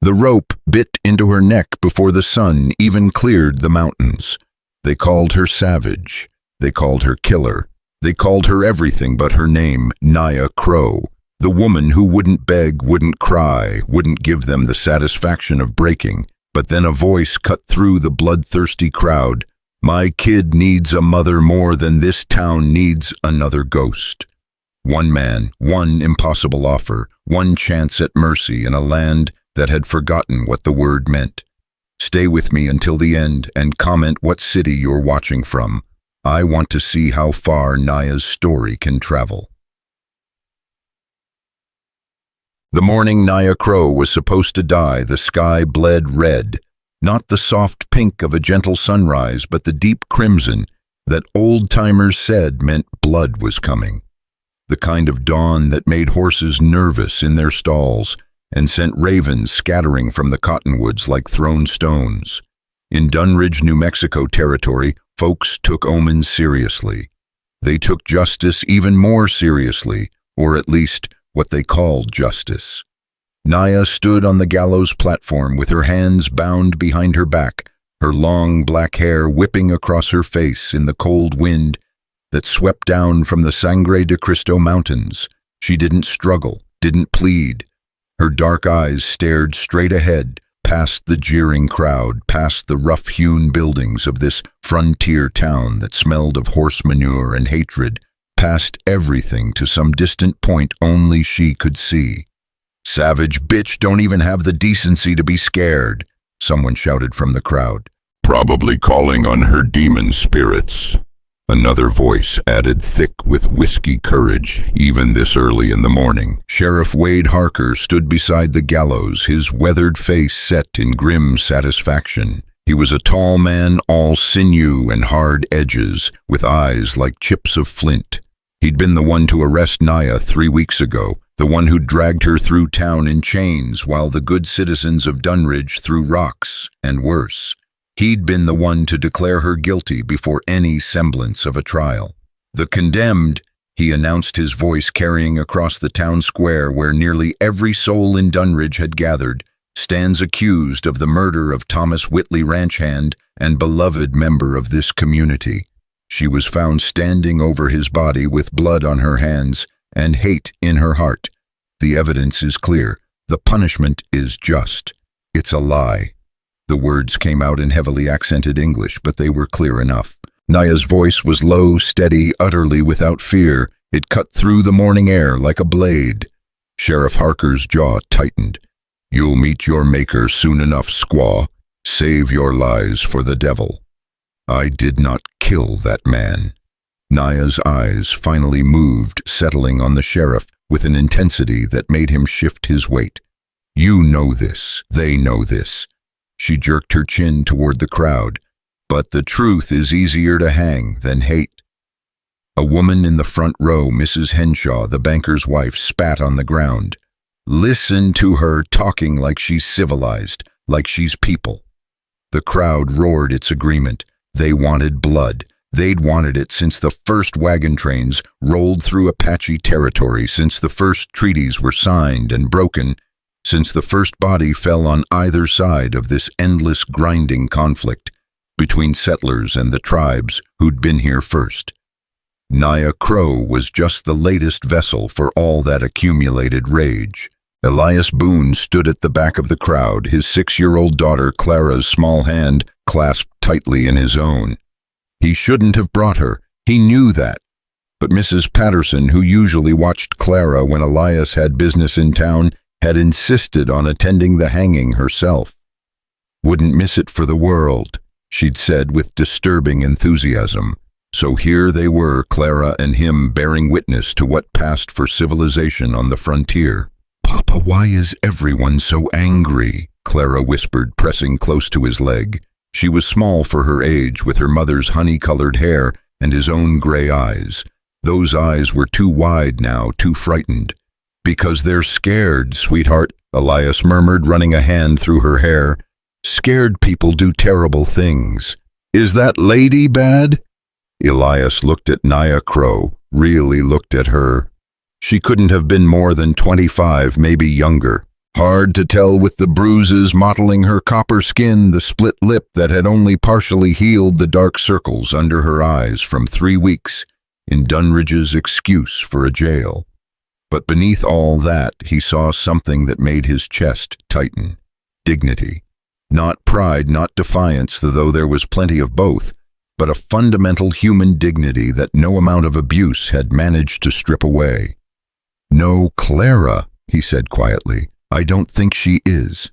The rope bit into her neck before the sun even cleared the mountains. They called her savage. They called her killer. They called her everything but her name, Naya Crow, the woman who wouldn't beg, wouldn't cry, wouldn't give them the satisfaction of breaking. But then a voice cut through the bloodthirsty crowd. My kid needs a mother more than this town needs another ghost. One man, one impossible offer, one chance at mercy in a land that had forgotten what the word meant. Stay with me until the end and comment what city you're watching from. I want to see how far Naya's story can travel. The morning Naya Crow was supposed to die, the sky bled red. Not the soft pink of a gentle sunrise, but the deep crimson that old-timers said meant blood was coming. The kind of dawn that made horses nervous in their stalls and sent ravens scattering from the cottonwoods like thrown stones. In Dunridge, New Mexico territory, folks took omens seriously. They took justice even more seriously, or at least what they called justice. Naya stood on the gallows platform with her hands bound behind her back, her long black hair whipping across her face in the cold wind that swept down from the Sangre de Cristo mountains. She didn't struggle, didn't plead. Her dark eyes stared straight ahead, past the jeering crowd, past the rough-hewn buildings of this frontier town that smelled of horse manure and hatred, past everything to some distant point only she could see. Savage bitch don't even have the decency to be scared, someone shouted from the crowd. Probably calling on her demon spirits. Another voice added thick with whiskey courage, even this early in the morning. Sheriff Wade Harker stood beside the gallows, his weathered face set in grim satisfaction. He was a tall man, all sinew and hard edges, with eyes like chips of flint. He'd been the one to arrest Naya 3 weeks ago, the one who dragged her through town in chains while the good citizens of Dunridge threw rocks, and worse. He'd been the one to declare her guilty before any semblance of a trial. The condemned, he announced, his voice carrying across the town square where nearly every soul in Dunridge had gathered, stands accused of the murder of Thomas Whitley ranch hand and beloved member of this community. She was found standing over his body with blood on her hands and hate in her heart. The evidence is clear. The punishment is just. It's a lie. The words came out in heavily accented English, but they were clear enough. Naya's voice was low, steady, utterly without fear. It cut through the morning air like a blade. Sheriff Harker's jaw tightened. You'll meet your maker soon enough, squaw. Save your lies for the devil. I did not kill that man. Naya's eyes finally moved, settling on the sheriff with an intensity that made him shift his weight. You know this. They know this. She jerked her chin toward the crowd. But the truth is easier to hang than hate. A woman in the front row, Mrs. Henshaw, the banker's wife, spat on the ground. Listen to her talking like she's civilized, like she's people. The crowd roared its agreement. They wanted blood. They'd wanted it since the first wagon trains rolled through Apache territory, since the first treaties were signed and broken, since the first body fell on either side of this endless grinding conflict between settlers and the tribes who'd been here first. Naya Crow was just the latest vessel for all that accumulated rage. Elias Boone stood at the back of the crowd, his 6-year-old daughter Clara's small hand clasped tightly in his own. He shouldn't have brought her. He knew that. But Mrs. Patterson, who usually watched Clara when Elias had business in town, had insisted on attending the hanging herself. Wouldn't miss it for the world, she'd said with disturbing enthusiasm. So here they were, Clara and him, bearing witness to what passed for civilization on the frontier. Papa, why is everyone so angry? Clara whispered, pressing close to his leg. She was small for her age, with her mother's honey-colored hair and his own gray eyes. Those eyes were too wide now, too frightened. Because they're scared, sweetheart, Elias murmured, running a hand through her hair. Scared people do terrible things. Is that lady bad? Elias looked at Naya Crow, really looked at her. She couldn't have been more than 25, maybe younger. hard to tell with the bruises mottling her copper skin, the split lip that had only partially healed, the dark circles under her eyes from 3 weeks in Dunridge's excuse for a jail. But beneath all that, he saw something that made his chest tighten. Dignity. Not pride, not defiance, though there was plenty of both, but a fundamental human dignity that no amount of abuse had managed to strip away. "No, Clara," he said quietly. "I don't think she is."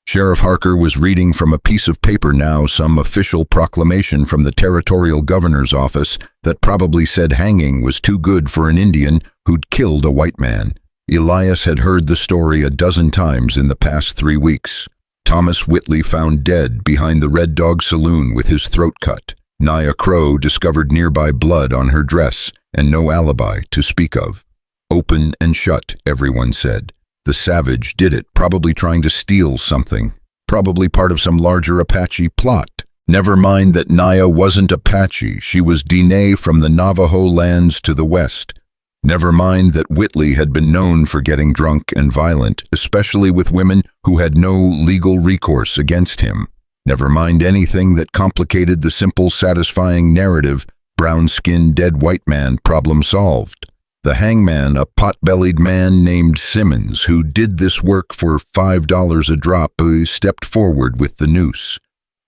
Sheriff Harker was reading from a piece of paper now, some official proclamation from the territorial governor's office that probably said hanging was too good for an Indian who'd killed a white man. Elias had heard the story a dozen times in the past 3 weeks. Thomas Whitley found dead behind the Red Dog Saloon with his throat cut. Naya Crow discovered nearby blood on her dress and no alibi to speak of. Open and shut, everyone said. The savage did it, probably trying to steal something, probably part of some larger Apache plot. Never mind that Naya wasn't Apache, she was Dene from the Navajo lands to the west. Never mind that Whitley had been known for getting drunk and violent, especially with women who had no legal recourse against him. Never mind anything that complicated the simple, satisfying narrative, brown-skinned dead white man, problem solved. The hangman, a pot-bellied man named Simmons, who did this work for $5 a drop, stepped forward with the noose.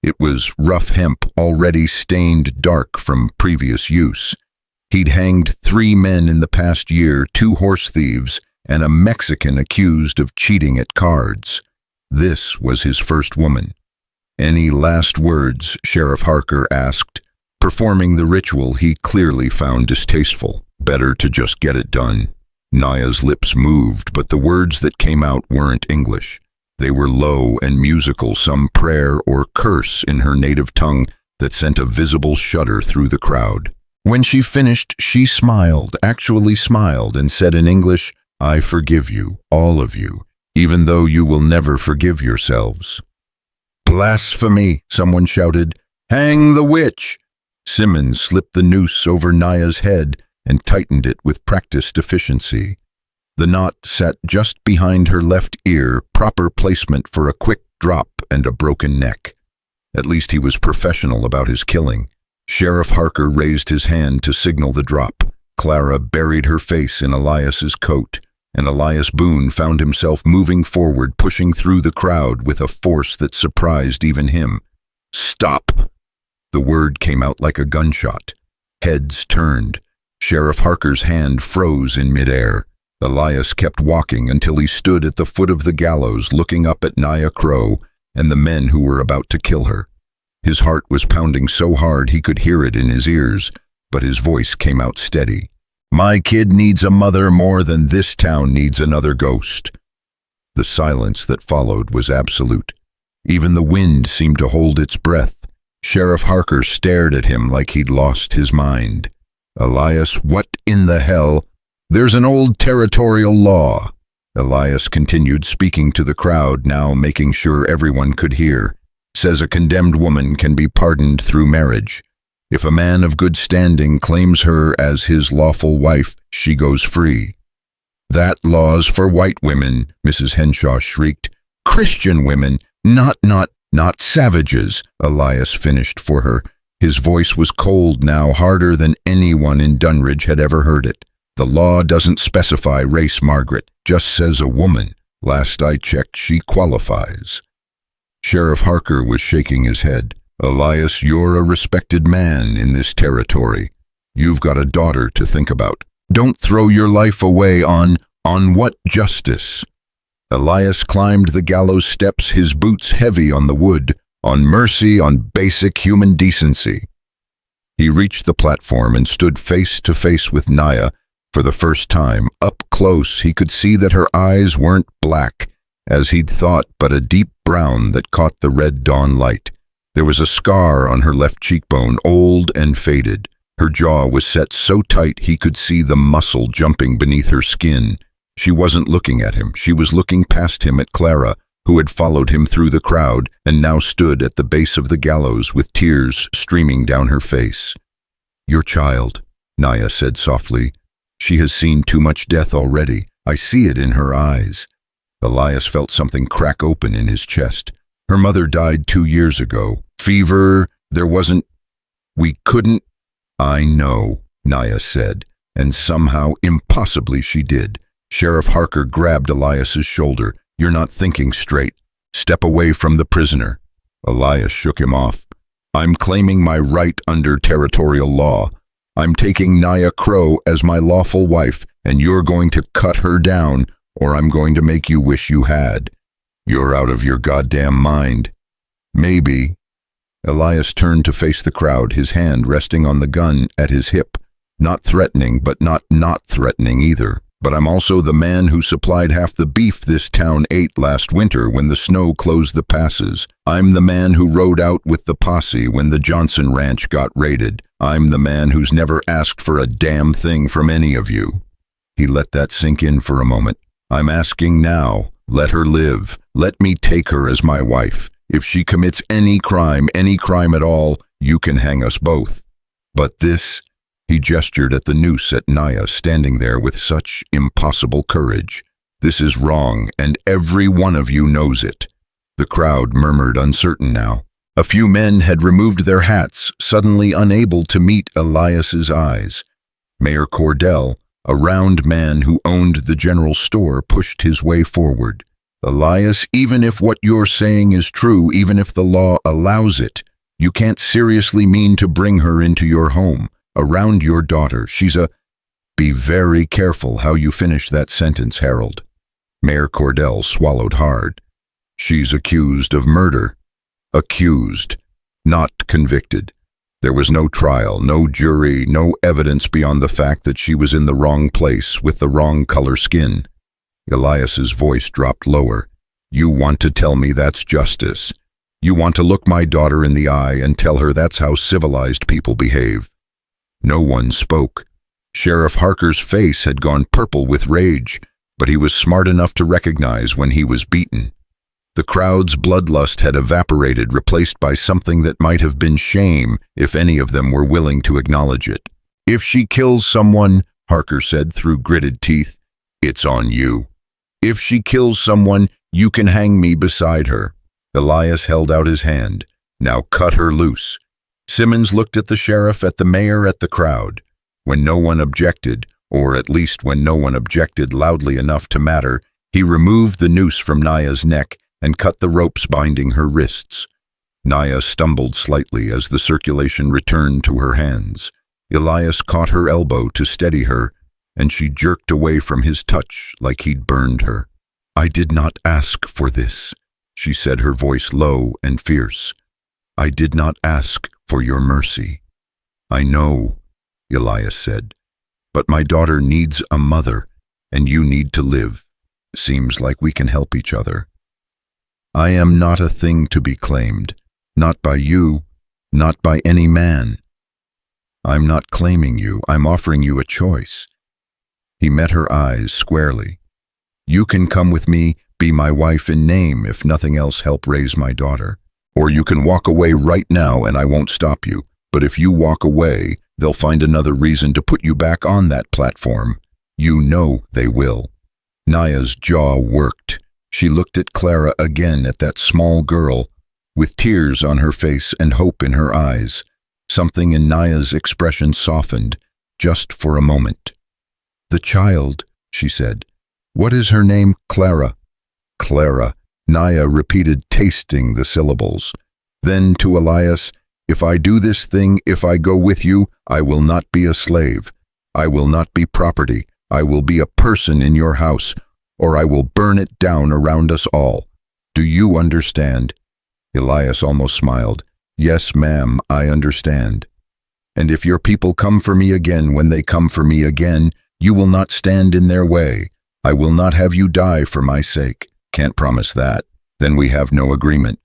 It was rough hemp, already stained dark from previous use. He'd hanged 3 men in the past year, 2 horse thieves, and a Mexican accused of cheating at cards. This was his first woman. "Any last words?" Sheriff Harker asked. Performing the ritual he clearly found distasteful. Better to just get it done. Naya's lips moved, but the words that came out weren't English. They were low and musical, some prayer or curse in her native tongue that sent a visible shudder through the crowd. When she finished, she smiled, actually smiled, and said in English, "I forgive you, all of you, even though you will never forgive yourselves." "Blasphemy!" someone shouted. "Hang the witch!" Simmons slipped the noose over Naya's head and tightened it with practiced efficiency. The knot sat just behind her left ear, proper placement for a quick drop and a broken neck. At least he was professional about his killing. Sheriff Harker raised his hand to signal the drop. Clara buried her face in Elias's coat, and Elias Boone found himself moving forward, pushing through the crowd with a force that surprised even him. "Stop!" The word came out like a gunshot. Heads turned. Sheriff Harker's hand froze in midair. Elias kept walking until he stood at the foot of the gallows, looking up at Naya Crow and the men who were about to kill her. His heart was pounding so hard he could hear it in his ears, but his voice came out steady. "My kid needs a mother more than this town needs another ghost." The silence that followed was absolute. Even the wind seemed to hold its breath. Sheriff Harker stared at him like he'd lost his mind. "Elias, what in the hell? There's an old territorial law." Elias continued, speaking to the crowd, now making sure everyone could hear. "Says a condemned woman can be pardoned through marriage. If a man of good standing claims her as his lawful wife, she goes free." "That law's for white women," Mrs. Henshaw shrieked. "Christian women, not savages," Elias finished for her. His voice was cold now, harder than anyone in Dunridge had ever heard it. "The law doesn't specify race, Margaret, just says a woman. Last I checked, she qualifies." Sheriff Harker was shaking his head. "Elias, you're a respected man in this territory. You've got a daughter to think about. Don't throw your life away on what justice?" Elias climbed the gallows steps, his boots heavy on the wood. On mercy, on basic human decency. He reached the platform and stood face to face with Naya for the first time. Up close, he could see that her eyes weren't black, as he'd thought, but a deep brown that caught the red dawn light. There was a scar on her left cheekbone, old and faded. Her jaw was set so tight he could see the muscle jumping beneath her skin. She wasn't looking at him. She was looking past him at Clara, who had followed him through the crowd and now stood at the base of the gallows with tears streaming down her face. "Your child," Naya said softly. "She has seen too much death already. I see it in her eyes." Elias felt something crack open in his chest. Her mother died 2 years ago. Fever, there wasn't... We couldn't... I know, Naya said, and somehow, impossibly, she did. Sheriff Harker grabbed Elias's shoulder. You're not thinking straight. Step away from the prisoner. Elias shook him off. I'm claiming my right under territorial law. I'm taking Naya Crow as my lawful wife, and you're going to cut her down, or I'm going to make you wish you had. You're out of your goddamn mind. Maybe. Elias turned to face the crowd, his hand resting on the gun at his hip. Not threatening, but not threatening either. But I'm also the man who supplied half the beef this town ate last winter when the snow closed the passes. I'm the man who rode out with the posse when the Johnson Ranch got raided. I'm the man who's never asked for a damn thing from any of you. He let that sink in for a moment. I'm asking now. Let her live. Let me take her as my wife. If she commits any crime at all, you can hang us both. But this... He gestured at the noose at Naya, standing there with such impossible courage. This is wrong, and every one of you knows it. The crowd murmured, uncertain now. A few men had removed their hats, suddenly unable to meet Elias's eyes. Mayor Cordell, a round man who owned the general store, pushed his way forward. Elias, even if what you're saying is true, even if the law allows it, you can't seriously mean to bring her into your home. Around your daughter. She's a... Be very careful how you finish that sentence, Harold. Mayor Cordell swallowed hard. She's accused of murder. Accused, not convicted. There was no trial, no jury, no evidence beyond the fact that she was in the wrong place with the wrong color skin. Elias's voice dropped lower. You want to tell me that's justice? You want to look my daughter in the eye and tell her that's how civilized people behave? No one spoke. Sheriff Harker's face had gone purple with rage, but he was smart enough to recognize when he was beaten. The crowd's bloodlust had evaporated, replaced by something that might have been shame if any of them were willing to acknowledge it. If she kills someone, Harker said through gritted teeth, it's on you. If she kills someone, you can hang me beside her. Elias held out his hand. Now cut her loose. Simmons looked at the sheriff, at the mayor, at the crowd. When no one objected, or at least when no one objected loudly enough to matter, he removed the noose from Naya's neck and cut the ropes binding her wrists. Naya stumbled slightly as the circulation returned to her hands. Elias caught her elbow to steady her, and she jerked away from his touch like he'd burned her. I did not ask for this, she said, her voice low and fierce. I did not ask for your mercy. I know, Elias said, but my daughter needs a mother, and you need to live. Seems like we can help each other. I am not a thing to be claimed, not by you, not by any man. I'm not claiming you, I'm offering you a choice. He met her eyes squarely. You can come with me, be my wife in name, if nothing else, help raise my daughter. Or you can walk away right now and I won't stop you. But if you walk away, they'll find another reason to put you back on that platform. You know they will. Naya's jaw worked. She looked at Clara again, at that small girl, with tears on her face and hope in her eyes. Something in Naya's expression softened, just for a moment. The child, she said. What is her name? Clara. Clara. Naya repeated, tasting the syllables. Then to Elias, if I do this thing, if I go with you, I will not be a slave. I will not be property. I will be a person in your house, or I will burn it down around us all. Do you understand? Elias almost smiled. Yes, ma'am, I understand. And if your people come for me again, when they come for me again, you will not stand in their way. I will not have you die for my sake. Can't promise that. Then we have no agreement.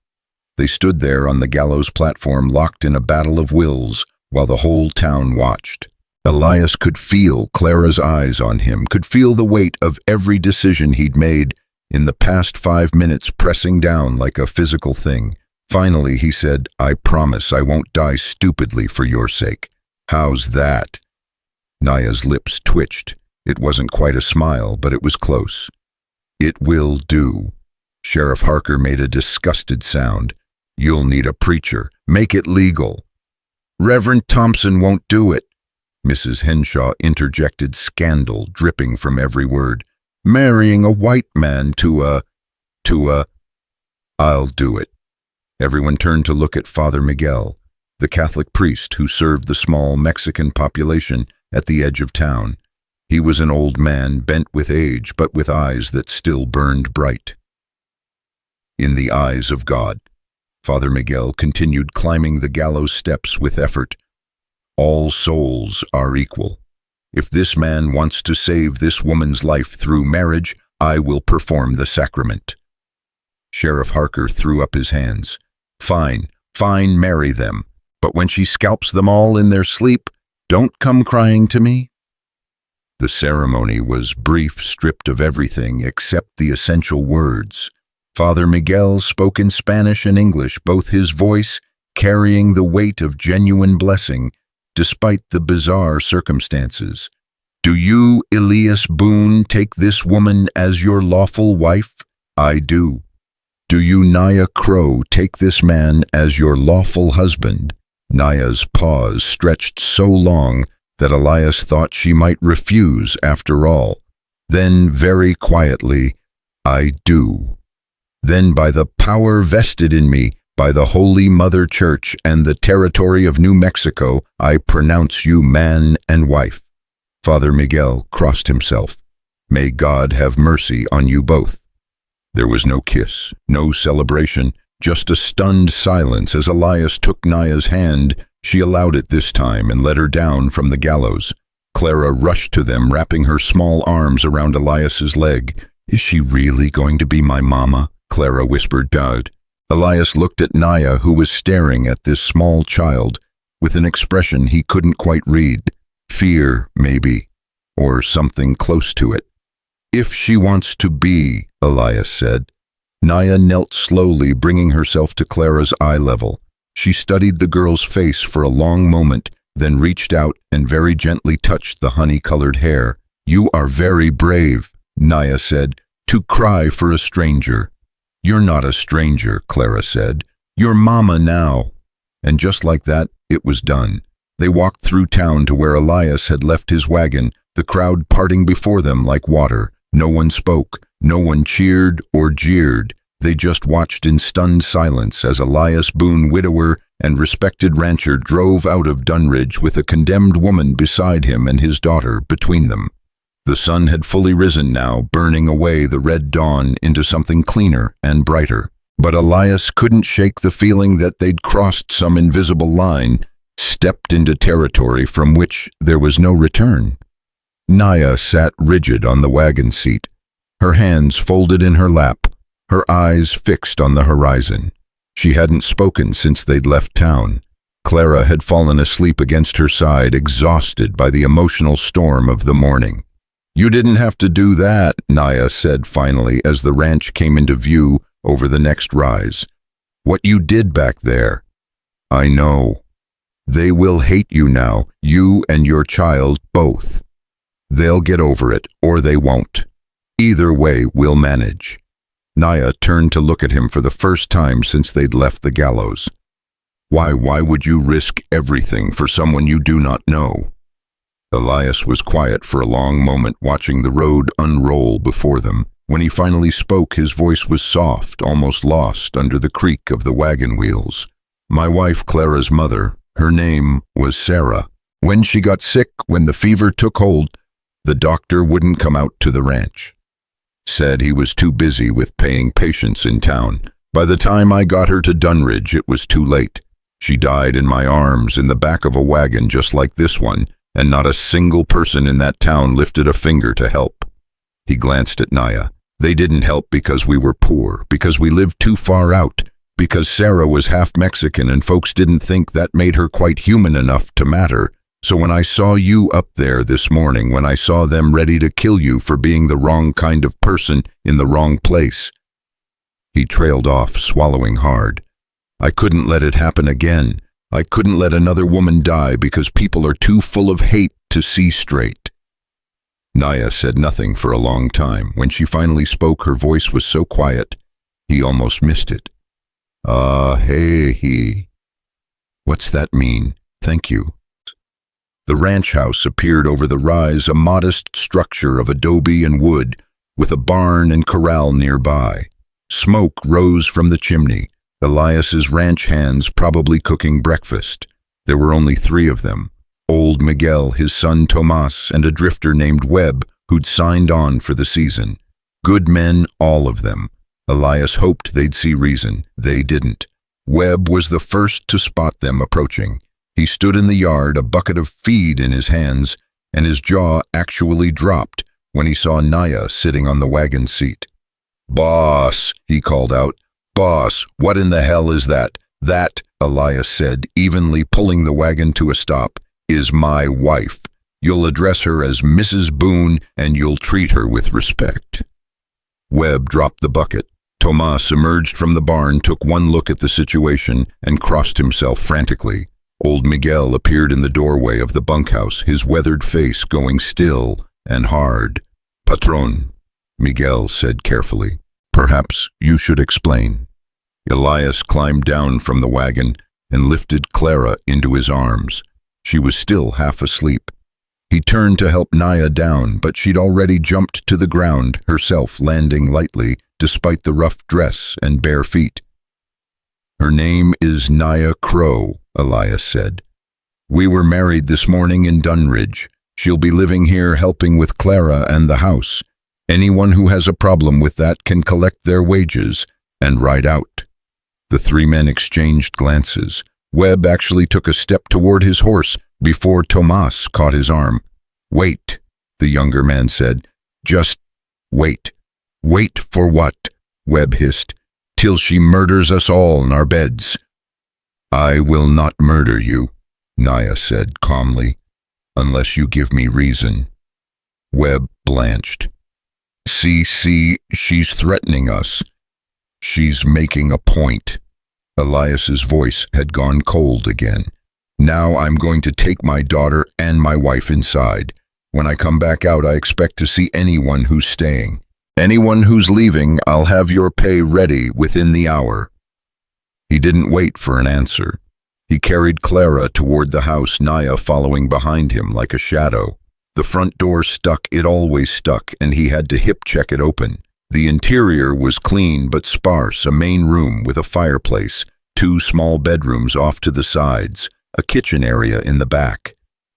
They stood there on the gallows platform, locked in a battle of wills, while the whole town watched. Elias could feel Clara's eyes on him, could feel the weight of every decision he'd made in the past 5 minutes pressing down like a physical thing. Finally, he said, I promise I won't die stupidly for your sake. How's that? Naya's lips twitched. It wasn't quite a smile, but it was close. It will do. Sheriff Harker made a disgusted sound. You'll need a preacher. Make it legal. Reverend Thompson won't do it. Mrs. Henshaw interjected, scandal dripping from every word. Marrying a white man to a... I'll do it. Everyone turned to look at Father Miguel, the Catholic priest who served the small Mexican population at the edge of town. He was an old man, bent with age, but with eyes that still burned bright. In the eyes of God, Father Miguel continued climbing the gallows steps with effort. All souls are equal. If this man wants to save this woman's life through marriage, I will perform the sacrament. Sheriff Harker threw up his hands. Fine, marry them. But when she scalps them all in their sleep, don't come crying to me. The ceremony was brief, stripped of everything except the essential words. Father Miguel spoke in Spanish and English, both his voice carrying the weight of genuine blessing, despite the bizarre circumstances. Do you, Elias Boone, take this woman as your lawful wife? I do. Do you, Naya Crow, take this man as your lawful husband? Naya's pause stretched so long that Elias thought she might refuse after all. Then, very quietly, I do. Then, by the power vested in me by the Holy Mother Church and the territory of New Mexico, I pronounce you man and wife. Father Miguel crossed himself. May God have mercy on you both. There was no kiss, no celebration, just a stunned silence as Elias took Naya's hand. She allowed it this time and led her down from the gallows. Clara rushed to them, wrapping her small arms around Elias's leg. Is she really going to be my mama? Clara whispered. Elias looked at Naya, who was staring at this small child with an expression he couldn't quite read. Fear, maybe, or something close to it. If she wants to be, Elias said. Naya knelt slowly, bringing herself to Clara's eye level. She studied the girl's face for a long moment, then reached out and very gently touched the honey-colored hair. You are very brave, Naya said, to cry for a stranger. You're not a stranger, Clara said. You're mama now. And just like that, it was done. They walked through town to where Elias had left his wagon, the crowd parting before them like water. No one spoke, no one cheered or jeered. They just watched in stunned silence as Elias Boone, widower and respected rancher, drove out of Dunridge with a condemned woman beside him and his daughter between them. The sun had fully risen now, burning away the red dawn into something cleaner and brighter. But Elias couldn't shake the feeling that they'd crossed some invisible line, stepped into territory from which there was no return. Naya sat rigid on the wagon seat, her hands folded in her lap, her eyes fixed on the horizon. She hadn't spoken since they'd left town. Clara had fallen asleep against her side, exhausted by the emotional storm of the morning. You didn't have to do that, Naya said finally as the ranch came into view over the next rise. What you did back there. I know. They will hate you now, you and your child both. They'll get over it, or they won't. Either way, we'll manage. Naya turned to look at him for the first time since they'd left the gallows. Why would you risk everything for someone you do not know? Elias was quiet for a long moment, watching the road unroll before them. When he finally spoke, his voice was soft, almost lost under the creak of the wagon wheels. My wife, Clara's mother, her name was Sarah. When she got sick, when the fever took hold, the doctor wouldn't come out to the ranch. Said he was too busy with paying patients in town. By the time I got her to Dunridge, it was too late. She died in my arms in the back of a wagon just like this one, and not a single person in that town lifted a finger to help. He glanced at Naya. They didn't help because we were poor, because we lived too far out, because Sarah was half Mexican and folks didn't think that made her quite human enough to matter. So when I saw you up there this morning, when I saw them ready to kill you for being the wrong kind of person in the wrong place. He trailed off, swallowing hard. I couldn't let it happen again. I couldn't let another woman die because people are too full of hate to see straight. Naya said nothing for a long time. When she finally spoke, her voice was so quiet, he almost missed it. He. What's that mean? Thank you. The ranch house appeared over the rise, a modest structure of adobe and wood, with a barn and corral nearby. Smoke rose from the chimney, Elias's ranch hands probably cooking breakfast. There were only 3 of them, old Miguel, his son Tomas, and a drifter named Webb, who'd signed on for the season. Good men, all of them. Elias hoped they'd see reason. They didn't. Webb was the first to spot them approaching. He stood in the yard, a bucket of feed in his hands, and his jaw actually dropped when he saw Naya sitting on the wagon seat. "Boss," he called out. "Boss, what in the hell is that?" "That," Elias said, evenly pulling the wagon to a stop, "is my wife. You'll address her as Mrs. Boone, and you'll treat her with respect." Webb dropped the bucket. Tomas emerged from the barn, took one look at the situation, and crossed himself frantically. Old Miguel appeared in the doorway of the bunkhouse, his weathered face going still and hard. "Patron," Miguel said carefully, "perhaps you should explain." Elias climbed down from the wagon and lifted Clara into his arms. She was still half asleep. He turned to help Naya down, but she'd already jumped to the ground, herself landing lightly despite the rough dress and bare feet. "Her name is Naya Crow," Elias said. "We were married this morning in Dunridge. She'll be living here helping with Clara and the house. Anyone who has a problem with that can collect their wages and ride out." The 3 men exchanged glances. Webb actually took a step toward his horse before Tomas caught his arm. "Wait," the younger man said. "Just wait." "Wait for what?" Webb hissed. "Till she murders us all in our beds." "I will not murder you," Naya said calmly, "unless you give me reason." Webb blanched. See, she's threatening us. She's making a point." Elias's voice had gone cold again. "Now I'm going to take my daughter and my wife inside. When I come back out, I expect to see anyone who's staying. Anyone who's leaving, I'll have your pay ready within the hour." He didn't wait for an answer. He carried Clara toward the house, Naya following behind him like a shadow. The front door stuck, it always stuck, and he had to hip-check it open. The interior was clean but sparse, a main room with a fireplace, 2 small bedrooms off to the sides, a kitchen area in the back.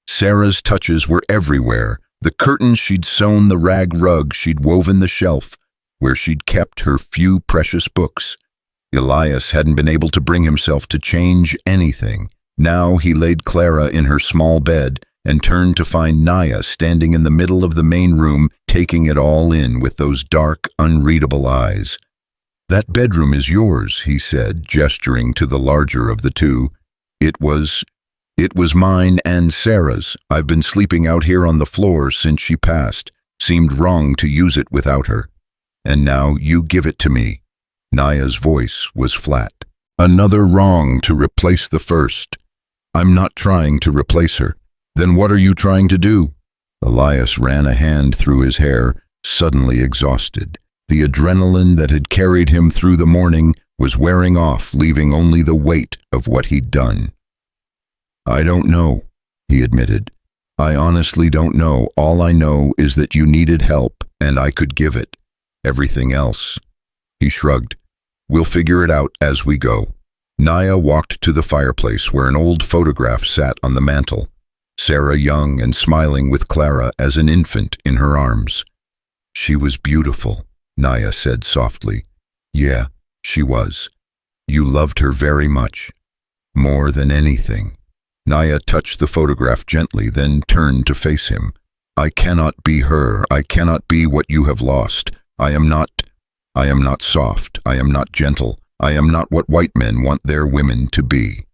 Sarah's touches were everywhere. The curtains she'd sewn, the rag rug she'd woven, the shelf where she'd kept her few precious books. Elias hadn't been able to bring himself to change anything. Now he laid Clara in her small bed and turned to find Naya standing in the middle of the main room, taking it all in with those dark, unreadable eyes. "That bedroom is yours," he said, gesturing to the larger of the 2. It was mine and Sarah's. I've been sleeping out here on the floor since she passed. Seemed wrong to use it without her. And now you give it to me." Naya's voice was flat. "Another wrong to replace the first." "I'm not trying to replace her." "Then what are you trying to do?" Elias ran a hand through his hair, suddenly exhausted. The adrenaline that had carried him through the morning was wearing off, leaving only the weight of what he'd done. "I don't know," he admitted. "I honestly don't know. All I know is that you needed help, and I could give it. Everything else." He shrugged. "We'll figure it out as we go." Naya walked to the fireplace where an old photograph sat on the mantel. Sarah young and smiling with Clara as an infant in her arms. "She was beautiful," Naya said softly. "Yeah, she was. You loved her very much. More than anything." Naya touched the photograph gently, then turned to face him. "I cannot be her. I cannot be what you have lost. I am not soft. I am not gentle. I am not what white men want their women to be."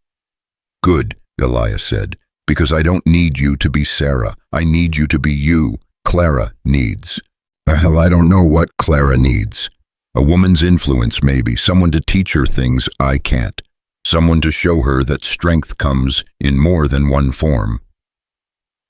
"Good," Elias said, "because I don't need you to be Sarah. I need you to be you. Clara needs." "Hell, I don't know what Clara needs. A woman's influence, maybe. Someone to teach her things I can't. Someone to show her that strength comes in more than one form."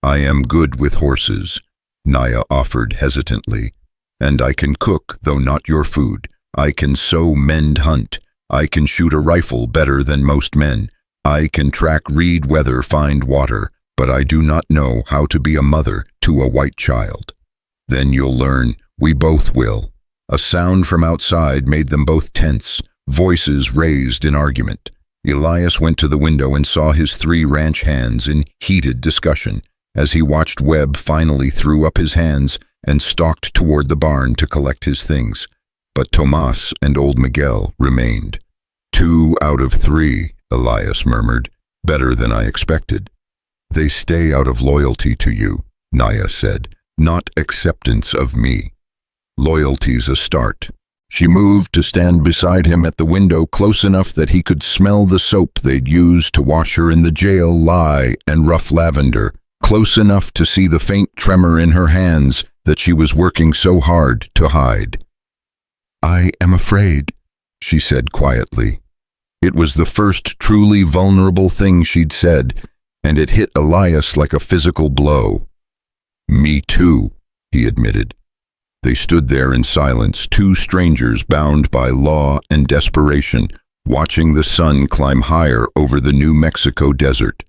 "I am good with horses." Naya offered hesitantly. And I can cook, though not your food. I can sew, mend, hunt. I can shoot a rifle better than most men. I can track, read weather, find water, but I do not know how to be a mother to a white child. Then you'll learn, we both will. A sound from outside made them both tense, voices raised in argument. Elias went to the window and saw his 3 ranch hands in heated discussion. As he watched, Webb finally threw up his hands and stalked toward the barn to collect his things. But Tomas and old Miguel remained. 2 out of 3, Elias murmured. Better than I expected. They stay out of loyalty to you, Naya said, not acceptance of me. Loyalty's a start. She moved to stand beside him at the window, close enough that he could smell the soap they'd used to wash her in the jail, lye and rough lavender, close enough to see the faint tremor in her hands that she was working so hard to hide. I am afraid, she said quietly. It was the first truly vulnerable thing she'd said, and it hit Elias like a physical blow. Me too, he admitted. They stood there in silence, 2 strangers bound by law and desperation, watching the sun climb higher over the New Mexico desert.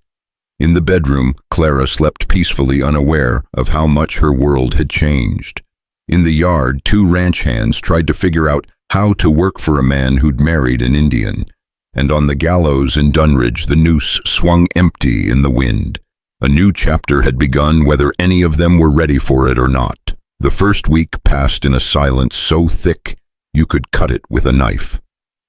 In the bedroom, Clara slept peacefully, unaware of how much her world had changed. In the yard, 2 ranch hands tried to figure out how to work for a man who'd married an Indian. And on the gallows in Dunridge, the noose swung empty in the wind. A new chapter had begun, whether any of them were ready for it or not. The first week passed in a silence so thick you could cut it with a knife.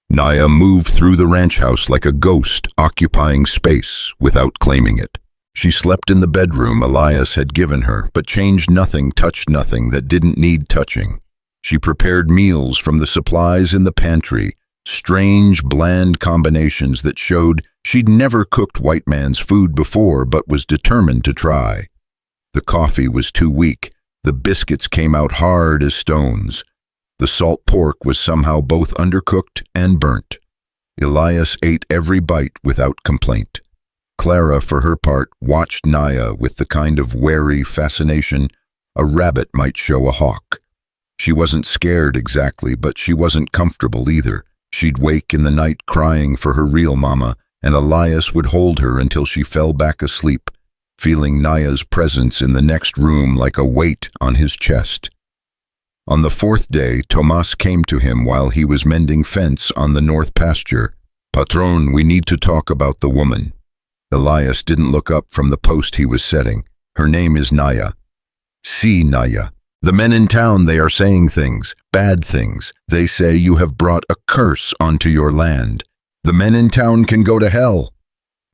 Naya moved through the ranch house like a ghost, occupying space without claiming it. She slept in the bedroom Elias had given her, but changed nothing, touched nothing that didn't need touching. She prepared meals from the supplies in the pantry, strange, bland combinations that showed she'd never cooked white man's food before but was determined to try. The coffee was too weak. The biscuits came out hard as stones. The salt pork was somehow both undercooked and burnt. Elias ate every bite without complaint. Clara, for her part, watched Naya with the kind of wary fascination a rabbit might show a hawk. She wasn't scared exactly, but she wasn't comfortable either. She'd wake in the night crying for her real mama, and Elias would hold her until she fell back asleep, feeling Naya's presence in the next room like a weight on his chest. On the 4th day, Tomas came to him while he was mending fence on the north pasture. Patron, we need to talk about the woman. Elias didn't look up from the post he was setting. Her name is Naya. See, Naya. The men in town, they are saying things, bad things. They say you have brought a curse onto your land. The men in town can go to hell.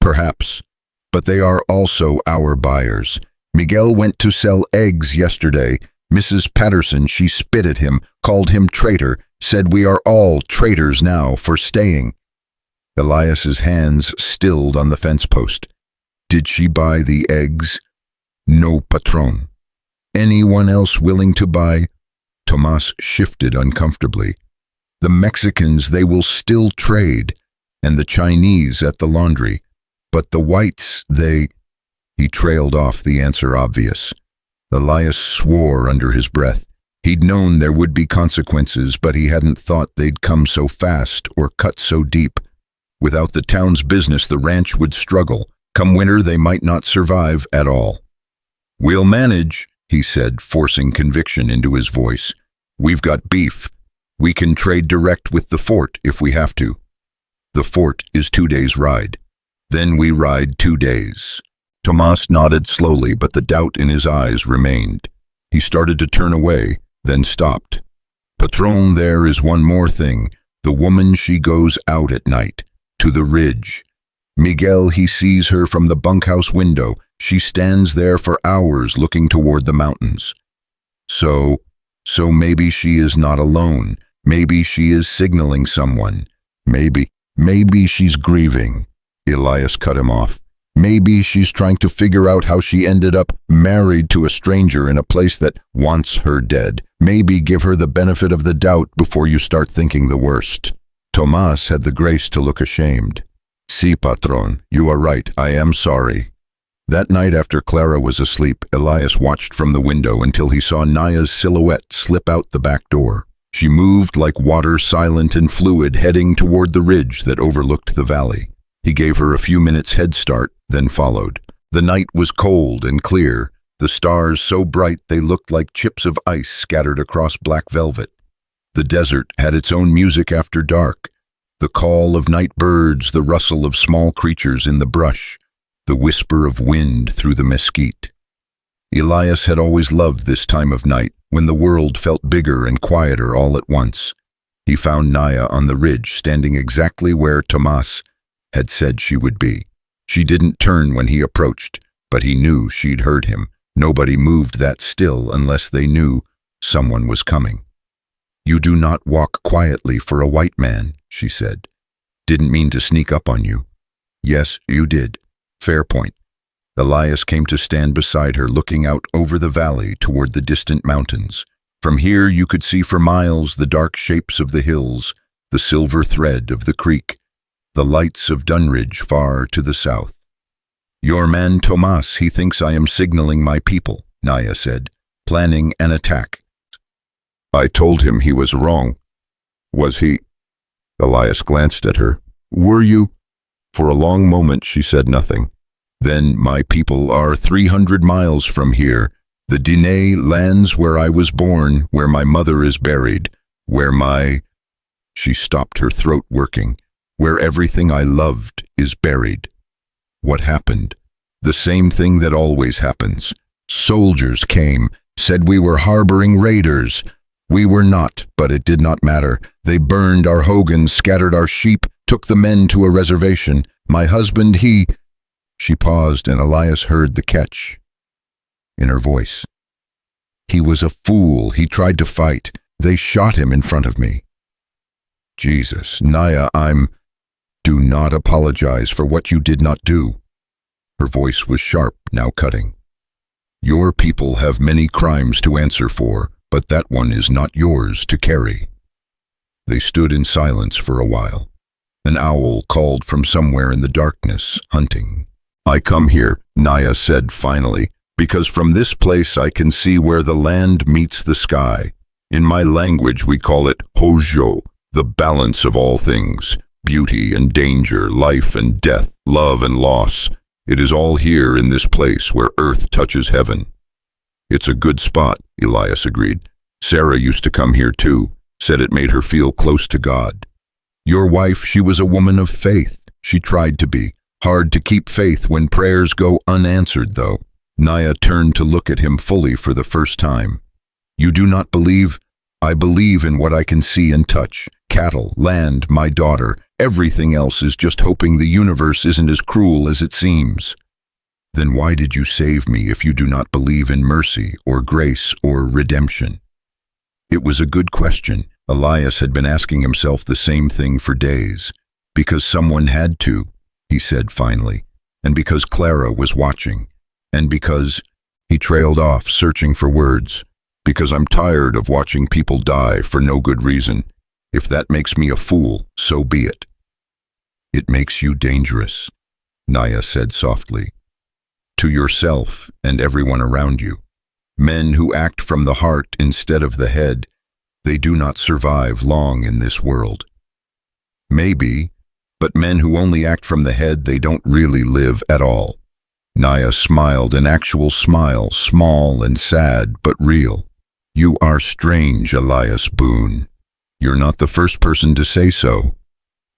Perhaps. But they are also our buyers. Miguel went to sell eggs yesterday. Mrs. Patterson, she spit at him, called him traitor, said we are all traitors now for staying. Elias's hands stilled on the fence post. Did she buy the eggs? No, patron. Anyone else willing to buy? Tomas shifted uncomfortably. The Mexicans, they will still trade, and the Chinese at the laundry. But the whites, they... He trailed off, the answer obvious. Elias swore under his breath. He'd known there would be consequences, but he hadn't thought they'd come so fast or cut so deep. Without the town's business, the ranch would struggle. Come winter, they might not survive at all. We'll manage, he said, forcing conviction into his voice. We've got beef. We can trade direct with the fort if we have to. The fort is 2 days' ride. Then we ride 2 days. Tomas nodded slowly, but the doubt in his eyes remained. He started to turn away, then stopped. Patron, there is one more thing. The woman, she goes out at night, to the ridge. Miguel, he sees her from the bunkhouse window. She stands there for hours looking toward the mountains. So maybe she is not alone. Maybe she is signaling someone. Maybe she's grieving. Elias cut him off. Maybe she's trying to figure out how she ended up married to a stranger in a place that wants her dead. Maybe give her the benefit of the doubt before you start thinking the worst. Tomas had the grace to look ashamed. Si, patron, you are right. I am sorry. That night after Clara was asleep, Elias watched from the window until he saw Naya's silhouette slip out the back door. She moved like water, silent and fluid, heading toward the ridge that overlooked the valley. He gave her a few minutes' head start, then followed. The night was cold and clear, the stars so bright they looked like chips of ice scattered across black velvet. The desert had its own music after dark, the call of night birds, the rustle of small creatures in the brush, the whisper of wind through the mesquite. Elias had always loved this time of night, when the world felt bigger and quieter all at once. He found Naya on the ridge, standing exactly where Tomas had said she would be. She didn't turn when he approached, but he knew she'd heard him. Nobody moved that still unless they knew someone was coming. "You do not walk quietly for a white man," she said. "Didn't mean to sneak up on you." "Yes, you did. Fair point." Elias came to stand beside her, looking out over the valley toward the distant mountains. From here you could see for miles the dark shapes of the hills, the silver thread of the creek, the lights of Dunridge far to the south. "Your man Tomas, he thinks I am signaling my people," Naya said, "planning an attack." "I told him he was wrong." "Was he?" Elias glanced at her. "Were you?" For a long moment she said nothing. "Then my people are 300 miles from here, the Diné lands where I was born, where my mother is buried, where my—" She stopped, her throat working. "Where everything I loved is buried." What happened? The same thing that always happens. Soldiers came, said we were harboring raiders. We were not, but it did not matter. They burned our hogans, scattered our sheep, took the men to a reservation. My husband, he— She paused, and Elias heard the catch in her voice. "He was a fool. He tried to fight. They shot him in front of me." "Jesus, Naya, Do not apologize for what you did not do." Her voice was sharp, now cutting. "Your people have many crimes to answer for, but that one is not yours to carry." They stood in silence for a while. An owl called from somewhere in the darkness, hunting. "I come here," Naya said finally, "because from this place I can see where the land meets the sky. In my language we call it Hojo, the balance of all things. Beauty and danger, life and death, love and loss. It is all here in this place where earth touches heaven." "It's a good spot," Elias agreed. "Sarah used to come here too, said it made her feel close to God." "Your wife, she was a woman of faith. She tried to be. Hard to keep faith when prayers go unanswered, though." Naya turned to look at him fully for the first time. "You do not believe? I believe in what I can see and touch. Cattle, land, my daughter. Everything else is just hoping the universe isn't as cruel as it seems." "Then why did you save me if you do not believe in mercy or grace or redemption?" It was a good question. Elias had been asking himself the same thing for days. "Because someone had to," he said finally, "and because Clara was watching, and because—" He trailed off, searching for words. "Because I'm tired of watching people die for no good reason. If that makes me a fool, so be it." "It makes you dangerous," Naya said softly. "To yourself and everyone around you. Men who act from the heart instead of the head, they do not survive long in this world. Maybe, but men who only act from the head, they don't really live at all." Naya smiled, an actual smile, small and sad, but real. "You are strange, Elias Boone. You're not the first person to say so."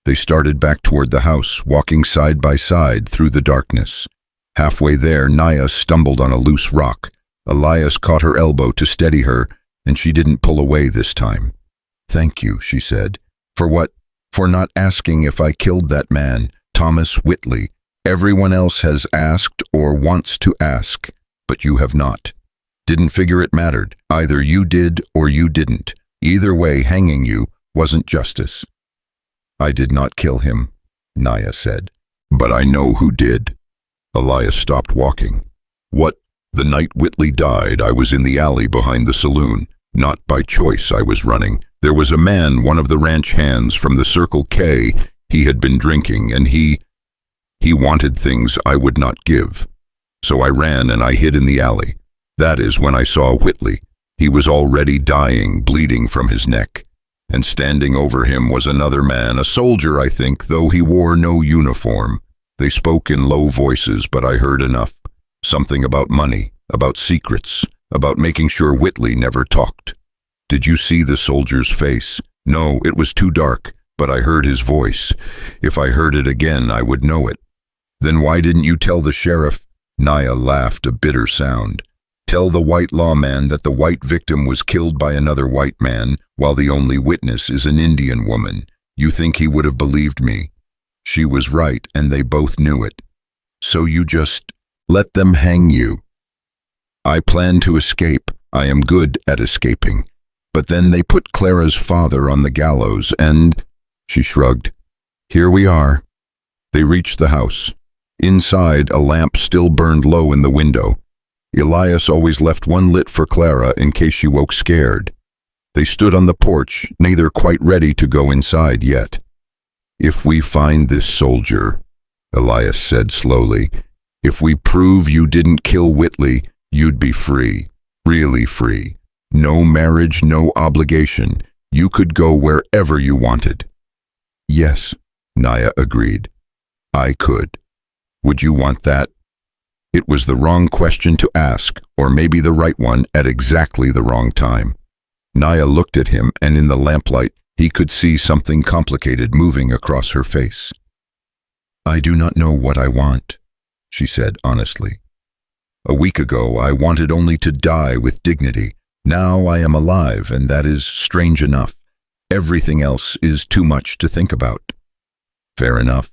They started back toward the house, walking side by side through the darkness. Halfway there, Naya stumbled on a loose rock. Elias caught her elbow to steady her, and she didn't pull away this time. "Thank you," she said. "For what? For not asking if I killed that man, Thomas Whitley. Everyone else has asked or wants to ask, but you have not. Didn't figure it mattered. Either you did or you didn't. Either way, hanging you wasn't justice." "I did not kill him," Naya said. "But I know who did." Elias stopped walking. "What? The night Whitley died, I was in the alley behind the saloon. Not by choice I was running. There was a man, one of the ranch hands from the Circle K. He had been drinking, and he wanted things I would not give. So I ran and I hid in the alley. That is when I saw Whitley. He was already dying, bleeding from his neck. And standing over him was another man, a soldier, I think, though he wore no uniform. They spoke in low voices, but I heard enough. Something about money, about secrets, about making sure Whitley never talked. Did you see the soldier's face? No, it was too dark, but I heard his voice. If I heard it again, I would know it. Then why didn't you tell the sheriff? Naya laughed, a bitter sound. Tell the white lawman that the white victim was killed by another white man, while the only witness is an Indian woman. You think he would have believed me? She was right, and they both knew it. So you just let them hang you. I plan to escape. I am good at escaping. But then they put Clara's father on the gallows, and... She shrugged. Here we are. They reached the house. Inside, a lamp still burned low in the window. Elias always left one lit for Clara in case she woke scared. They stood on the porch, neither quite ready to go inside yet. If we find this soldier, Elias said slowly, if we prove you didn't kill Whitley, you'd be free, really free. No marriage, no obligation. You could go wherever you wanted. Yes, Naya agreed. I could. Would you want that? It was the wrong question to ask, or maybe the right one at exactly the wrong time. Naya looked at him, and in the lamplight, he could see something complicated moving across her face. I do not know what I want, she said honestly. A week ago, I wanted only to die with dignity. Now I am alive, and that is strange enough. Everything else is too much to think about. Fair enough.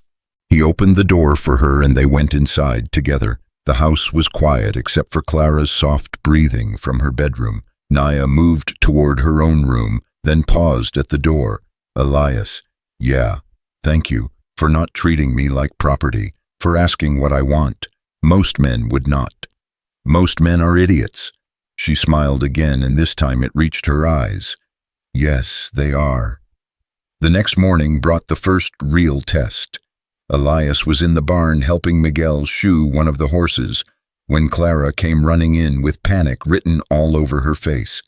He opened the door for her, and they went inside together. The house was quiet except for Clara's soft breathing from her bedroom. Naya moved toward her own room, then paused at the door. Elias, yeah, thank you for not treating me like property, for asking what I want. Most men would not. Most men are idiots. She smiled again, and this time it reached her eyes. Yes, they are. The next morning brought the first real test. Elias was in the barn helping Miguel shoe one of the horses when Clara came running in with panic written all over her face.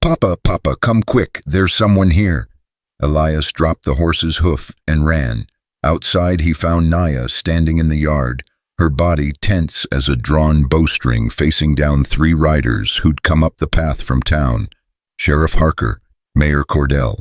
Papa, Papa, come quick, there's someone here. Elias dropped the horse's hoof and ran. Outside he found Naya standing in the yard, her body tense as a drawn bowstring facing down 3 riders who'd come up the path from town. Sheriff Harker, Mayor Cordell,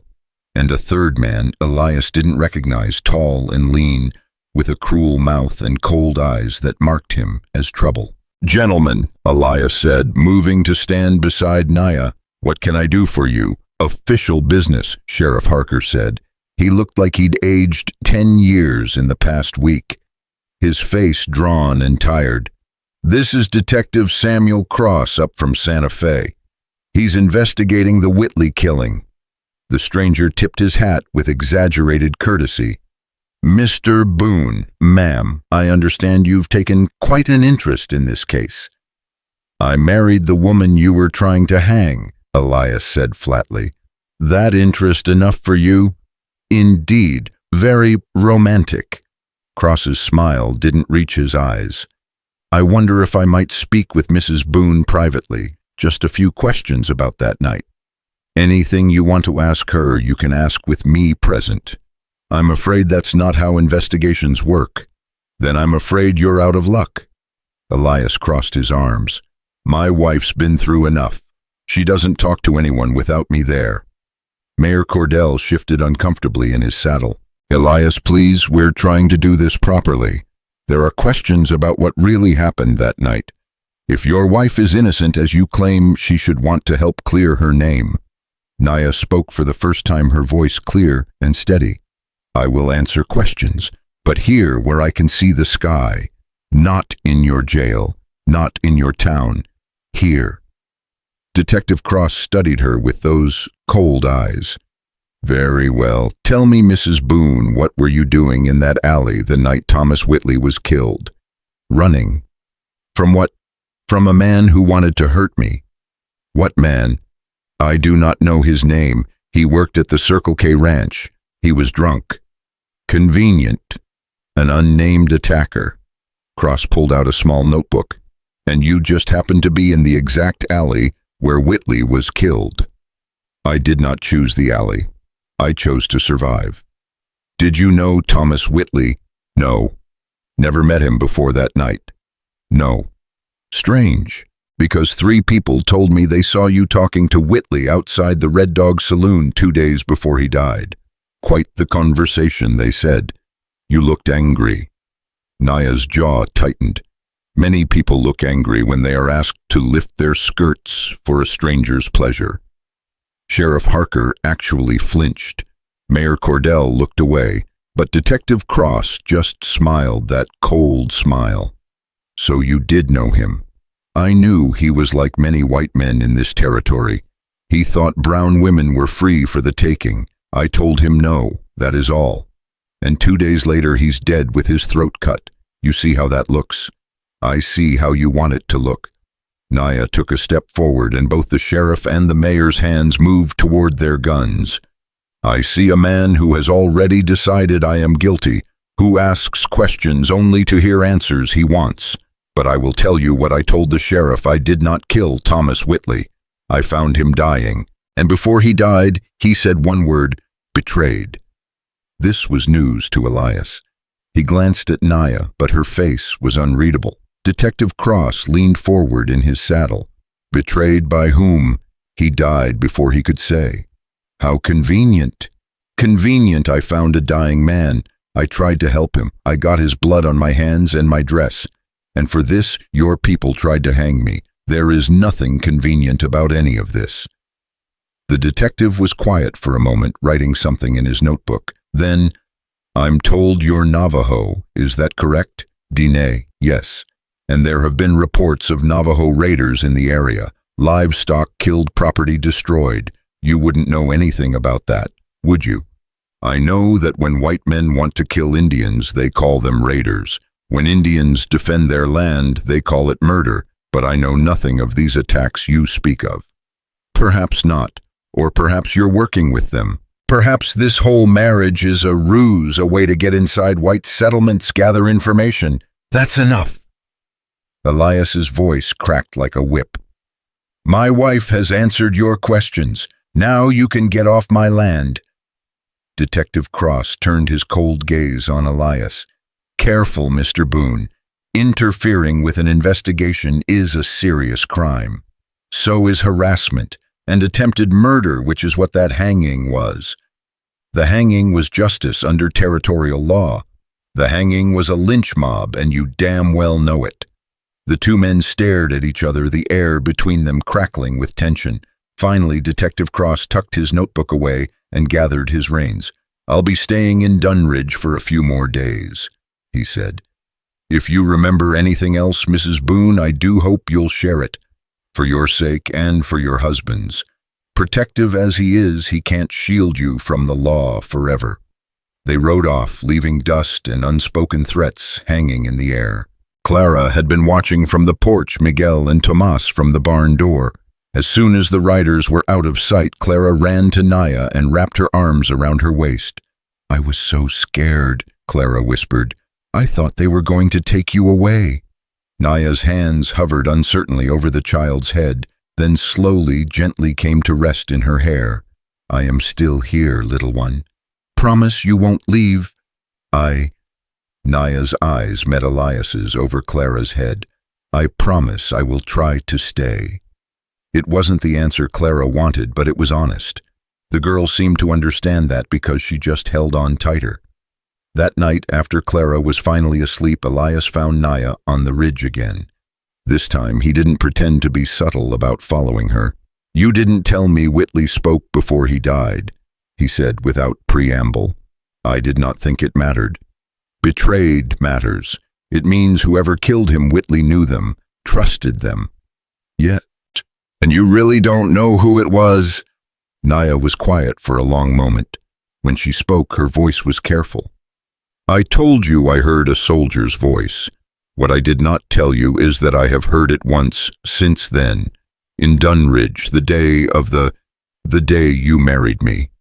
and a third man Elias didn't recognize, tall and lean, with a cruel mouth and cold eyes that marked him as trouble. Gentlemen, Elias said, moving to stand beside Naya. What can I do for you? Official business, Sheriff Harker said. He looked like he'd aged 10 years in the past week, his face drawn and tired. This is Detective Samuel Cross up from Santa Fe. He's investigating the Whitley killing. The stranger tipped his hat with exaggerated courtesy. Mr. Boone, ma'am, I understand you've taken quite an interest in this case. I married the woman you were trying to hang, Elias said flatly. That interest enough for you? Indeed, very romantic. Cross's smile didn't reach his eyes. I wonder if I might speak with Mrs. Boone privately. Just a few questions about that night. Anything you want to ask her, you can ask with me present. I'm afraid that's not how investigations work. Then I'm afraid you're out of luck. Elias crossed his arms. My wife's been through enough. She doesn't talk to anyone without me there. Mayor Cordell shifted uncomfortably in his saddle. Elias, please, we're trying to do this properly. There are questions about what really happened that night. If your wife is innocent as you claim, she should want to help clear her name. Naya spoke for the first time, her voice clear and steady. I will answer questions, but here where I can see the sky. Not in your jail, not in your town. Here. Detective Cross studied her with those cold eyes. Very well. Tell me, Mrs. Boone, what were you doing in that alley the night Thomas Whitley was killed? Running. From what? From a man who wanted to hurt me. What man? I do not know his name. He worked at the Circle K Ranch. He was drunk. Convenient. An unnamed attacker. Cross pulled out a small notebook. And you just happened to be in the exact alley where Whitley was killed. I did not choose the alley. I chose to survive. Did you know Thomas Whitley? No. Never met him before that night. No. Strange, because 3 people told me they saw you talking to Whitley outside the Red Dog Saloon 2 days before he died. Quite the conversation, they said. You looked angry. Naya's jaw tightened. Many people look angry when they are asked to lift their skirts for a stranger's pleasure. Sheriff Harker actually flinched. Mayor Cordell looked away, but Detective Cross just smiled that cold smile. So you did know him. I knew he was like many white men in this territory. He thought brown women were free for the taking. I told him no, that is all. And 2 days later he's dead with his throat cut. You see how that looks? I see how you want it to look. Naya took a step forward and both the sheriff and the mayor's hands moved toward their guns. I see a man who has already decided I am guilty, who asks questions only to hear answers he wants. But I will tell you what I told the sheriff. I did not kill Thomas Whitley. I found him dying, and before he died, he said one word, betrayed. This was news to Elias. He glanced at Naya, but her face was unreadable. Detective Cross leaned forward in his saddle. Betrayed by whom? He died before he could say. How convenient. Convenient. I found a dying man. I tried to help him. I got his blood on my hands and my dress. And for this, your people tried to hang me. There is nothing convenient about any of this. The detective was quiet for a moment, writing something in his notebook. Then, I'm told you're Navajo. Is that correct? Dine, yes. And there have been reports of Navajo raiders in the area. Livestock killed, property destroyed. You wouldn't know anything about that, would you? I know that when white men want to kill Indians, they call them raiders. When Indians defend their land, they call it murder, but I know nothing of these attacks you speak of. Perhaps not, or perhaps you're working with them. Perhaps this whole marriage is a ruse, a way to get inside white settlements, gather information. That's enough. Elias's voice cracked like a whip. My wife has answered your questions. Now you can get off my land. Detective Cross turned his cold gaze on Elias. Careful, Mr. Boone. Interfering with an investigation is a serious crime. So is harassment and attempted murder, which is what that hanging was. The hanging was justice under territorial law. The hanging was a lynch mob, and you damn well know it. The 2 men stared at each other, the air between them crackling with tension. Finally, Detective Cross tucked his notebook away and gathered his reins. I'll be staying in Dunridge for a few more days, he said. If you remember anything else, Mrs. Boone, I do hope you'll share it. For your sake and for your husband's. Protective as he is, he can't shield you from the law forever. They rode off, leaving dust and unspoken threats hanging in the air. Clara had been watching from the porch, Miguel and Tomas from the barn door. As soon as the riders were out of sight, Clara ran to Naya and wrapped her arms around her waist. I was so scared, Clara whispered. I thought they were going to take you away. Naya's hands hovered uncertainly over the child's head, then slowly, gently came to rest in her hair. I am still here, little one. Promise you won't leave. Naya's eyes met Elias's over Clara's head. I promise I will try to stay. It wasn't the answer Clara wanted, but it was honest. The girl seemed to understand that because she just held on tighter. That night, after Clara was finally asleep, Elias found Naya on the ridge again. This time, he didn't pretend to be subtle about following her. You didn't tell me Whitley spoke before he died, he said without preamble. I did not think it mattered. Betrayed matters. It means whoever killed him, Whitley knew them, trusted them. Yet, and you really don't know who it was? Naya was quiet for a long moment. When she spoke, her voice was careful. I told you I heard a soldier's voice. What I did not tell you is that I have heard it once since then, in Dunridge, the day you married me.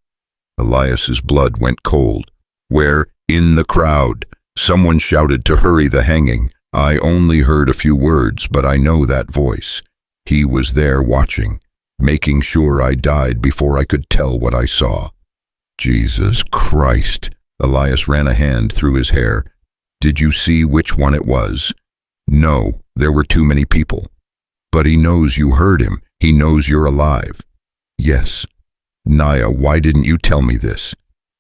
Elias's blood went cold, where, in the crowd, someone shouted to hurry the hanging. I only heard a few words, but I know that voice. He was there watching, making sure I died before I could tell what I saw. Jesus Christ. Elias ran a hand through his hair. Did you see which one it was? No, there were too many people. But he knows you heard him. He knows you're alive. Yes. Naya, why didn't you tell me this?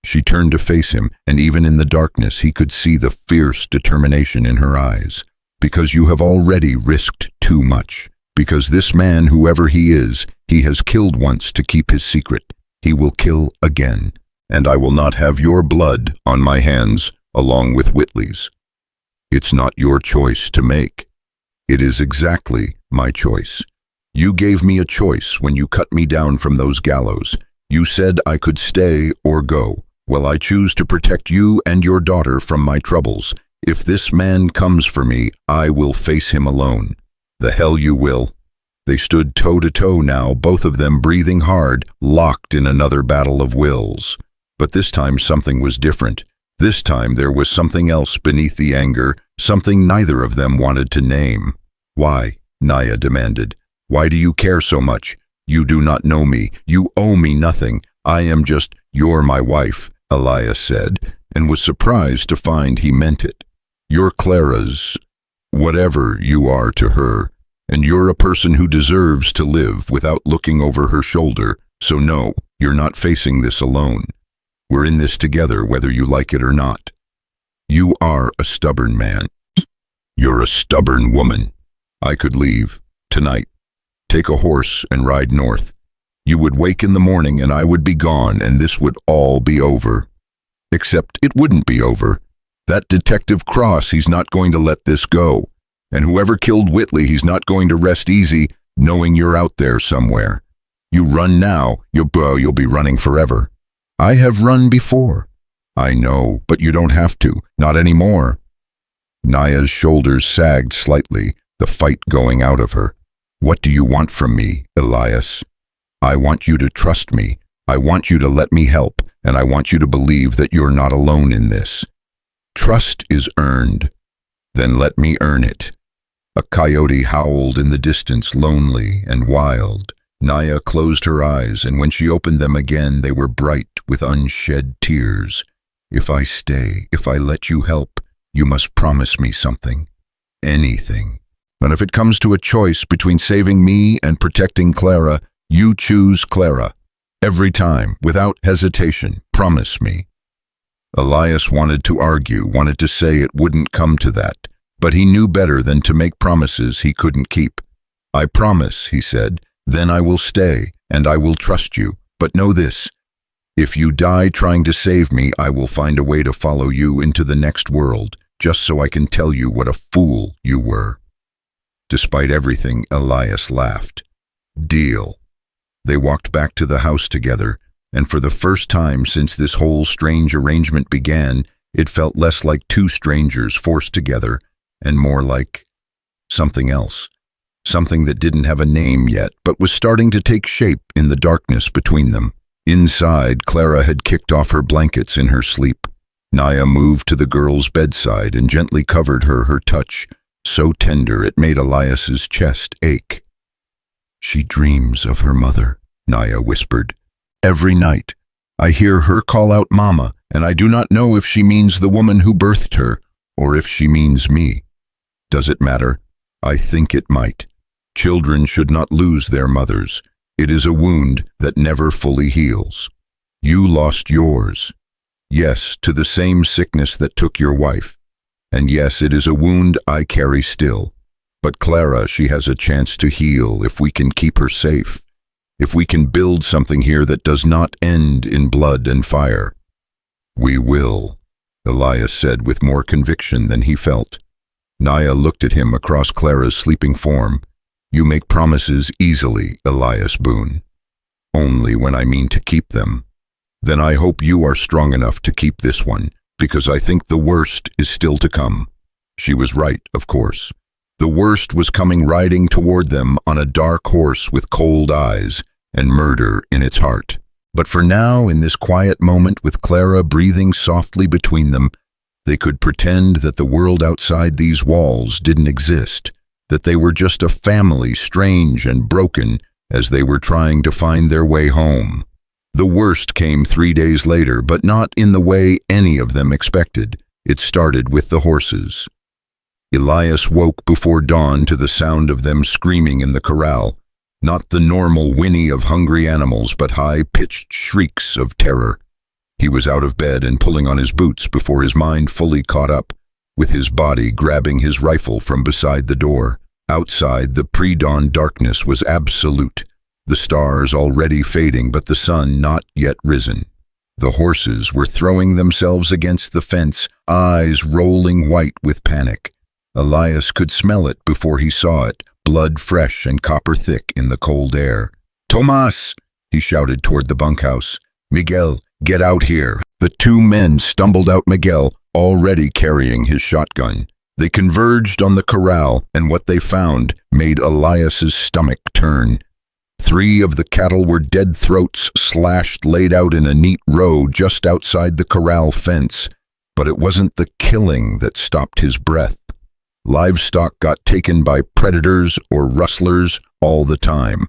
She turned to face him, and even in the darkness he could see the fierce determination in her eyes. Because you have already risked too much. Because this man, whoever he is, he has killed once to keep his secret. He will kill again. And I will not have your blood on my hands, along with Whitley's. It's not your choice to make. It is exactly my choice. You gave me a choice when you cut me down from those gallows. You said I could stay or go. Well, I choose to protect you and your daughter from my troubles. If this man comes for me, I will face him alone. The hell you will. They stood toe-to-toe now, both of them breathing hard, locked in another battle of wills. But this time something was different. This time there was something else beneath the anger, something neither of them wanted to name. Why? Naya demanded. Why do you care so much? You do not know me. You owe me nothing. I am just, you're my wife, Elias said, and was surprised to find he meant it. You're Clara's, whatever you are to her, and you're a person who deserves to live without looking over her shoulder, so no, you're not facing this alone. We're in this together whether you like it or not. You are a stubborn man. You're a stubborn woman. I could leave, tonight, take a horse and ride north. You would wake in the morning and I would be gone and this would all be over. Except it wouldn't be over. That Detective Cross, he's not going to let this go. And whoever killed Whitley, he's not going to rest easy knowing you're out there somewhere. You run now, you'll be running forever. I have run before. I know, but you don't have to, not anymore. Naya's shoulders sagged slightly, the fight going out of her. What do you want from me, Elias? I want you to trust me. I want you to let me help, and I want you to believe that you're not alone in this. Trust is earned. Then let me earn it. A coyote howled in the distance, lonely and wild. Naya closed her eyes, and when she opened them again, they were bright with unshed tears. If I stay, if I let you help, you must promise me something. Anything. And if it comes to a choice between saving me and protecting Clara, you choose Clara. Every time, without hesitation, promise me. Elias wanted to argue, wanted to say it wouldn't come to that, but he knew better than to make promises he couldn't keep. I promise, he said, then I will stay, and I will trust you. But know this, if you die trying to save me, I will find a way to follow you into the next world, just so I can tell you what a fool you were. Despite everything, Elias laughed. Deal. They walked back to the house together, and for the first time since this whole strange arrangement began, it felt less like two strangers forced together, and more like something else. Something that didn't have a name yet, but was starting to take shape in the darkness between them. Inside, Clara had kicked off her blankets in her sleep. Naya moved to the girl's bedside and gently covered her touch, so tender it made Elias's chest ache. She dreams of her mother, Naya whispered. Every night, I hear her call out Mama, and I do not know if she means the woman who birthed her, or if she means me. Does it matter? I think it might. Children should not lose their mothers. It is a wound that never fully heals. You lost yours. Yes, to the same sickness that took your wife. And yes, it is a wound I carry still. But Clara, she has a chance to heal if we can keep her safe. If we can build something here that does not end in blood and fire. We will, Elias said with more conviction than he felt. Naya looked at him across Clara's sleeping form. You make promises easily, Elias Boone. Only when I mean to keep them. Then I hope you are strong enough to keep this one, because I think the worst is still to come. She was right, of course. The worst was coming riding toward them on a dark horse with cold eyes and murder in its heart. But for now, in this quiet moment with Clara breathing softly between them, They could pretend that the world outside these walls didn't exist, that they were just a family strange and broken as they were trying to find their way home. The worst came 3 days later, but not in the way any of them expected. It started with the horses. Elias woke before dawn to the sound of them screaming in the corral, not the normal whinny of hungry animals, but high-pitched shrieks of terror. He was out of bed and pulling on his boots before his mind fully caught up, with his body grabbing his rifle from beside the door. Outside, the pre-dawn darkness was absolute, the stars already fading but the sun not yet risen. The horses were throwing themselves against the fence, eyes rolling white with panic. Elias could smell it before he saw it, blood fresh and copper thick in the cold air. "Tomas!" he shouted toward the bunkhouse. "Miguel, get out here." The two men stumbled out Miguel, already carrying his shotgun. They converged on the corral, and what they found made Elias's stomach turn. 3 of the cattle were dead, throats slashed, laid out in a neat row just outside the corral fence. But it wasn't the killing that stopped his breath. Livestock got taken by predators or rustlers all the time.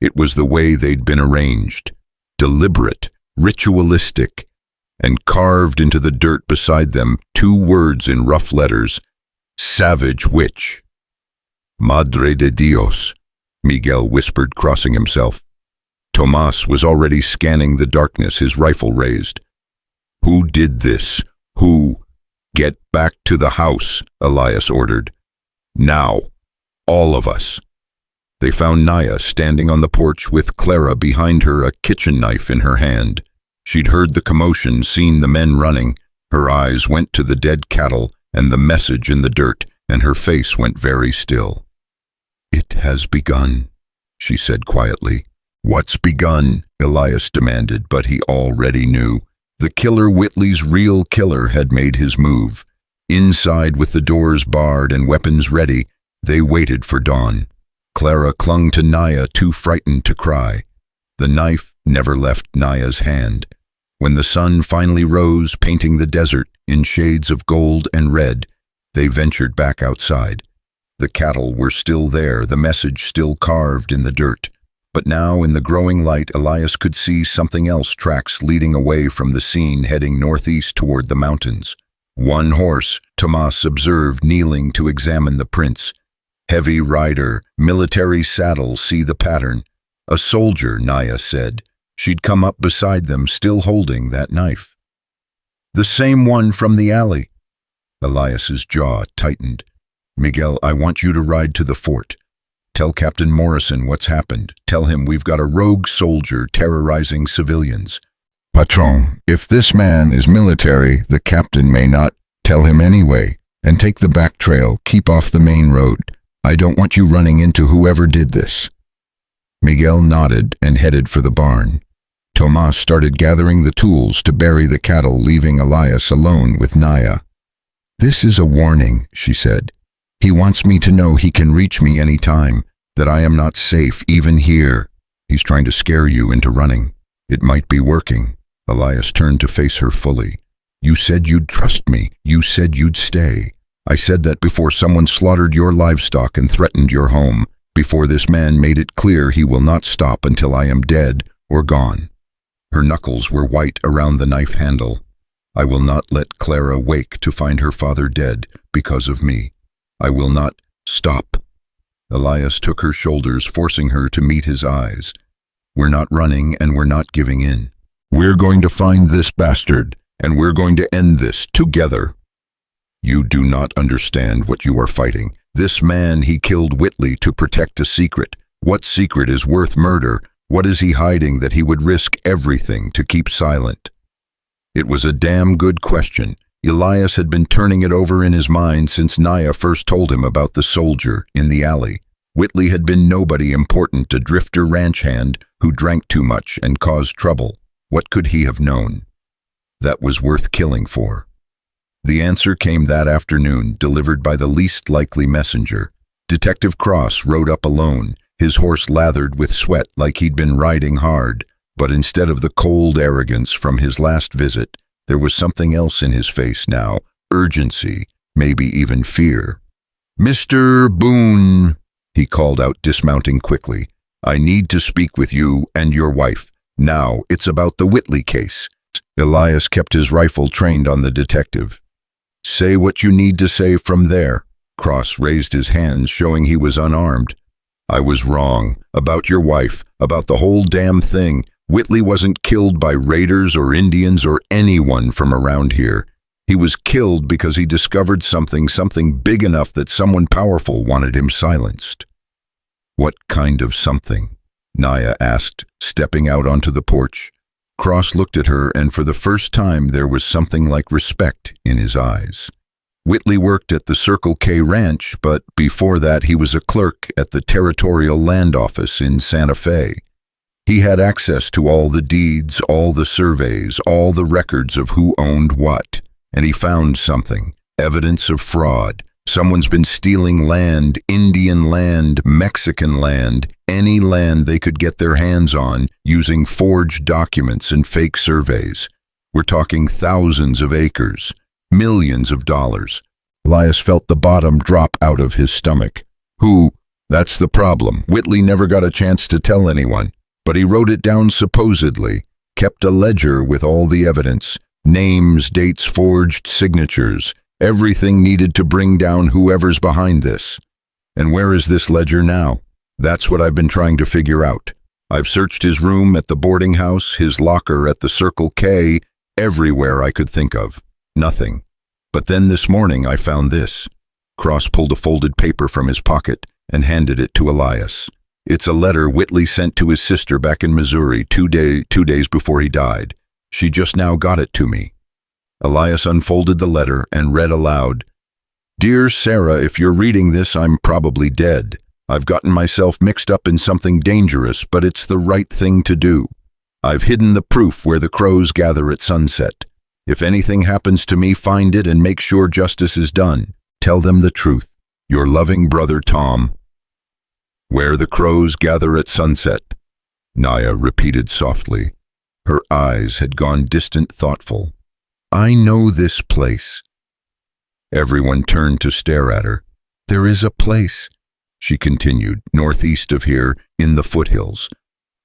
It was the way they'd been arranged, deliberate, ritualistic, and carved into the dirt beside them 2 words in rough letters: "Savage Witch." "Madre de Dios," Miguel whispered, crossing himself. Tomas was already scanning the darkness, his rifle raised. "Who did this? Who?" "Get back to the house," Elias ordered. "Now. All of us." They found Naya standing on the porch with Clara behind her, a kitchen knife in her hand. She'd heard the commotion, seen the men running. Her eyes went to the dead cattle and the message in the dirt, and her face went very still. "It has begun," she said quietly. "What's begun?" Elias demanded, but he already knew. The killer, Whitley's real killer, had made his move. Inside, with the doors barred and weapons ready, they waited for dawn. Clara clung to Naya, too frightened to cry. The knife never left Naya's hand. When the sun finally rose, painting the desert in shades of gold and red, they ventured back outside. The cattle were still there, the message still carved in the dirt. But now, in the growing light, Elias could see something else, tracks leading away from the scene, heading northeast toward the mountains. 1 horse, Tomas observed, kneeling to examine the prints. Heavy rider, military saddle, see the pattern. A soldier, Naya said. She'd come up beside them, still holding that knife. "The same one from the alley." Elias's jaw tightened. "Miguel, I want you to ride to the fort. Tell Captain Morrison what's happened. Tell him we've got a rogue soldier terrorizing civilians." "Patron, if this man is military, the captain may not." "Tell him anyway. And take the back trail. Keep off the main road. I don't want you running into whoever did this." Miguel nodded and headed for the barn. Tomas started gathering the tools to bury the cattle, leaving Elias alone with Naya. "This is a warning," she said. "He wants me to know he can reach me any time, that I am not safe even here. He's trying to scare you into running. It might be working." Elias turned to face her fully. "You said you'd trust me. You said you'd stay. I said that before someone slaughtered your livestock and threatened your home, before this man made it clear he will not stop until I am dead or gone." Her knuckles were white around the knife handle. "I will not let Clara wake to find her father dead because of me. I will not stop." Elias took her shoulders, forcing her to meet his eyes. "We're not running and we're not giving in. We're going to find this bastard, and we're going to end this together. You do not understand what you are fighting. This man, he killed Whitley to protect a secret. What secret is worth murder? What is he hiding that he would risk everything to keep silent?" It was a damn good question. Elias had been turning it over in his mind since Naya first told him about the soldier in the alley. Whitley had been nobody important, a drifter ranch hand who drank too much and caused trouble. What could he have known that was worth killing for? The answer came that afternoon, delivered by the least likely messenger. Detective Cross rode up alone, his horse lathered with sweat like he'd been riding hard. But instead of the cold arrogance from his last visit, there was something else in his face now, urgency, maybe even fear. "Mr. Boone," he called out, dismounting quickly. "I need to speak with you and your wife. Now, it's about the Whitley case." Elias kept his rifle trained on the detective. "Say what you need to say from there." Cross raised his hands, showing he was unarmed. "I was wrong. About your wife. About the whole damn thing. Whitley wasn't killed by raiders or Indians or anyone from around here. He was killed because he discovered something big enough that someone powerful wanted him silenced." "What kind of something?" Naya asked, stepping out onto the porch. Cross looked at her, and for the first time there was something like respect in his eyes. Whitley worked at the Circle K Ranch, but before that he was a clerk at the Territorial Land Office in Santa Fe. He had access to all the deeds, all the surveys, all the records of who owned what. And he found something, evidence of fraud. Someone's been stealing land, Indian land, Mexican land, any land they could get their hands on, using forged documents and fake surveys. We're talking thousands of acres, millions of dollars. Elias felt the bottom drop out of his stomach. That's the problem. Whitley never got a chance to tell anyone, but he wrote it down supposedly, kept a ledger with all the evidence, names, dates, forged signatures, everything needed to bring down whoever's behind this. And where is this ledger now? That's what I've been trying to figure out. I've searched his room at the boarding house, his locker at the Circle K, everywhere I could think of. Nothing. But then this morning I found this. Cross pulled a folded paper from his pocket and handed it to Elias. It's a letter Whitley sent to his sister back in Missouri 2 days before he died. She just now got it to me. Elias unfolded the letter and read aloud, "Dear Sarah, if you're reading this, I'm probably dead. I've gotten myself mixed up in something dangerous, but it's the right thing to do. I've hidden the proof where the crows gather at sunset. If anything happens to me, find it and make sure justice is done. Tell them the truth. Your loving brother Tom." "Where the crows gather at sunset," Naya repeated softly. Her eyes had gone distant, thoughtful. "I know this place." Everyone turned to stare at her. "There is a place," she continued, "northeast of here, in the foothills.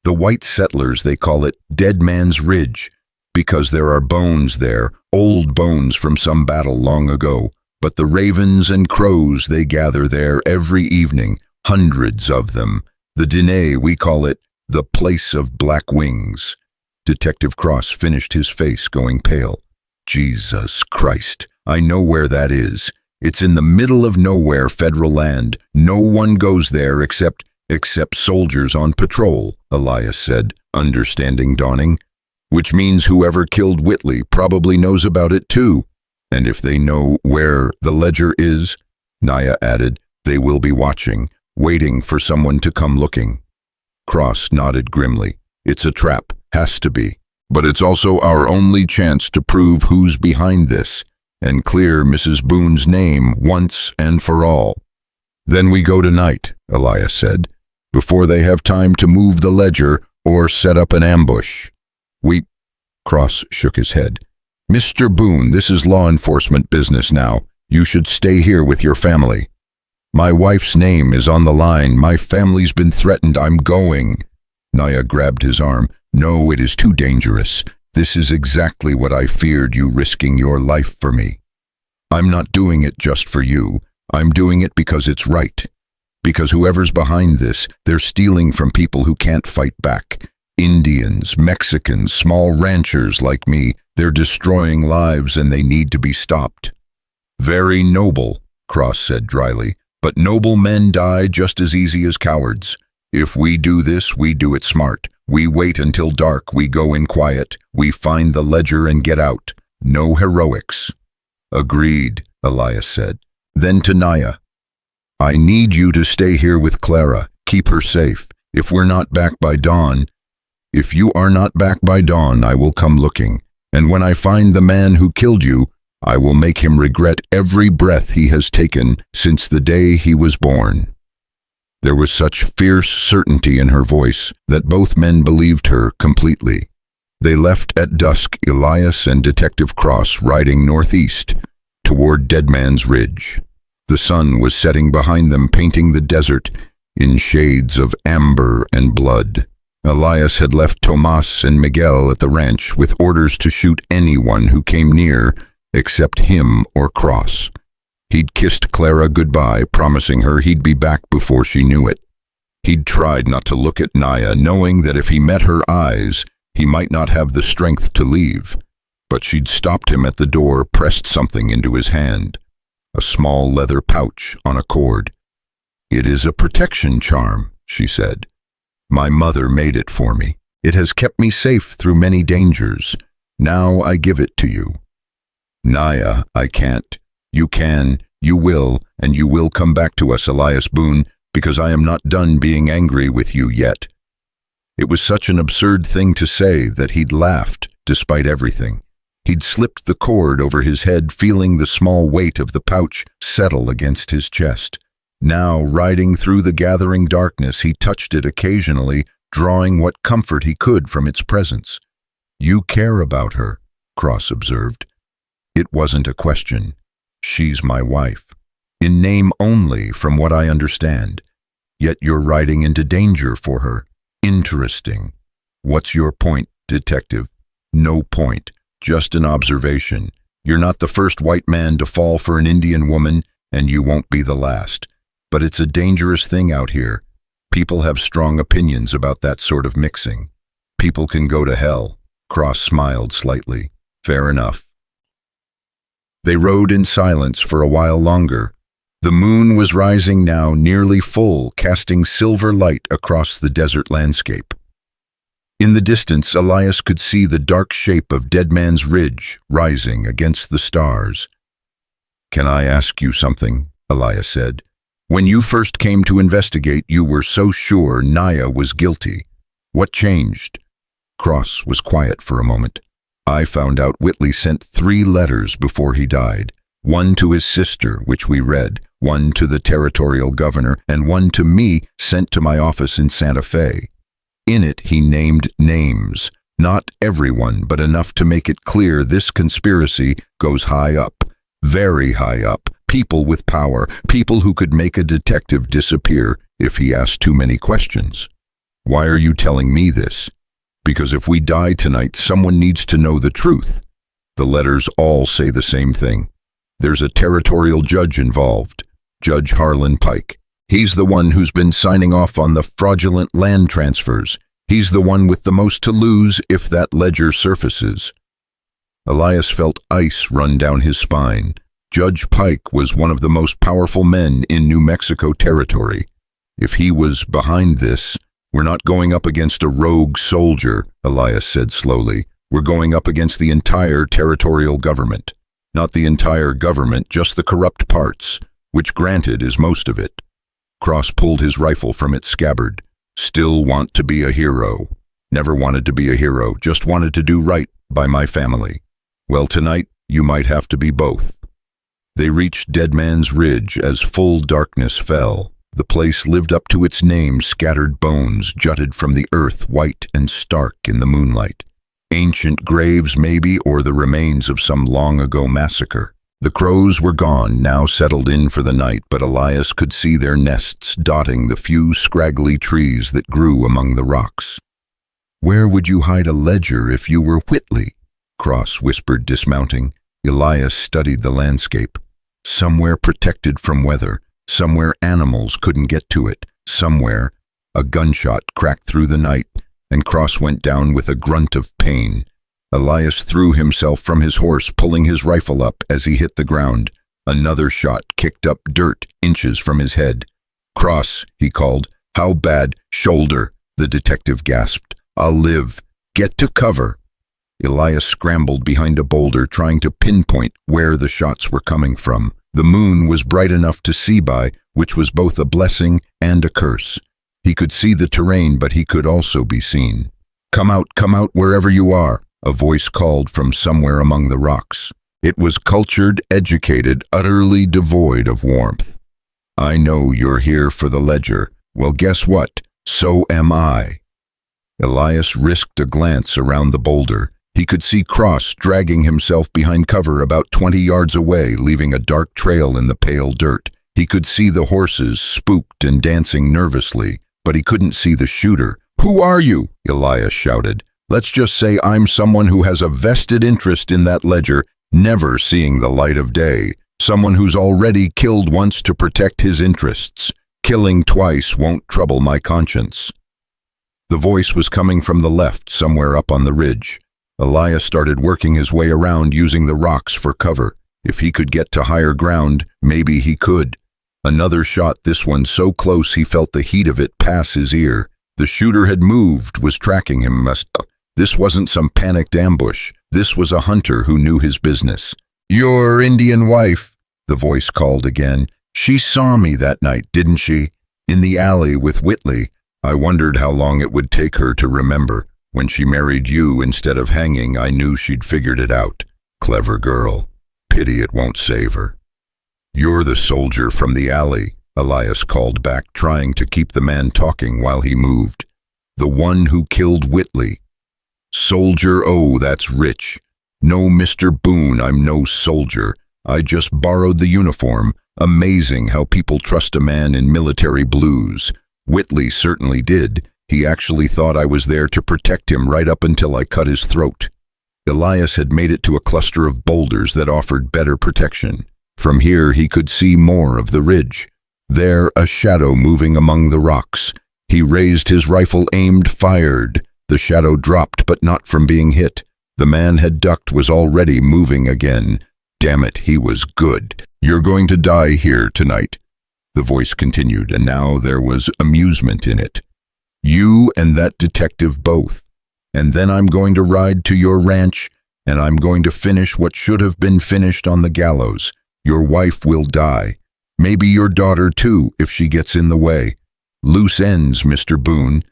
The white settlers, they call it Dead Man's Ridge, because there are bones there, old bones from some battle long ago. But the ravens and crows, they gather there every evening, hundreds of them. The Dene, we call it the Place of Black Wings." Detective Cross finished, his face going pale. "Jesus Christ, I know where that is. It's in the middle of nowhere, federal land. No one goes there except soldiers on patrol," Elias said, understanding dawning. "Which means whoever killed Whitley probably knows about it too. And if they know where the ledger is," Naya added, "they will be watching, waiting for someone to come looking." Cross nodded grimly. "It's a trap, has to be. But it's also our only chance to prove who's behind this and clear Mrs. Boone's name once and for all." "Then we go tonight," Elias said, "before they have time to move the ledger or set up an ambush." Cross shook his head. "Mr. Boone, this is law enforcement business now. You should stay here with your family." "My wife's name is on the line. My family's been threatened. I'm going." Naya grabbed his arm. "No, it is too dangerous. This is exactly what I feared, you risking your life for me. I'm not doing it just for you. I'm doing it because it's right. Because whoever's behind this, they're stealing from people who can't fight back. Indians, Mexicans, small ranchers like me. They're destroying lives and they need to be stopped." "Very noble," Cross said dryly, "but noble men die just as easy as cowards. If we do this, we do it smart. We wait until dark, we go in quiet, we find the ledger and get out. No heroics." "Agreed," Elias said. Then to Naya, "I need you to stay here with Clara. Keep her safe. If you are not back by dawn, I will come looking. And when I find the man who killed you, I will make him regret every breath he has taken since the day he was born." There was such fierce certainty in her voice that both men believed her completely. They left at dusk, Elias and Detective Cross riding northeast toward Dead Man's Ridge. The sun was setting behind them, painting the desert in shades of amber and blood. Elias had left Tomas and Miguel at the ranch with orders to shoot anyone who came near except him or Cross. He'd kissed Clara goodbye, promising her he'd be back before she knew it. He'd tried not to look at Naya, knowing that if he met her eyes, he might not have the strength to leave. But she'd stopped him at the door, pressed something into his hand. A small leather pouch on a cord. "It is a protection charm," she said. "My mother made it for me. It has kept me safe through many dangers. Now I give it to you." "Naya, I can't. You can, you will, and you will come back to us, Elias Boone, because I am not done being angry with you yet." It was such an absurd thing to say that he'd laughed, despite everything. He'd slipped the cord over his head, feeling the small weight of the pouch settle against his chest. Now, riding through the gathering darkness, he touched it occasionally, drawing what comfort he could from its presence. "You care about her," Cross observed. "It wasn't a question. She's my wife. In name only, from what I understand. Yet you're riding into danger for her. Interesting. What's your point, detective?" "No point. Just an observation. You're not the first white man to fall for an Indian woman, and you won't be the last. But it's a dangerous thing out here. People have strong opinions about that sort of mixing. People can go to hell." Cross smiled slightly. "Fair enough." They rode in silence for a while longer. The moon was rising now, nearly full, casting silver light across the desert landscape. In the distance, Elias could see the dark shape of Dead Man's Ridge rising against the stars. "Can I ask you something?" Elias said. "When you first came to investigate, you were so sure Naya was guilty. What changed?" Cross was quiet for a moment. "I found out Whitley sent 3 letters before he died. One to his sister, which we read, one to the territorial governor, and one to me sent to my office in Santa Fe. In it, he named names. Not everyone, but enough to make it clear this conspiracy goes high up, very high up. People with power, people who could make a detective disappear if he asked too many questions. Why are you telling me this? Because if we die tonight, someone needs to know the truth. The letters all say the same thing. There's a territorial judge involved, Judge Harlan Pike. He's the one who's been signing off on the fraudulent land transfers. He's the one with the most to lose if that ledger surfaces." Elias felt ice run down his spine. Judge Pike was one of the most powerful men in New Mexico territory. If he was behind this, "We're not going up against a rogue soldier," Elias said slowly. "We're going up against the entire territorial government. Not the entire government, just the corrupt parts, which granted is most of it." Cross pulled his rifle from its scabbard. "Still want to be a hero. Never wanted to be a hero, just wanted to do right by my family. Well, tonight, you might have to be both." They reached Dead Man's Ridge as full darkness fell. The place lived up to its name. Scattered bones jutted from the earth, white and stark in the moonlight. Ancient graves, maybe, or the remains of some long-ago massacre. The crows were gone, now settled in for the night, but Elias could see their nests dotting the few scraggly trees that grew among the rocks. "Where would you hide a ledger if you were Whitley?" Cross whispered, dismounting. Elias studied the landscape. Somewhere protected from weather, somewhere animals couldn't get to it, somewhere. A gunshot cracked through the night, and Cross went down with a grunt of pain. Elias threw himself from his horse, pulling his rifle up as he hit the ground. Another shot kicked up dirt inches from his head. "Cross," he called. "How bad?" "Shoulder," the detective gasped. "I'll live. Get to cover." Elias scrambled behind a boulder, trying to pinpoint where the shots were coming from. The moon was bright enough to see by, which was both a blessing and a curse. He could see the terrain, but he could also be seen. Come out wherever you are," a voice called from somewhere among the rocks. It was cultured, educated, utterly devoid of warmth. "I know you're here for the ledger. Well, guess what? So am I." Elias risked a glance around the boulder. He could see Cross dragging himself behind cover about 20 yards away, leaving a dark trail in the pale dirt. He could see the horses, spooked and dancing nervously, but he couldn't see the shooter. "Who are you?" Elias shouted. "Let's just say I'm someone who has a vested interest in that ledger, never seeing the light of day. Someone who's already killed once to protect his interests. Killing twice won't trouble my conscience." The voice was coming from the left, somewhere up on the ridge. Elias started working his way around, using the rocks for cover. If he could get to higher ground, maybe he could. Another shot, this one so close he felt the heat of it pass his ear. The shooter had moved, was tracking him. This wasn't some panicked ambush. This was a hunter who knew his business. "Your Indian wife," the voice called again. "She saw me that night, didn't she? In the alley with Whitley. I wondered how long it would take her to remember. When she married you instead of hanging, I knew she'd figured it out. Clever girl. Pity it won't save her." "You're the soldier from the alley," Elias called back, trying to keep the man talking while he moved. "The one who killed Whitley." "Soldier, oh, that's rich. No, Mr. Boone, I'm no soldier. I just borrowed the uniform. Amazing how people trust a man in military blues. Whitley certainly did. He actually thought I was there to protect him right up until I cut his throat." Elias had made it to a cluster of boulders that offered better protection. From here he could see more of the ridge. There, a shadow moving among the rocks. He raised his rifle, aimed, fired. The shadow dropped, but not from being hit. The man had ducked, was already moving again. Damn it, he was good. "You're going to die here tonight," the voice continued, and now there was amusement in it. "You and that detective both. And then I'm going to ride to your ranch, and I'm going to finish what should have been finished on the gallows. Your wife will die. Maybe your daughter too, if she gets in the way. Loose ends, Mr. Boone.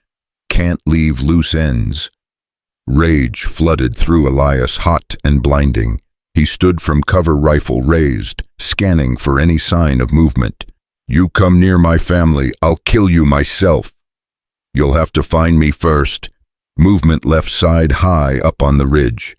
Can't leave loose ends." Rage flooded through Elias, hot and blinding. He stood from cover, rifle raised, scanning for any sign of movement. "You come near my family, I'll kill you myself. You'll have to find me first." Movement left side, high up on the ridge.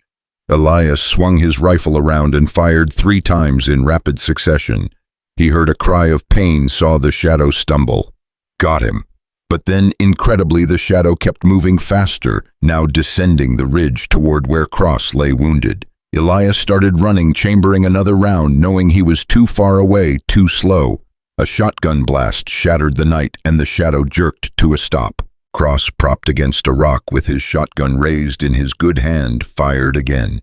Elias swung his rifle around and fired 3 times in rapid succession. He heard a cry of pain, saw the shadow stumble. Got him. But then, incredibly, the shadow kept moving faster, now descending the ridge toward where Cross lay wounded. Elias started running, chambering another round, knowing he was too far away, too slow. A shotgun blast shattered the night, and the shadow jerked to a stop. Cross, propped against a rock with his shotgun raised in his good hand, fired again.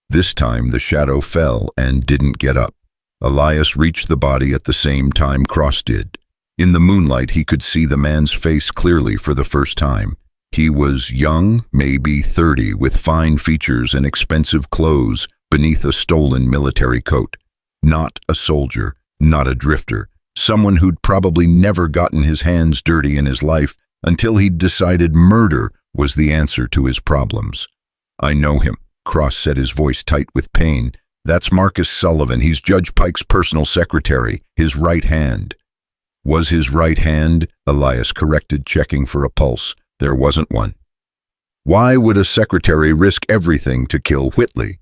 This time the shadow fell and didn't get up. Elias reached the body at the same time Cross did. In the moonlight he could see the man's face clearly for the first time. He was young, maybe 30, with fine features and expensive clothes beneath a stolen military coat. Not a soldier, not a drifter. Someone who'd probably never gotten his hands dirty in his life until he'd decided murder was the answer to his problems. "I know him," Cross said, his voice tight with pain. "That's Marcus Sullivan. He's Judge Pike's personal secretary, his right hand." Was his right hand? Elias corrected, checking for a pulse. There wasn't one. Why would a secretary risk everything to kill Whitley?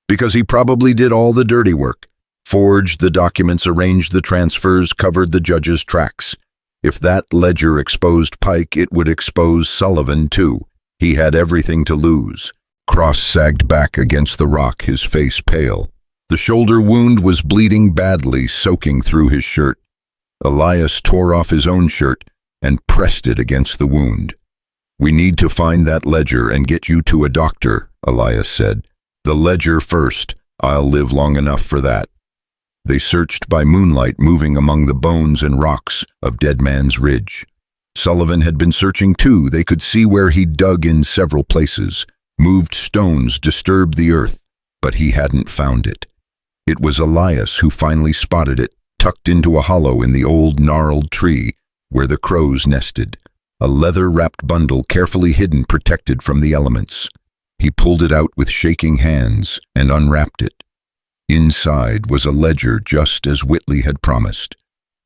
Because he probably did all the dirty work. Forged the documents, arranged the transfers, covered the judge's tracks. If that ledger exposed Pike, it would expose Sullivan too. He had everything to lose. Cross sagged back against the rock, his face pale. The shoulder wound was bleeding badly, soaking through his shirt. Elias tore off his own shirt and pressed it against the wound. "We need to find that ledger and get you to a doctor," Elias said. "The ledger first. I'll live long enough for that." They searched by moonlight, moving among the bones and rocks of Dead Man's Ridge. Sullivan had been searching too. They could see where he'd dug in several places. Moved stones, disturbed the earth, but he hadn't found it. It was Elias who finally spotted it, tucked into a hollow in the old gnarled tree where the crows nested. A leather-wrapped bundle, carefully hidden, protected from the elements. He pulled it out with shaking hands and unwrapped it. Inside was a ledger, just as Whitley had promised.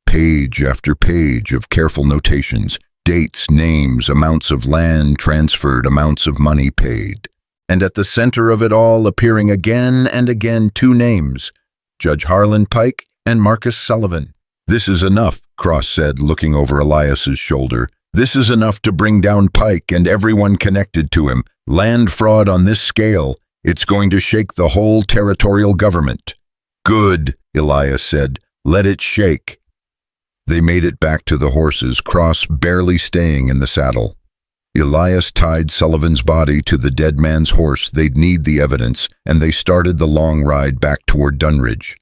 Page after page of careful notations, dates, names, amounts of land transferred, amounts of money paid. and at the center of it all appearing again and again two names, Judge Harlan Pike and Marcus Sullivan. "This is enough," Cross said, looking over Elias's shoulder. "This is enough to bring down Pike and everyone connected to him. Land fraud on this scale, it's going to shake the whole territorial government." "Good," Elias said. "Let it shake." They made it back to the horses, Cross barely staying in the saddle. Elias tied Sullivan's body to the dead man's horse. They'd need the evidence, and they started the long ride back toward Dunridge.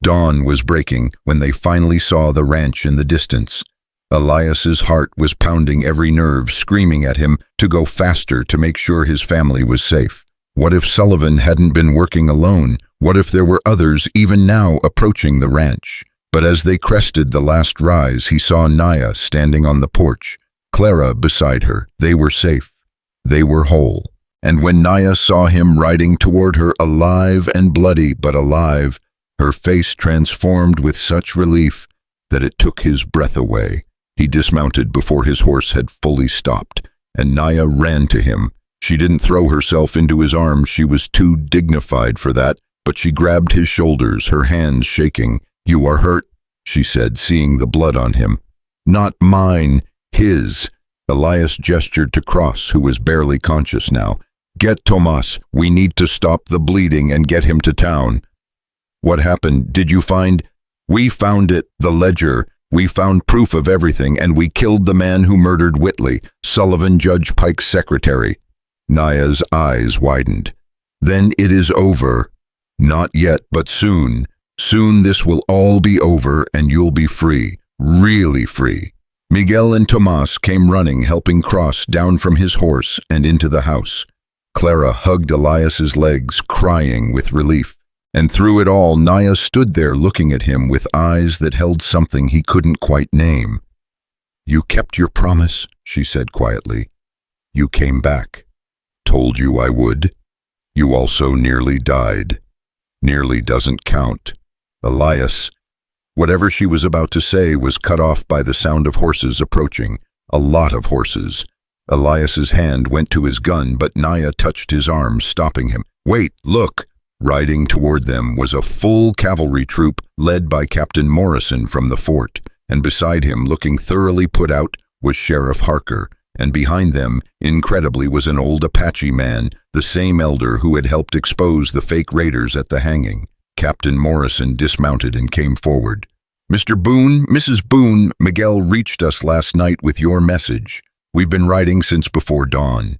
Dawn was breaking when they finally saw the ranch in the distance. Elias's heart was pounding every nerve, screaming at him to go faster to make sure his family was safe. What if Sullivan hadn't been working alone? What if there were others even now approaching the ranch? But as they crested the last rise, he saw Naya standing on the porch, Clara beside her. They were safe. They were whole. And when Naya saw him riding toward her, alive and bloody, but alive, her face transformed with such relief that it took his breath away. He dismounted before his horse had fully stopped, and Naya ran to him. She didn't throw herself into his arms, she was too dignified for that, but she grabbed his shoulders, her hands shaking. "You are hurt," she said, seeing the blood on him. "Not mine, his." Elias gestured to Cross, who was barely conscious now. "Get Tomas, we need to stop the bleeding and get him to town." "What happened? Did you find—" "We found it, the ledger. We found proof of everything, and we killed the man who murdered Whitley, Sullivan, Judge Pike's secretary." Naya's eyes widened. "Then it is over." "Not yet, but soon. Soon this will all be over and you'll be free, really free." Miguel and Tomas came running, helping Cross down from his horse and into the house. Clara hugged Elias's legs, crying with relief. And through it all, Naya stood there looking at him with eyes that held something he couldn't quite name. "You kept your promise," she said quietly. "You came back. Told you I would. You also nearly died. Nearly doesn't count. Elias." Whatever she was about to say was cut off by the sound of horses approaching. A lot of horses. Elias's hand went to his gun, but Naya touched his arm, stopping him. "Wait, look!" Riding toward them was a full cavalry troop led by Captain Morrison from the fort, and beside him, looking thoroughly put out, was Sheriff Harker, and behind them, incredibly, was an old Apache man, the same elder who had helped expose the fake raiders at the hanging. Captain Morrison dismounted and came forward. "Mr. Boone, Mrs. Boone, Miguel reached us last night with your message. We've been riding since before dawn."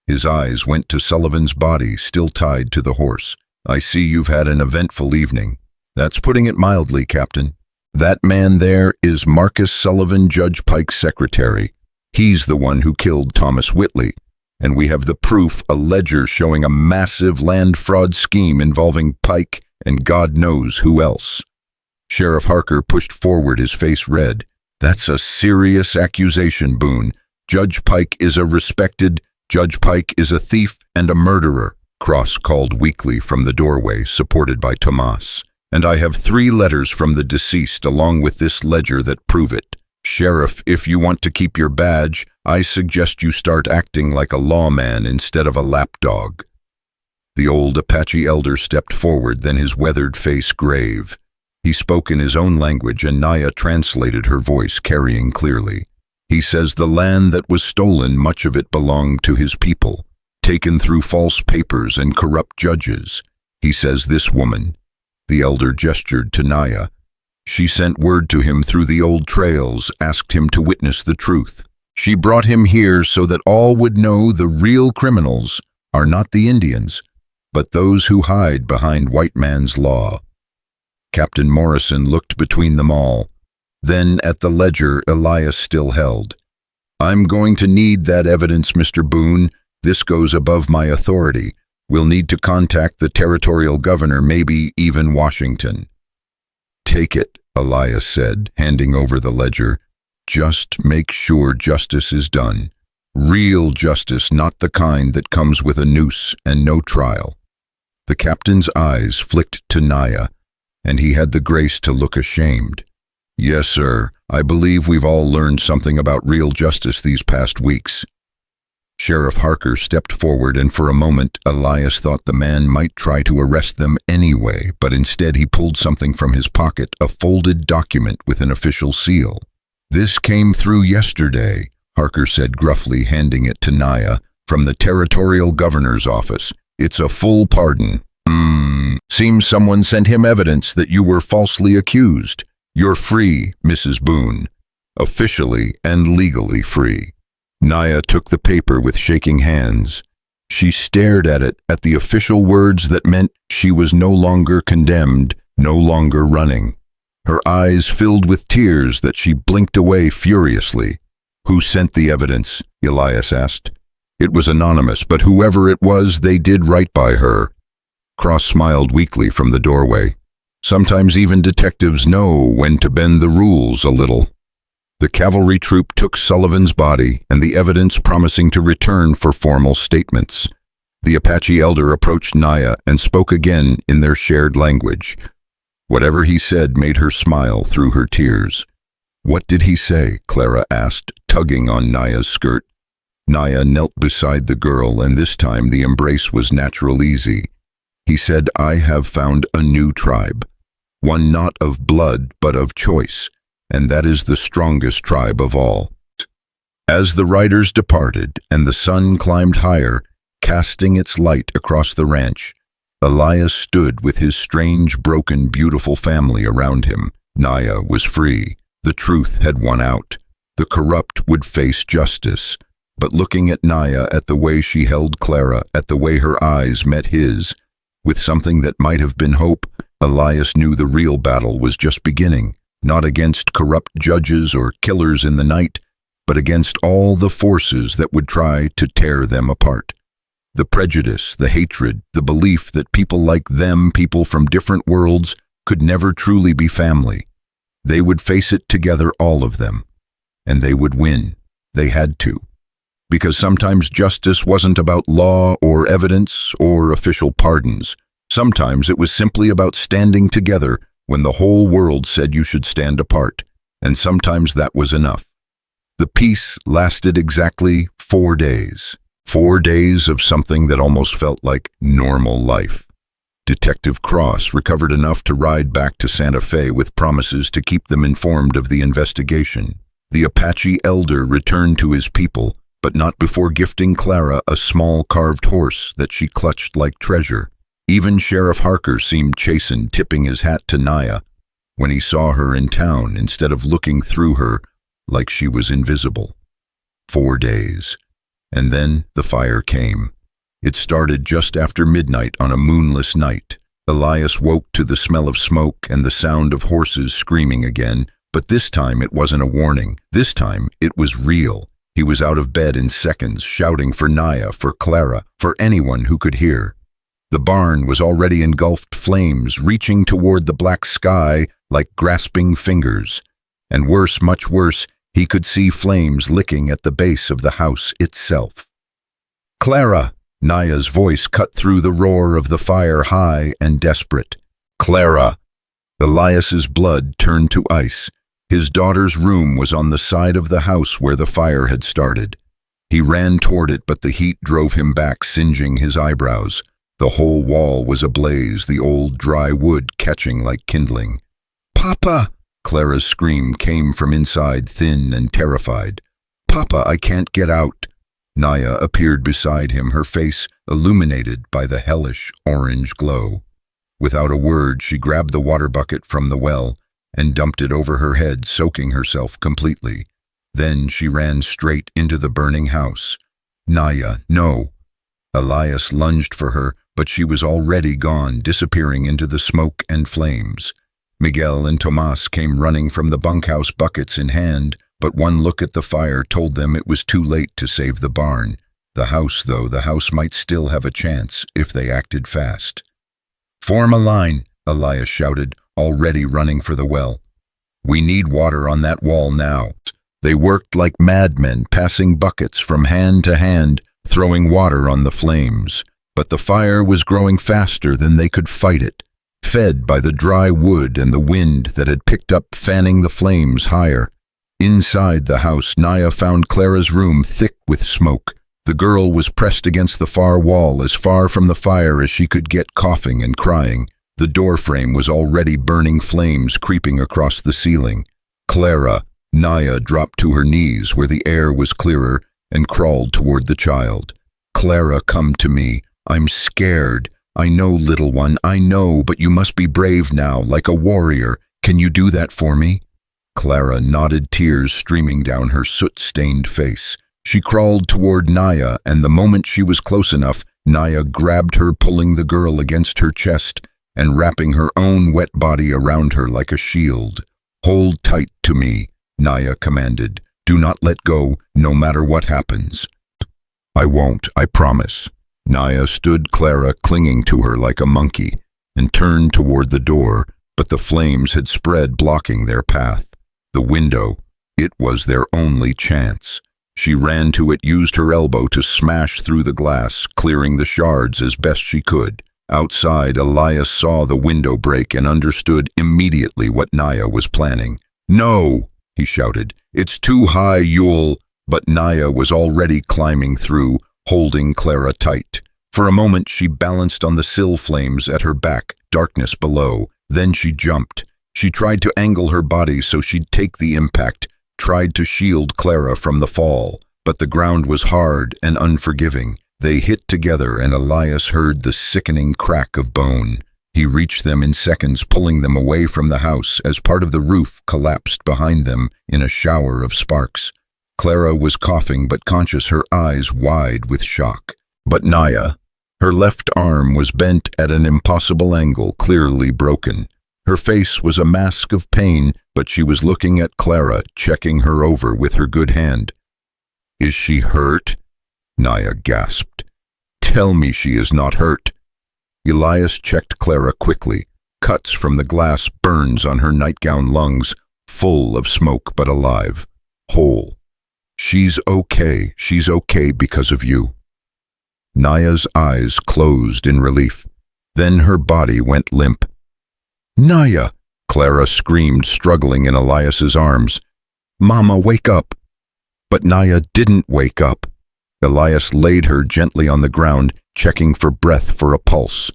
His eyes went to Sullivan's body, still tied to the horse. "I see you've had an eventful evening." "That's putting it mildly, Captain. That man there is Marcus Sullivan, Judge Pike's secretary. He's the one who killed Thomas Whitley. And we have the proof, a ledger showing a massive land fraud scheme involving Pike and God knows who else." Sheriff Harker pushed forward, his face red. "That's a serious accusation, Boone. Judge Pike is a thief and a murderer," Cross called weakly from the doorway, supported by Tomas. "And I have 3 letters from the deceased along with this ledger that prove it. Sheriff, if you want to keep your badge, I suggest you start acting like a lawman instead of a lapdog." The old Apache elder stepped forward, then his weathered face grave. He spoke in his own language, and Naya translated her voice, carrying clearly. "He says the land that was stolen, much of it belonged to his people, taken through false papers and corrupt judges. He says this woman," the elder gestured to Naya, "she sent word to him through the old trails, asked him to witness the truth. She brought him here so that all would know the real criminals are not the Indians, but those who hide behind white man's law." Captain Morrison looked between them all. Then at the ledger Elias still held. "I'm going to need that evidence, Mr. Boone. This goes above my authority. We'll need to contact the territorial governor, maybe even Washington." "Take it," Elias said, handing over the ledger. "Just make sure justice is done. Real justice, not the kind that comes with a noose and no trial." The captain's eyes flicked to Naya, and he had the grace to look ashamed. "Yes, sir. I believe we've all learned something about real justice these past weeks." Sheriff Harker stepped forward, and for a moment Elias thought the man might try to arrest them anyway, but instead he pulled something from his pocket, a folded document with an official seal. "This came through yesterday," Harker said gruffly, handing it to Naya, "from the territorial governor's office. It's a full pardon." Seems someone sent him evidence that you were falsely accused. You're free, Mrs. Boone. Officially and legally free." Naya took the paper with shaking hands. She stared at it, at the official words that meant she was no longer condemned, no longer running. Her eyes filled with tears that she blinked away furiously. "Who sent the evidence?" Elias asked. "It was anonymous, but whoever it was, they did right by her." Cross smiled weakly from the doorway. "Sometimes even detectives know when to bend the rules a little." The cavalry troop took Sullivan's body and the evidence, promising to return for formal statements. The Apache elder approached Naya and spoke again in their shared language. Whatever he said made her smile through her tears. "What did he say?" Clara asked, tugging on Naya's skirt. Naya knelt beside the girl, and this time the embrace was natural easy. He said, "I have found a new tribe, one not of blood but of choice, and that is the strongest tribe of all." As the riders departed and the sun climbed higher, casting its light across the ranch, Elias stood with his strange, broken, beautiful family around him. Naya was free. The truth had won out. The corrupt would face justice. But looking at Naya, at the way she held Clara, at the way her eyes met his, with something that might have been hope, Elias knew the real battle was just beginning, not against corrupt judges or killers in the night, but against all the forces that would try to tear them apart. The prejudice, the hatred, the belief that people like them, people from different worlds, could never truly be family. They would face it together, all of them. And they would win. They had to. Because sometimes justice wasn't about law or evidence or official pardons. Sometimes it was simply about standing together when the whole world said you should stand apart. And sometimes that was enough. The peace lasted exactly 4 days. 4 days of something that almost felt like normal life. Detective Cross recovered enough to ride back to Santa Fe with promises to keep them informed of the investigation. The Apache elder returned to his people, but not before gifting Clara a small carved horse that she clutched like treasure. Even Sheriff Harker seemed chastened, tipping his hat to Naya when he saw her in town instead of looking through her like she was invisible. 4 days. And then the fire came. It started just after midnight on a moonless night. Elias woke to the smell of smoke and the sound of horses screaming again, but this time it wasn't a warning. This time it was real. He was out of bed in seconds, shouting for Naya, for Clara, for anyone who could hear. The barn was already engulfed flames, reaching toward the black sky like grasping fingers. And worse, much worse, he could see flames licking at the base of the house itself. "Clara!" Naya's voice cut through the roar of the fire, high and desperate. "Clara!" Elias's blood turned to ice. His daughter's room was on the side of the house where the fire had started. He ran toward it, but the heat drove him back, singeing his eyebrows. The whole wall was ablaze, the old dry wood catching like kindling. "Papa!" Clara's scream came from inside, thin and terrified. "Papa, I can't get out." Naya appeared beside him, her face illuminated by the hellish orange glow. Without a word, she grabbed the water bucket from the well and dumped it over her head, soaking herself completely. Then she ran straight into the burning house. "Naya, no!" Elias lunged for her, but she was already gone, disappearing into the smoke and flames. Miguel and Tomas came running from the bunkhouse, buckets in hand, but one look at the fire told them it was too late to save the barn. The house, though, the house might still have a chance if they acted fast. "Form a line," Elias shouted, already running for the well. "We need water on that wall now." They worked like madmen, passing buckets from hand to hand, throwing water on the flames. But the fire was growing faster than they could fight it, fed by the dry wood and the wind that had picked up, fanning the flames higher. Inside the house, Naya found Clara's room thick with smoke. The girl was pressed against the far wall, as far from the fire as she could get, coughing and crying. The door frame was already burning, flames creeping across the ceiling. Clara, Naya dropped to her knees where the air was clearer and crawled toward the child. Clara, come to me. I'm scared. I know, little one, I know, but you must be brave now, like a warrior. Can you do that for me? Clara nodded, tears streaming down her soot-stained face. She crawled toward Naya, and the moment she was close enough, Naya grabbed her, pulling the girl against her chest and wrapping her own wet body around her like a shield. Hold tight to me, Naya commanded. Do not let go, no matter what happens. I won't, I promise. Naya stood Clara, clinging to her like a monkey, and turned toward the door, but the flames had spread, blocking their path. The window, it was their only chance. She ran to it, used her elbow to smash through the glass, clearing the shards as best she could. Outside, Elias saw the window break and understood immediately what Naya was planning. No, he shouted. It's too high, you'll... But Naya was already climbing through, holding Clara tight. For a moment she balanced on the sill, flames at her back, darkness below. Then she jumped. She tried to angle her body so she'd take the impact, tried to shield Clara from the fall. But the ground was hard and unforgiving. They hit together and Elias heard the sickening crack of bone. He reached them in seconds, pulling them away from the house as part of the roof collapsed behind them in a shower of sparks. Clara was coughing but conscious, her eyes wide with shock. But Naya, her left arm was bent at an impossible angle, clearly broken. Her face was a mask of pain, but she was looking at Clara, checking her over with her good hand. Is she hurt? Naya gasped. Tell me she is not hurt. Elias checked Clara quickly. Cuts from the glass, burns on her nightgown, lungs, full of smoke but alive, whole. She's okay because of you. Naya's eyes closed in relief. Then her body went limp. Naya! Clara screamed, struggling in Elias's arms. Mama, wake up! But Naya didn't wake up. Elias laid her gently on the ground, checking for breath, for a pulse.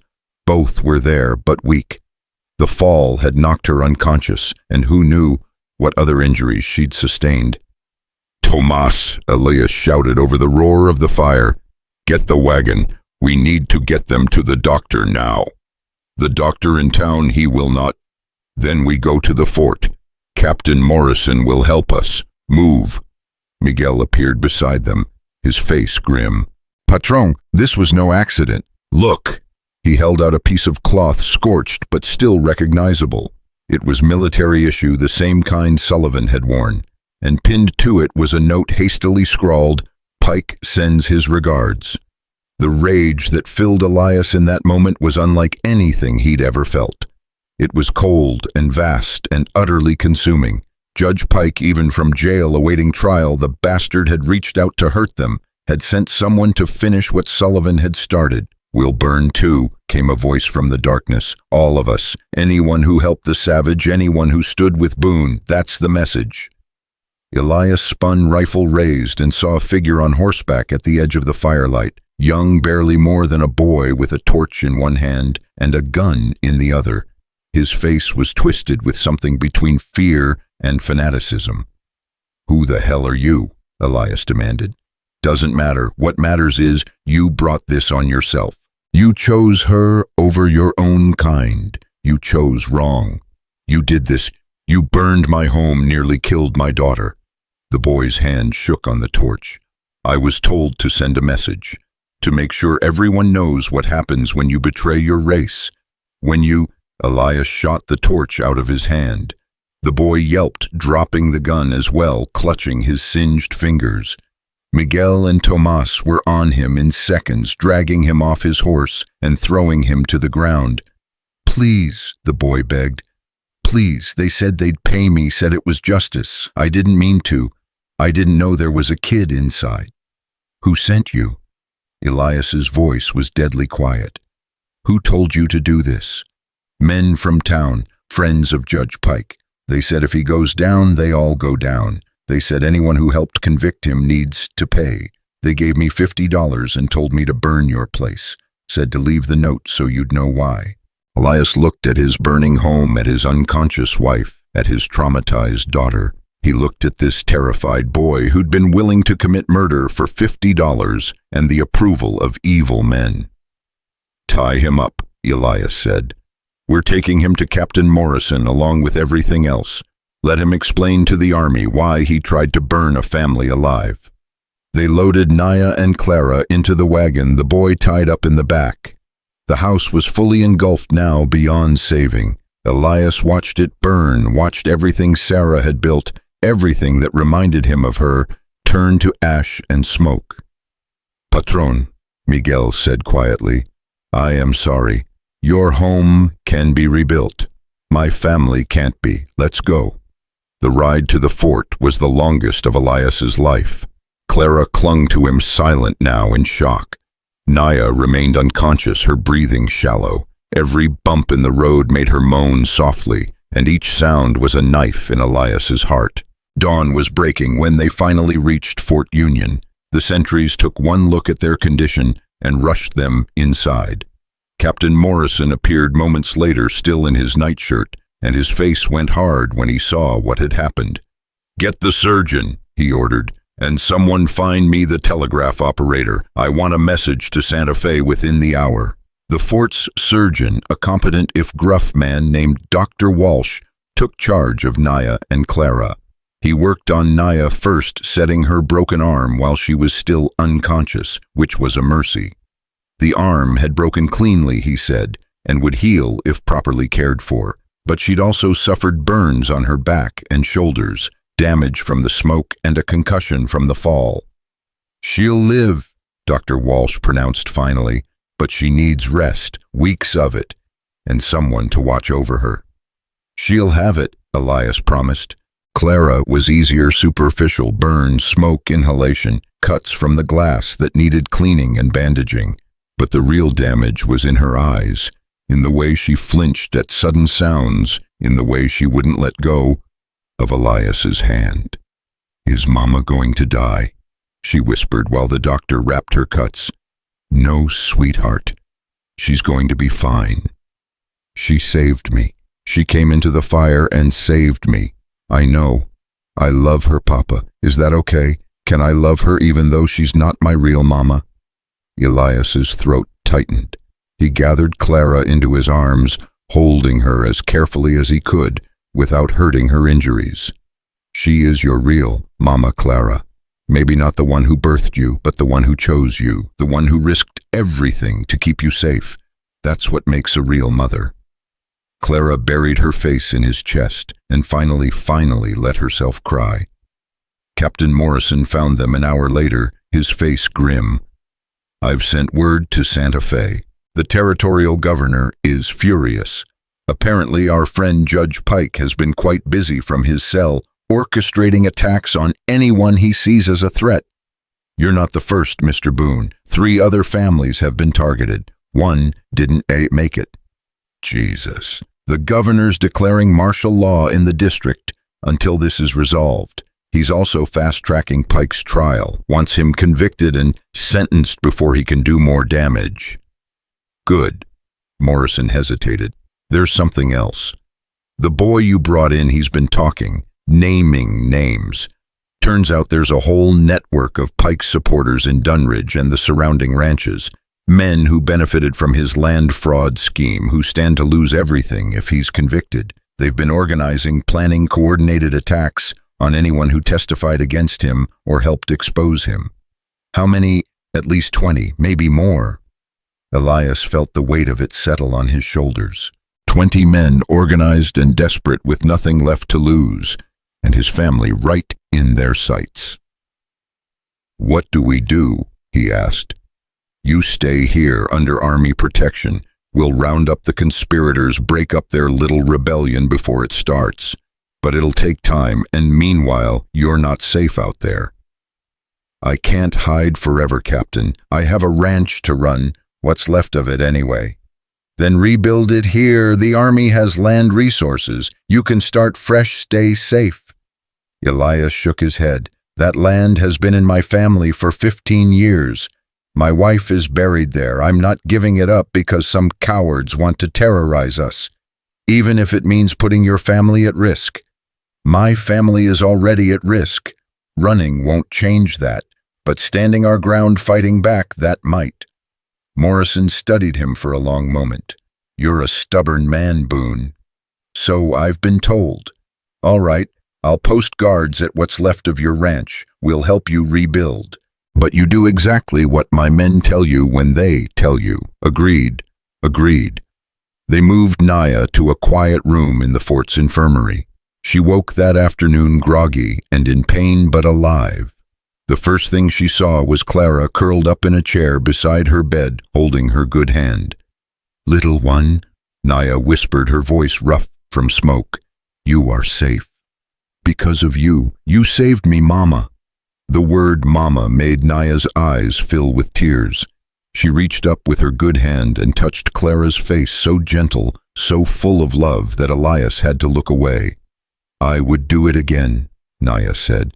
Both were there, but weak. The fall had knocked her unconscious, and who knew what other injuries she'd sustained. Tomas, Elias shouted over the roar of the fire. Get the wagon. We need to get them to the doctor now. The doctor in town, he will not. Then we go to the fort. Captain Morrison will help us. Move. Miguel appeared beside them, his face grim. Patron, this was no accident. Look. He held out a piece of cloth, scorched but still recognizable. It was military issue, the same kind Sullivan had worn. And pinned to it was a note hastily scrawled, Pike sends his regards. The rage that filled Elias in that moment was unlike anything he'd ever felt. It was cold and vast and utterly consuming. Judge Pike, even from jail awaiting trial, the bastard had reached out to hurt them, had sent someone to finish what Sullivan had started. We'll burn too, came a voice from the darkness. All of us. Anyone who helped the savage, anyone who stood with Boone. That's the message. Elias spun, rifle raised, and saw a figure on horseback at the edge of the firelight, young, barely more than a boy, with a torch in one hand and a gun in the other. His face was twisted with something between fear and fanaticism. Who the hell are you? Elias demanded. Doesn't matter. What matters is you brought this on yourself. You chose her over your own kind. You chose wrong. You did this. You burned my home, nearly killed my daughter. The boy's hand shook on the torch. I was told to send a message, to make sure everyone knows what happens when you betray your race. When you... Elias shot the torch out of his hand. The boy yelped, dropping the gun as well, clutching his singed fingers. Miguel and Tomas were on him in seconds, dragging him off his horse and throwing him to the ground. Please, the boy begged. Please, they said they'd pay me, said it was justice. I didn't mean to. I didn't know there was a kid inside. Who sent you? Elias's voice was deadly quiet. Who told you to do this? Men from town, friends of Judge Pike. They said if he goes down, they all go down. They said anyone who helped convict him needs to pay. They gave me $50 and told me to burn your place. Said to leave the note so you'd know why. Elias looked at his burning home, at his unconscious wife, at his traumatized daughter. He looked at this terrified boy who'd been willing to commit murder for $50 and the approval of evil men. "Tie him up," Elias said. "We're taking him to Captain Morrison along with everything else. Let him explain to the army why he tried to burn a family alive." They loaded Naya and Clara into the wagon, the boy tied up in the back. The house was fully engulfed now beyond saving. Elias watched it burn, watched everything Sarah had built, everything that reminded him of her, turn to ash and smoke. "Patron," Miguel said quietly, "I am sorry. Your home can be rebuilt. My family can't be. Let's go." The ride to the fort was the longest of Elias's life. Clara clung to him, silent now, in shock. Naya remained unconscious, her breathing shallow. Every bump in the road made her moan softly, and each sound was a knife in Elias's heart. Dawn was breaking when they finally reached Fort Union. The sentries took one look at their condition and rushed them inside. Captain Morrison appeared moments later, still in his nightshirt, and his face went hard when he saw what had happened. "Get the surgeon," he ordered, "and someone find me the telegraph operator. I want a message to Santa Fe within the hour." The fort's surgeon, a competent if gruff man named Dr. Walsh, took charge of Naya and Clara. He worked on Naya first, setting her broken arm while she was still unconscious, which was a mercy. The arm had broken cleanly, he said, and would heal if properly cared for, but she'd also suffered burns on her back and shoulders, damage from the smoke, and a concussion from the fall. "She'll live," Dr. Walsh pronounced finally, "but she needs rest, weeks of it, and someone to watch over her." "She'll have it," Elias promised. Clara was easier, superficial burns, smoke inhalation, cuts from the glass that needed cleaning and bandaging. But the real damage was in her eyes, in the way she flinched at sudden sounds, in the way she wouldn't let go of Elias's hand. "Is Mama going to die?" she whispered while the doctor wrapped her cuts. "No, sweetheart. She's going to be fine. She saved me. She came into the fire and saved me. I know. I love her, Papa. Is that okay? Can I love her even though she's not my real Mama?" Elias's throat tightened. He gathered Clara into his arms, holding her as carefully as he could, without hurting her injuries. "She is your real Mama, Clara. Maybe not the one who birthed you, but the one who chose you, the one who risked everything to keep you safe. That's what makes a real mother." Clara buried her face in his chest and finally let herself cry. Captain Morrison found them an hour later, his face grim. "I've sent word to Santa Fe. The territorial governor is furious. Apparently our friend Judge Pike has been quite busy from his cell, orchestrating attacks on anyone he sees as a threat. You're not the first, Mr. Boone. 3 other families have been targeted. One didn't make it." Jesus. "The governor's declaring martial law in the district until this is resolved. He's also fast-tracking Pike's trial, wants him convicted and sentenced before he can do more damage." "Good." Morrison hesitated. "There's something else. The boy you brought in, he's been talking, naming names. Turns out there's a whole network of Pike's supporters in Dunridge and the surrounding ranches. Men who benefited from his land fraud scheme, who stand to lose everything if he's convicted. They've been organizing, planning coordinated attacks on anyone who testified against him or helped expose him." "How many?" "At least 20, maybe more." Elias felt the weight of it settle on his shoulders. 20 men, organized and desperate, with nothing left to lose, and his family right in their sights. "What do we do?" he asked. "You stay here under Army protection. We'll round up the conspirators, break up their little rebellion before it starts. But it'll take time, and meanwhile, you're not safe out there." "I can't hide forever, Captain. I have a ranch to run, what's left of it anyway." "Then rebuild it here. The Army has land resources. You can start fresh, stay safe." Elias shook his head. That land has been in my family for 15 years. My wife is buried there. I'm not giving it up because some cowards want to terrorize us, even if it means putting your family at risk. My family is already at risk. Running won't change that, but standing our ground fighting back, that might. Morrison studied him for a long moment. You're a stubborn man, Boone. So I've been told. All right, I'll post guards at what's left of your ranch. We'll help you rebuild. But you do exactly what my men tell you when they tell you. Agreed. Agreed. They moved Naya to a quiet room in the fort's infirmary. She woke that afternoon groggy and in pain but alive. The first thing she saw was Clara curled up in a chair beside her bed, holding her good hand. Little one, Naya whispered, her voice rough from smoke. You are safe. Because of you. You saved me, Mama. The word Mama made Naya's eyes fill with tears. She reached up with her good hand and touched Clara's face, so gentle, so full of love that Elias had to look away. I would do it again, Naya said.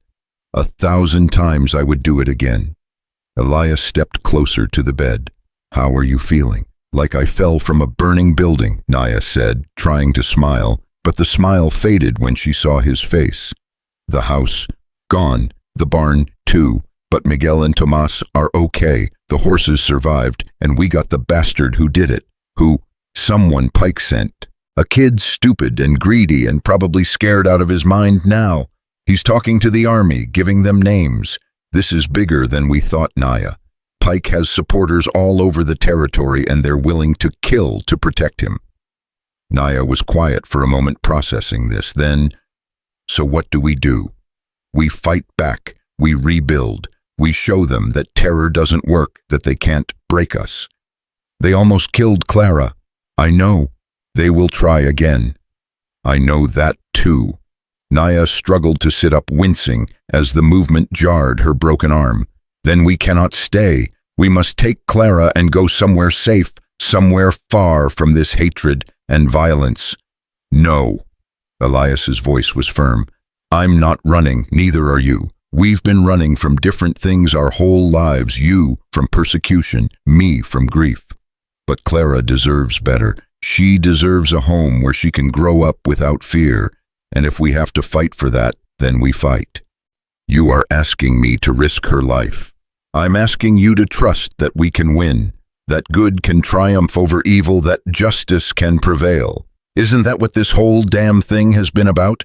1,000 times I would do it again. Elias stepped closer to the bed. How are you feeling? Like I fell from a burning building, Naya said, trying to smile, but the smile faded when she saw his face. The house, gone. The barn, too. But Miguel and Tomas are okay. The horses survived, and we got the bastard who did it. Who? Someone Pike sent. A kid stupid and greedy and probably scared out of his mind now. He's talking to the army, giving them names. This is bigger than we thought, Naya. Pike has supporters all over the territory, and they're willing to kill to protect him. Naya was quiet for a moment, processing this. Then, so what do? We fight back. We rebuild. We show them that terror doesn't work, that they can't break us. They almost killed Clara. I know. They will try again. I know that too. Naya struggled to sit up, wincing as the movement jarred her broken arm. Then we cannot stay. We must take Clara and go somewhere safe, somewhere far from this hatred and violence. No. Elias's voice was firm. I'm not running, neither are you. We've been running from different things our whole lives, you from persecution, me from grief. But Clara deserves better. She deserves a home where she can grow up without fear, and if we have to fight for that, then we fight. You are asking me to risk her life. I'm asking you to trust that we can win, that good can triumph over evil, that justice can prevail. Isn't that what this whole damn thing has been about?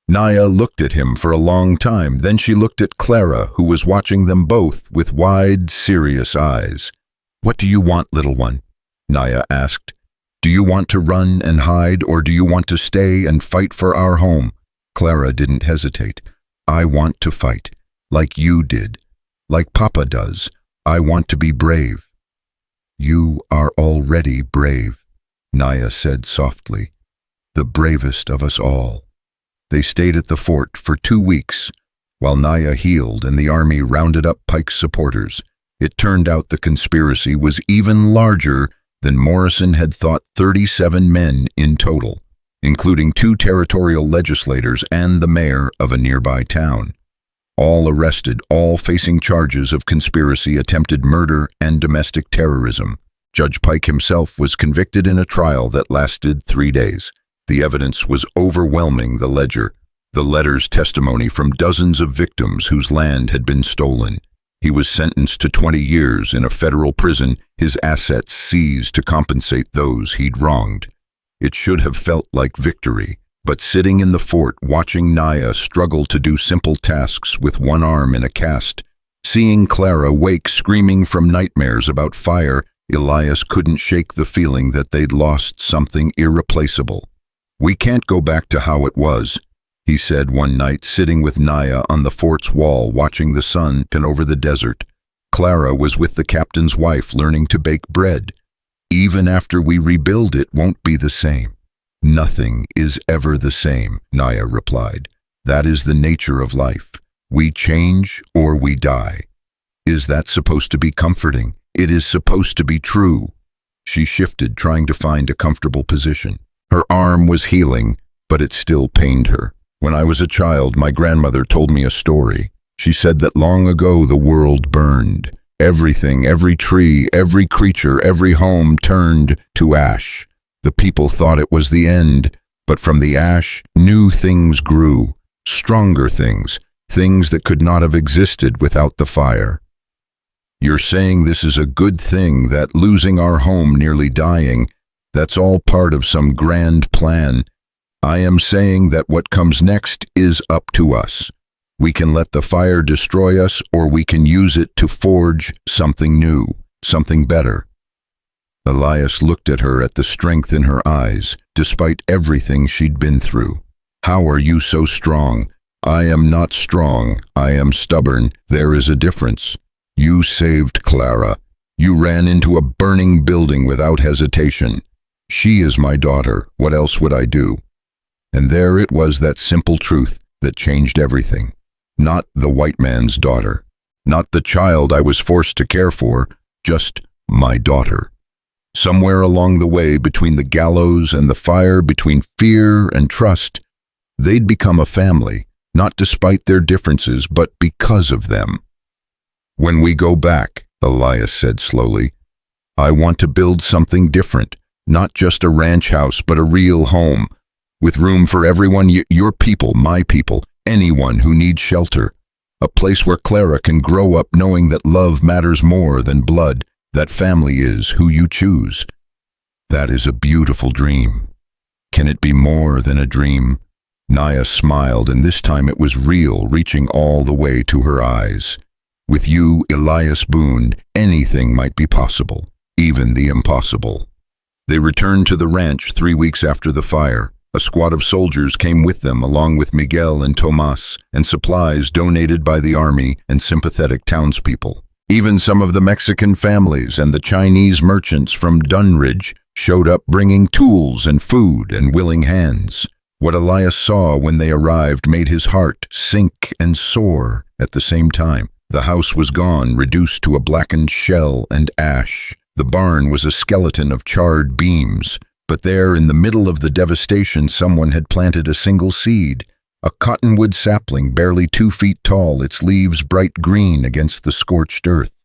Naya looked at him for a long time. Then she looked at Clara, who was watching them both with wide, serious eyes. What do you want, little one? Naya asked. Do you want to run and hide, or do you want to stay and fight for our home? Clara didn't hesitate. I want to fight, like you did, like Papa does. I want to be brave. You are already brave, Naya said softly. The bravest of us all. They stayed at the fort for 2 weeks, while Naya healed and the army rounded up Pike's supporters. It turned out the conspiracy was even larger than Morrison had thought. 37 men in total, including 2 territorial legislators and the mayor of a nearby town. All arrested, all facing charges of conspiracy, attempted murder, and domestic terrorism. Judge Pike himself was convicted in a trial that lasted 3 days. The evidence was overwhelming: the ledger, the letters, testimony from dozens of victims whose land had been stolen. He was sentenced to 20 years in a federal prison, his assets seized to compensate those he'd wronged. It should have felt like victory, but sitting in the fort, watching Naya struggle to do simple tasks with one arm in a cast, seeing Clara wake screaming from nightmares about fire, Elias couldn't shake the feeling that they'd lost something irreplaceable. We can't go back to how it was, he said one night, sitting with Naya on the fort's wall, watching the sun turn over the desert. Clara was with the captain's wife, learning to bake bread. Even after we rebuild, it won't be the same. Nothing is ever the same, Naya replied. That is the nature of life. We change or we die. Is that supposed to be comforting? It is supposed to be true. She shifted, trying to find a comfortable position. Her arm was healing, but it still pained her. When I was a child, my grandmother told me a story. She said that long ago the world burned. Everything, every tree, every creature, every home turned to ash. The people thought it was the end, but from the ash, new things grew, stronger things, things that could not have existed without the fire. You're saying this is a good thing, that losing our home, nearly dying, that's all part of some grand plan. I am saying that what comes next is up to us. We can let the fire destroy us, or we can use it to forge something new, something better. Elias looked at her, at the strength in her eyes, despite everything she'd been through. How are you so strong? I am not strong. I am stubborn. There is a difference. You saved Clara. You ran into a burning building without hesitation. She is my daughter. What else would I do? And there it was, that simple truth that changed everything. Not the white man's daughter. Not the child I was forced to care for. Just my daughter. Somewhere along the way, between the gallows and the fire, between fear and trust, they'd become a family, not despite their differences, but because of them. When we go back, Elias said slowly, I want to build something different, not just a ranch house, but a real home, with room for everyone, your people, my people, anyone who needs shelter. A place where Clara can grow up knowing that love matters more than blood, that family is who you choose. That is a beautiful dream. Can it be more than a dream? Naya smiled, and this time it was real, reaching all the way to her eyes. With you, Elias Boone, anything might be possible, even the impossible. They returned to the ranch 3 weeks after the fire. A squad of soldiers came with them, along with Miguel and Tomas, and supplies donated by the army and sympathetic townspeople. Even some of the Mexican families and the Chinese merchants from Dunridge showed up, bringing tools and food and willing hands. What Elias saw when they arrived made his heart sink and soar at the same time. The house was gone, reduced to a blackened shell and ash. The barn was a skeleton of charred beams. But there, in the middle of the devastation, someone had planted a single seed, a cottonwood sapling barely 2 feet tall, its leaves bright green against the scorched earth.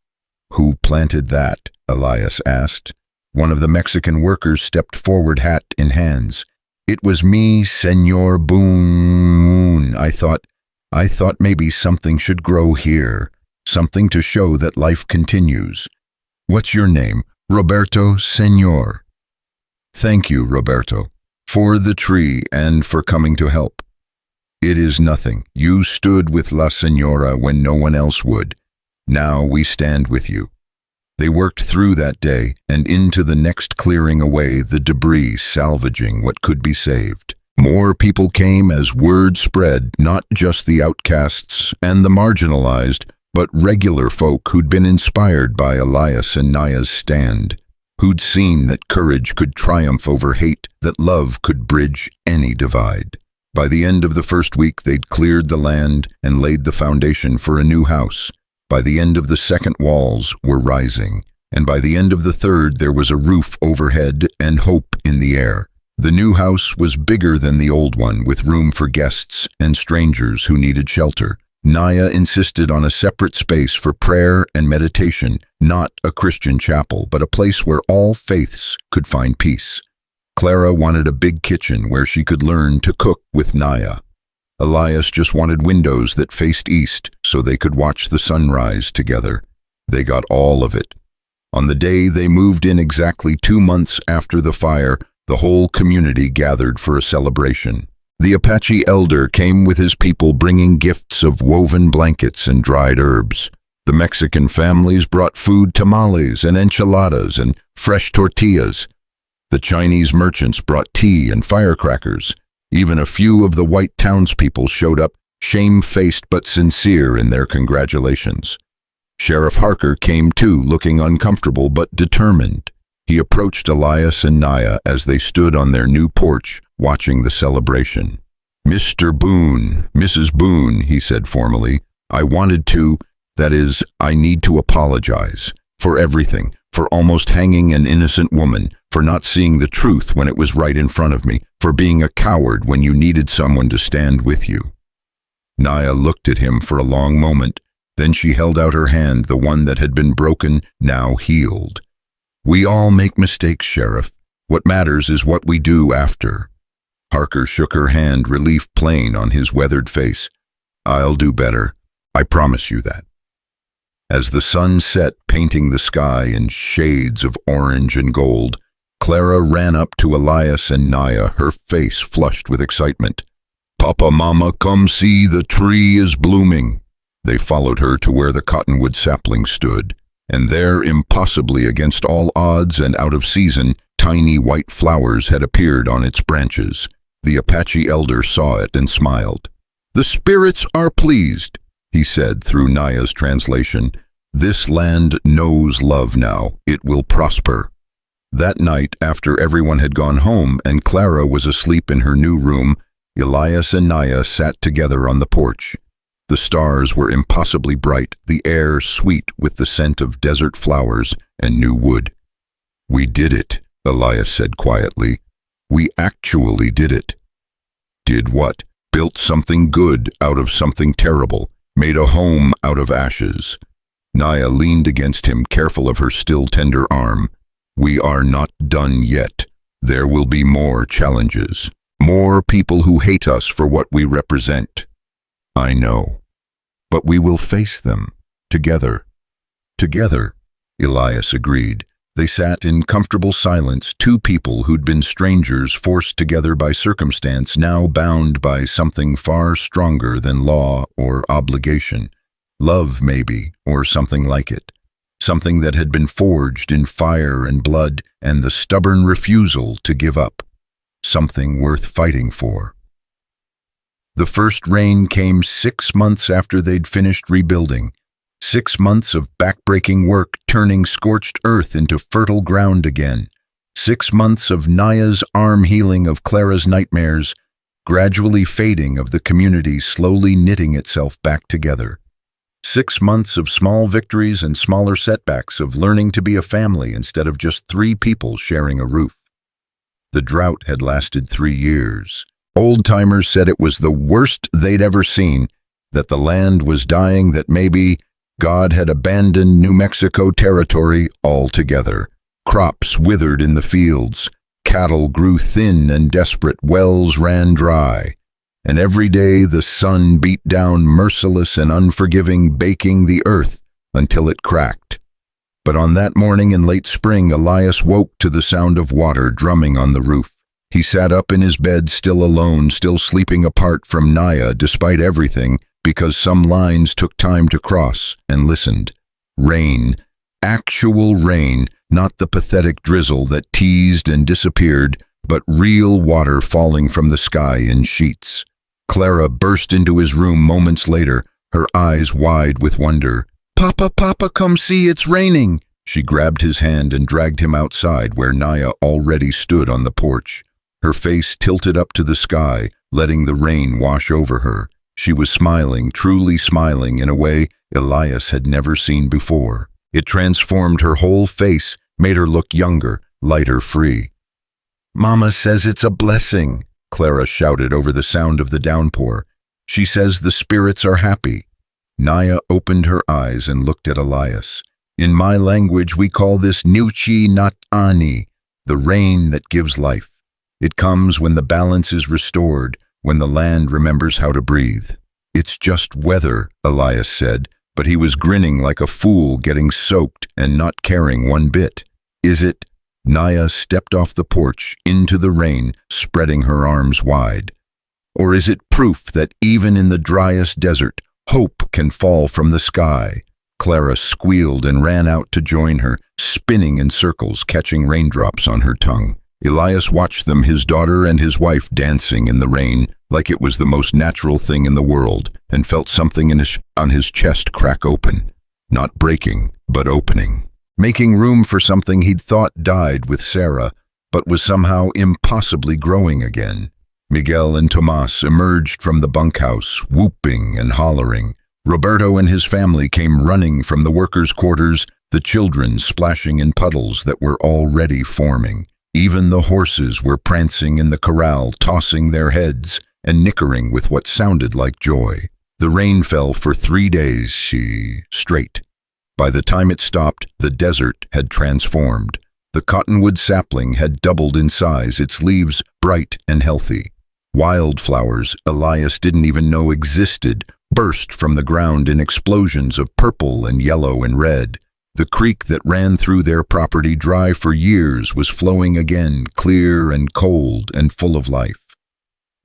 Who planted that? Elias asked. One of the Mexican workers stepped forward, hat in hands. It was me, Senor Boone. I thought maybe something should grow here, something to show that life continues. What's your name? Roberto, Senor. Thank you, Roberto, for the tree and for coming to help. It is nothing. You stood with La Senora when no one else would. Now we stand with you. They worked through that day and into the next, clearing away the debris, salvaging what could be saved. More people came as word spread, not just the outcasts and the marginalized, but regular folk who'd been inspired by Elias and Naya's stand, who'd seen that courage could triumph over hate, that love could bridge any divide. By the end of the first week, they'd cleared the land and laid the foundation for a new house. By the end of the second, walls were rising, and by the end of the third, there was a roof overhead and hope in the air. The new house was bigger than the old one, with room for guests and strangers who needed shelter. Naya insisted on a separate space for prayer and meditation, not a Christian chapel, but a place where all faiths could find peace. Clara wanted a big kitchen where she could learn to cook with Naya. Elias just wanted windows that faced east so they could watch the sunrise together. They got all of it. On the day they moved in, exactly 2 months after the fire, the whole community gathered for a celebration. The Apache elder came with his people, bringing gifts of woven blankets and dried herbs. The Mexican families brought food, tamales and enchiladas and fresh tortillas. The Chinese merchants brought tea and firecrackers. Even a few of the white townspeople showed up, shamefaced but sincere in their congratulations. Sheriff Harker came too, looking uncomfortable but determined. He approached Elias and Naya as they stood on their new porch, watching the celebration. Mr. Boone, Mrs. Boone, he said formally, I need to apologize for everything, for almost hanging an innocent woman, for not seeing the truth when it was right in front of me, for being a coward when you needed someone to stand with you. Naya looked at him for a long moment. Then she held out her hand, the one that had been broken, now healed. "We all make mistakes, Sheriff. What matters is what we do after." Harker shook her hand, relief plain on his weathered face. "I'll do better. I promise you that." As the sun set, painting the sky in shades of orange and gold, Clara ran up to Elias and Naya, her face flushed with excitement. "Papa, Mama, come see, the tree is blooming." They followed her to where the cottonwood sapling stood, and there, impossibly against all odds and out of season, tiny white flowers had appeared on its branches. The Apache elder saw it and smiled. "The spirits are pleased," he said through Naya's translation. "This land knows love now. It will prosper." That night, after everyone had gone home and Clara was asleep in her new room, Elias and Naya sat together on the porch. The stars were impossibly bright, the air sweet with the scent of desert flowers and new wood. "We did it," Elias said quietly. "We actually did it." "Did what?" "Built something good out of something terrible, made a home out of ashes." Naya leaned against him, careful of her still tender arm. "We are not done yet. There will be more challenges. More people who hate us for what we represent." "I know. But we will face them. Together." "Together," Elias agreed. They sat in comfortable silence, two people who'd been strangers forced together by circumstance, now bound by something far stronger than law or obligation. Love, maybe, or something like it. Something that had been forged in fire and blood, and the stubborn refusal to give up. Something worth fighting for. The first rain came 6 months after they'd finished rebuilding. 6 months of backbreaking work, turning scorched earth into fertile ground again. 6 months of Naya's arm healing, of Clara's nightmares, gradually fading, of the community slowly knitting itself back together. 6 months of small victories and smaller setbacks, of learning to be a family instead of just 3 people sharing a roof. The drought had lasted 3 years. Old-timers said it was the worst they'd ever seen, that the land was dying, that maybe God had abandoned New Mexico territory altogether. Crops withered in the fields, cattle grew thin and desperate, wells ran dry. And every day the sun beat down, merciless and unforgiving, baking the earth until it cracked. But on that morning in late spring, Elias woke to the sound of water drumming on the roof. He sat up in his bed, still alone, still sleeping apart from Naya despite everything, because some lines took time to cross, and listened. Rain. Actual rain, not the pathetic drizzle that teased and disappeared, but real water falling from the sky in sheets. Clara burst into his room moments later, her eyes wide with wonder. "Papa, Papa, come see, it's raining!" She grabbed his hand and dragged him outside, where Naya already stood on the porch. Her face tilted up to the sky, letting the rain wash over her. She was smiling, truly smiling, in a way Elias had never seen before. It transformed her whole face, made her look younger, lighter, free. "Mama says it's a blessing," Clara shouted over the sound of the downpour. "She says the spirits are happy." Naya opened her eyes and looked at Elias. "In my language, we call this Nuchi Nat Ani, the rain that gives life. It comes when the balance is restored, when the land remembers how to breathe." "It's just weather," Elias said, but he was grinning like a fool, getting soaked and not caring one bit. "Is it?" Naya stepped off the porch into the rain, spreading her arms wide. "Or is it proof that even in the driest desert, hope can fall from the sky?" Clara squealed and ran out to join her, spinning in circles, catching raindrops on her tongue. Elias watched them, his daughter and his wife, dancing in the rain like it was the most natural thing in the world, and felt something on his chest crack open. Not breaking, but opening. Making room for something he'd thought died with Sarah, but was somehow impossibly growing again. Miguel and Tomas emerged from the bunkhouse, whooping and hollering. Roberto and his family came running from the workers' quarters, the children splashing in puddles that were already forming. Even the horses were prancing in the corral, tossing their heads and nickering with what sounded like joy. The rain fell for 3 days, straight. By the time it stopped, the desert had transformed. The cottonwood sapling had doubled in size, its leaves bright and healthy. Wildflowers Elias didn't even know existed burst from the ground in explosions of purple and yellow and red. The creek that ran through their property, dry for years, was flowing again, clear and cold and full of life.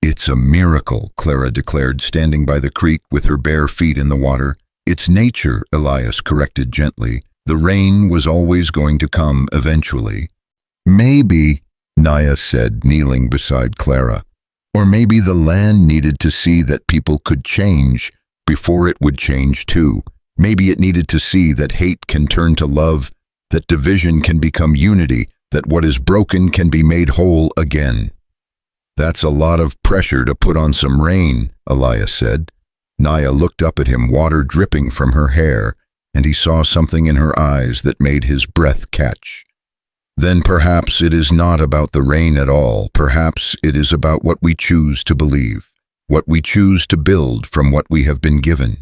"It's a miracle," Clara declared, standing by the creek with her bare feet in the water. "It's nature," Elias corrected gently. "The rain was always going to come eventually." "Maybe," Naya said, kneeling beside Clara. "Or maybe the land needed to see that people could change before it would change too. Maybe it needed to see that hate can turn to love, that division can become unity, that what is broken can be made whole again." "That's a lot of pressure to put on some rain," Elias said. Naya looked up at him, water dripping from her hair, and he saw something in her eyes that made his breath catch. "Then perhaps it is not about the rain at all. Perhaps it is about what we choose to believe, what we choose to build from what we have been given."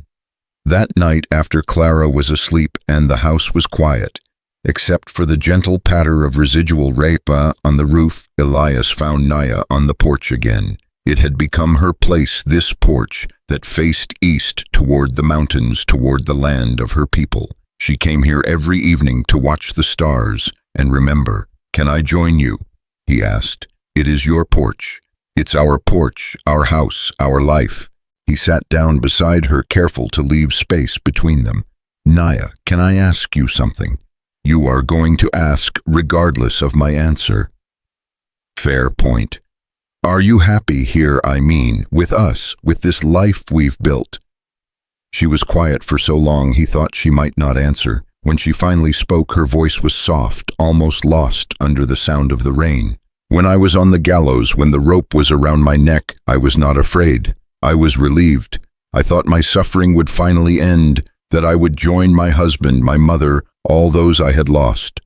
That night, after Clara was asleep and the house was quiet, except for the gentle patter of residual repa on the roof, Elias found Naya on the porch again. It had become her place, this porch that faced east toward the mountains, toward the land of her people. She came here every evening to watch the stars and remember. "Can I join you?" he asked. "It is your porch. It's our porch, our house, our life." He sat down beside her, careful to leave space between them. "Naya, can I ask you something? You are going to ask regardless of my answer." "Fair point. Are you happy here, I mean, with us, with this life we've built?" She was quiet for so long he thought she might not answer. When she finally spoke, her voice was soft, almost lost under the sound of the rain. "When I was on the gallows, when the rope was around my neck, I was not afraid. I was relieved. I thought my suffering would finally end, that I would join my husband, my mother, all those I had lost.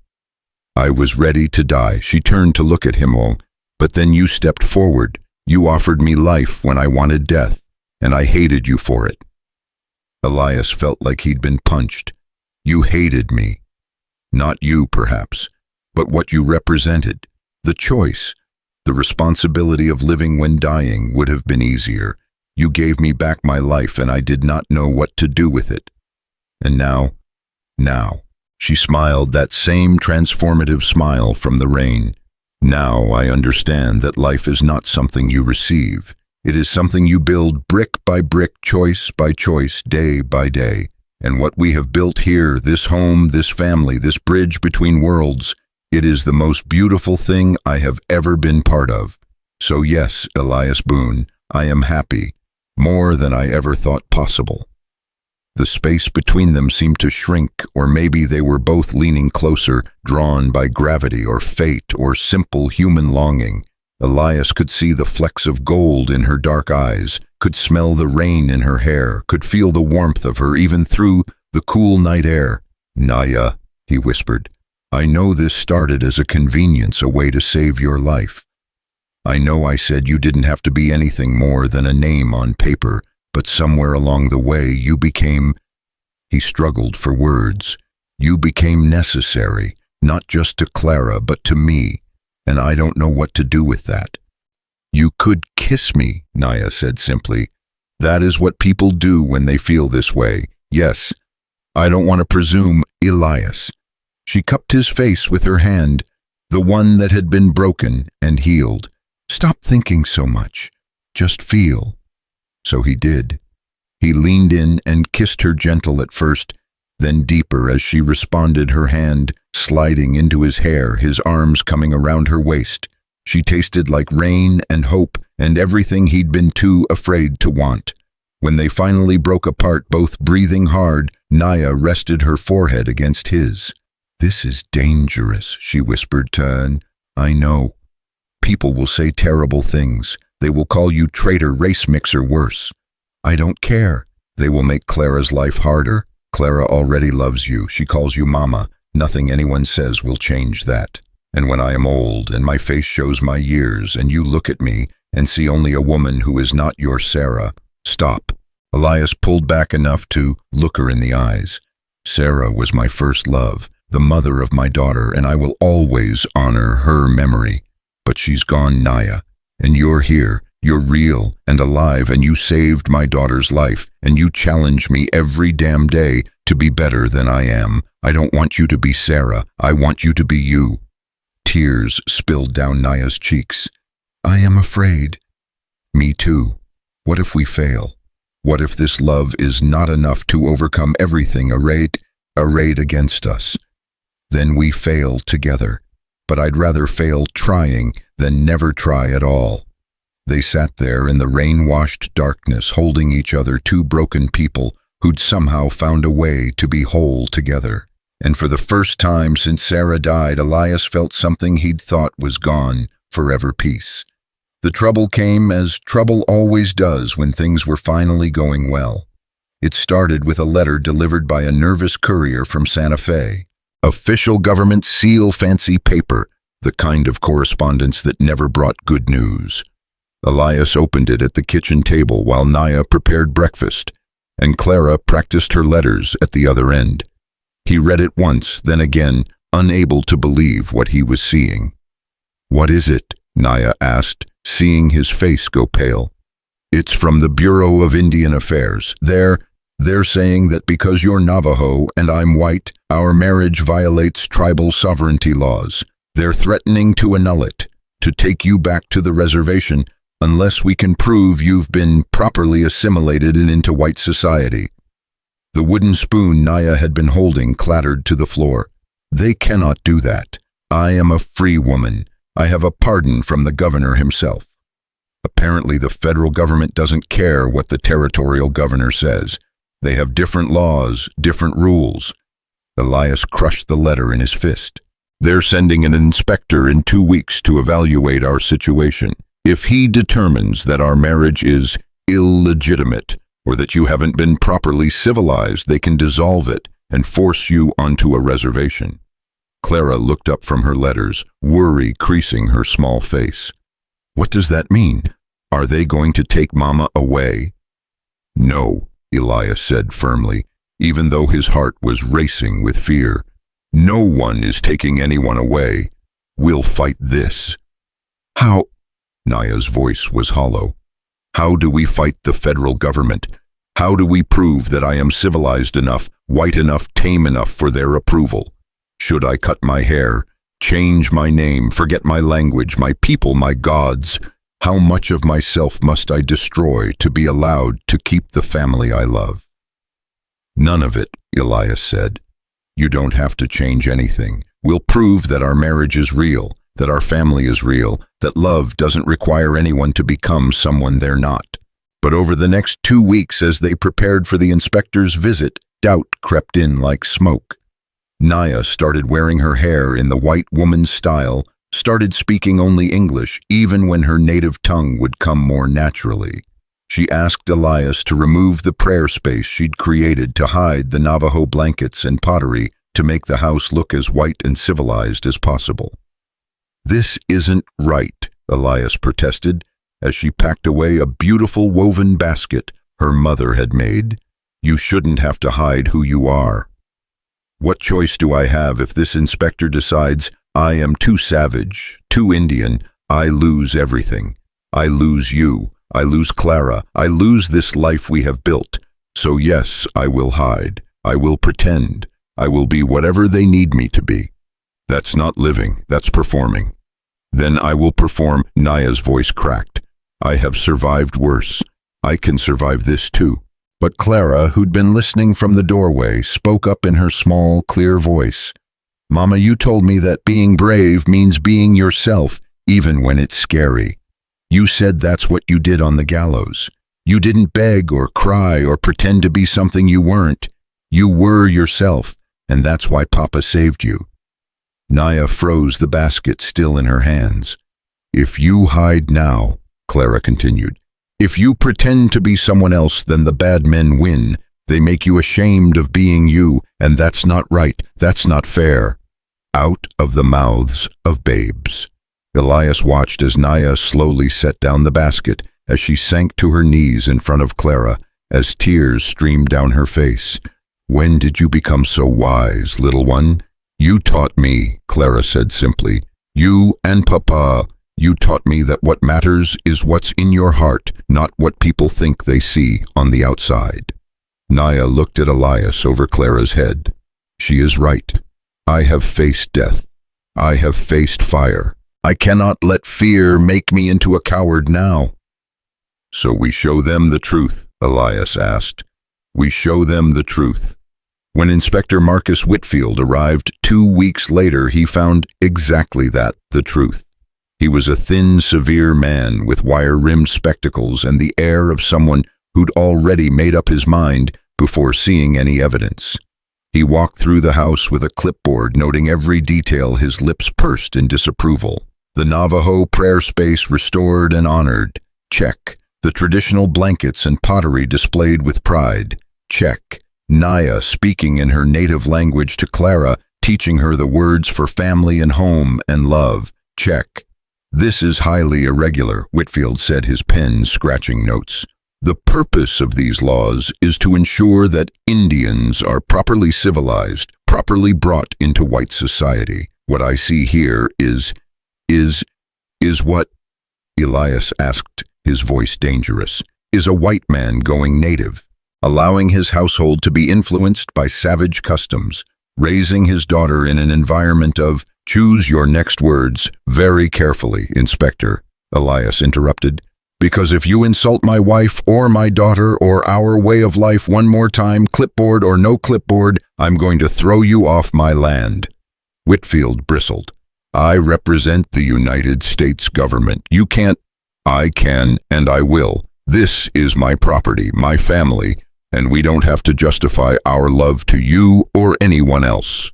I was ready to die." She turned to look at him. "Oh, but then you stepped forward. You offered me life when I wanted death, and I hated you for it." Elias felt like he'd been punched. "You hated me. Not you, perhaps, but what you represented. The choice, the responsibility of living when dying would have been easier. You gave me back my life and I did not know what to do with it. And now, she smiled, that same transformative smile from the rain. "Now I understand that life is not something you receive. It is something you build brick by brick, choice by choice, day by day. And what we have built here, this home, this family, this bridge between worlds, it is the most beautiful thing I have ever been part of. So yes, Elias Boone, I am happy, more than I ever thought possible." The space between them seemed to shrink, or maybe they were both leaning closer, drawn by gravity or fate or simple human longing. Elias could see the flecks of gold in her dark eyes, could smell the rain in her hair, could feel the warmth of her even through the cool night air. "Naya," he whispered, "I know this started as a convenience, a way to save your life. I know I said you didn't have to be anything more than a name on paper, but somewhere along the way you became—" He struggled for words. "You became necessary, not just to Clara, but to me, and I don't know what to do with that." "You could kiss me," Naya said simply. "That is what people do when they feel this way. Yes, I don't want to presume, Elias." She cupped his face with her hand, the one that had been broken and healed. "Stop thinking so much. Just feel." So he did. He leaned in and kissed her, gentle at first, then deeper as she responded, her hand sliding into his hair, his arms coming around her waist. She tasted like rain and hope and everything he'd been too afraid to want. When they finally broke apart, both breathing hard, Naya rested her forehead against his. "This is dangerous," she whispered to "I know. People will say terrible things. They will call you traitor, race mixer, worse. I don't care. They will make Clara's life harder. Clara already loves you. She calls you mama. Nothing anyone says will change that. And when I am old and my face shows my years and you look at me and see only a woman who is not your Sarah, stop." Elias pulled back enough to look her in the eyes. Sarah was my first love, the mother of my daughter, and I will always honor her memory. But she's gone, Naya, and you're here. You're real and alive, and you saved my daughter's life, and you challenge me every damn day to be better than I am. I don't want you to be Sarah. I want you to be you. Tears spilled down Naya's cheeks. I am afraid. Me too. What if we fail? What if this love is not enough to overcome everything arrayed against us? Then we fail together. But I'd rather fail trying than never try at all. They sat there in the rain-washed darkness, holding each other, two broken people who'd somehow found a way to be whole together. And for the first time since Sarah died, Elias felt something he'd thought was gone, forever: peace. The trouble came, as trouble always does, when things were finally going well. It started with a letter delivered by a nervous courier from Santa Fe. Official government seal, fancy paper, the kind of correspondence that never brought good news. Elias opened it at the kitchen table while Naya prepared breakfast, and Clara practiced her letters at the other end. He read it once, then again, unable to believe what he was seeing. What is it? Naya asked, seeing his face go pale. It's from the Bureau of Indian Affairs. They're saying that because you're Navajo and I'm white, our marriage violates tribal sovereignty laws. They're threatening to annul it, to take you back to the reservation, unless we can prove you've been properly assimilated and into white society. The wooden spoon Naya had been holding clattered to the floor. They cannot do that. I am a free woman. I have a pardon from the governor himself. Apparently the federal government doesn't care what the territorial governor says. They have different laws, different rules. Elias crushed the letter in his fist. They're sending an inspector in 2 weeks to evaluate our situation. If he determines that our marriage is illegitimate, or that you haven't been properly civilized, they can dissolve it and force you onto a reservation. Clara looked up from her letters, worry creasing her small face. What does that mean? Are they going to take Mama away? No, Elias said firmly, even though his heart was racing with fear. No one is taking anyone away. We'll fight this. How? Naya's voice was hollow. How do we fight the federal government? How do we prove that I am civilized enough, white enough, tame enough for their approval? Should I cut my hair, change my name, forget my language, my people, my gods? How much of myself must I destroy to be allowed to keep the family I love? None of it, Elias said. You don't have to change anything. We'll prove that our marriage is real, that our family is real, that love doesn't require anyone to become someone they're not. But over the next 2 weeks, as they prepared for the inspector's visit, doubt crept in like smoke. Naya started wearing her hair in the white woman's style, started speaking only English, even when her native tongue would come more naturally. She asked Elias to remove the prayer space she'd created to hide the Navajo blankets and pottery to make the house look as white and civilized as possible. This isn't right, Elias protested, as she packed away a beautiful woven basket her mother had made. You shouldn't have to hide who you are. What choice do I have if this inspector decides I am too savage, too Indian? I lose everything. I lose you. I lose Clara. I lose this life we have built. So yes, I will hide. I will pretend. I will be whatever they need me to be. That's not living. That's performing. Then I will perform. Naya's voice cracked. I have survived worse. I can survive this too. But Clara, who'd been listening from the doorway, spoke up in her small, clear voice. Mama, you told me that being brave means being yourself, even when it's scary. You said that's what you did on the gallows. You didn't beg or cry or pretend to be something you weren't. You were yourself, and that's why Papa saved you. Naya froze the basket still in her hands. If you hide now, Clara continued, if you pretend to be someone else, then the bad men win. They make you ashamed of being you, and that's not right. That's not fair. Out of the mouths of babes. Elias watched as Naya slowly set down the basket as she sank to her knees in front of Clara, as tears streamed down her face. "When did you become so wise, little one?" "You taught me," Clara said simply. "You and Papa, you taught me that what matters is what's in your heart, not what people think they see on the outside." Naya looked at Elias over Clara's head. "She is right. I have faced death. I have faced fire. I cannot let fear make me into a coward now." "So we show them the truth?" Elias asked. "We show them the truth." When Inspector Marcus Whitfield arrived 2 weeks later, he found exactly that, the truth. He was a thin, severe man with wire-rimmed spectacles and the air of someone who'd already made up his mind before seeing any evidence. He walked through the house with a clipboard, noting every detail, his lips pursed in disapproval. The Navajo prayer space restored and honored. Check. The traditional blankets and pottery displayed with pride. Check. Naya speaking in her native language to Clara, teaching her the words for family and home and love. Check. "This is highly irregular," Whitfield said, his pen scratching notes. "The purpose of these laws is to ensure that Indians are properly civilized, properly brought into white society. What I see here is what?" Elias asked, his voice dangerous. "Is a white man going native, allowing his household to be influenced by savage customs, raising his daughter in an environment of—" "Choose your next words very carefully, Inspector," Elias interrupted. "Because if you insult my wife or my daughter or our way of life one more time, clipboard or no clipboard, I'm going to throw you off my land." Whitfield bristled. "I represent the United States government. You can't—" "I can and I will. This is my property, my family, and we don't have to justify our love to you or anyone else."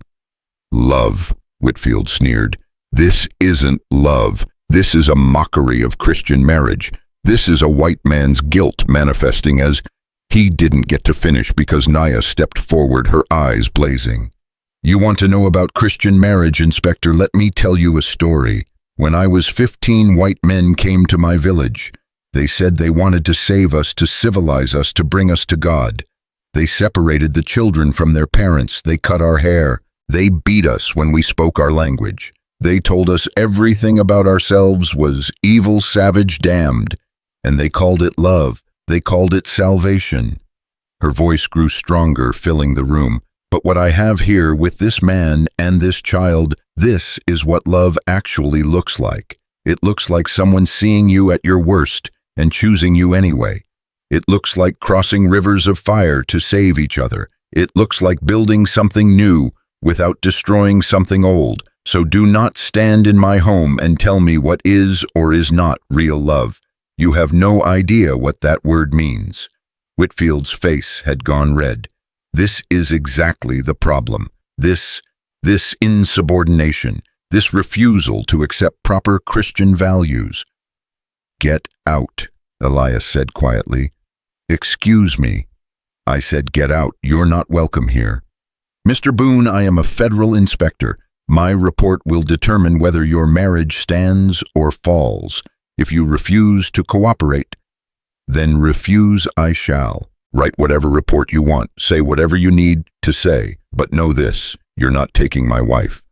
"Love," Whitfield sneered. "This isn't love. This is a mockery of Christian marriage. This is a white man's guilt manifesting as—" He didn't get to finish because Naya stepped forward, her eyes blazing. "You want to know about Christian marriage, Inspector? Let me tell you a story. When I was 15, white men came to my village. They said they wanted to save us, to civilize us, to bring us to God. They separated the children from their parents. They cut our hair. They beat us when we spoke our language. They told us everything about ourselves was evil, savage, damned. And they called it love. They called it salvation." Her voice grew stronger, filling the room. "But what I have here with this man and this child, this is what love actually looks like. It looks like someone seeing you at your worst and choosing you anyway. It looks like crossing rivers of fire to save each other. It looks like building something new without destroying something old. So do not stand in my home and tell me what is or is not real love. You have no idea what that word means." Whitfield's face had gone red. "This is exactly the problem. This insubordination, this refusal to accept proper Christian values." "Get out," Elias said quietly. "Excuse me." "I said get out. You're not welcome here." "Mr. Boone, I am a federal inspector. My report will determine whether your marriage stands or falls. If you refuse to cooperate, then refuse I shall. Write whatever report you want, say whatever you need to say, but know this, you're not taking my wife.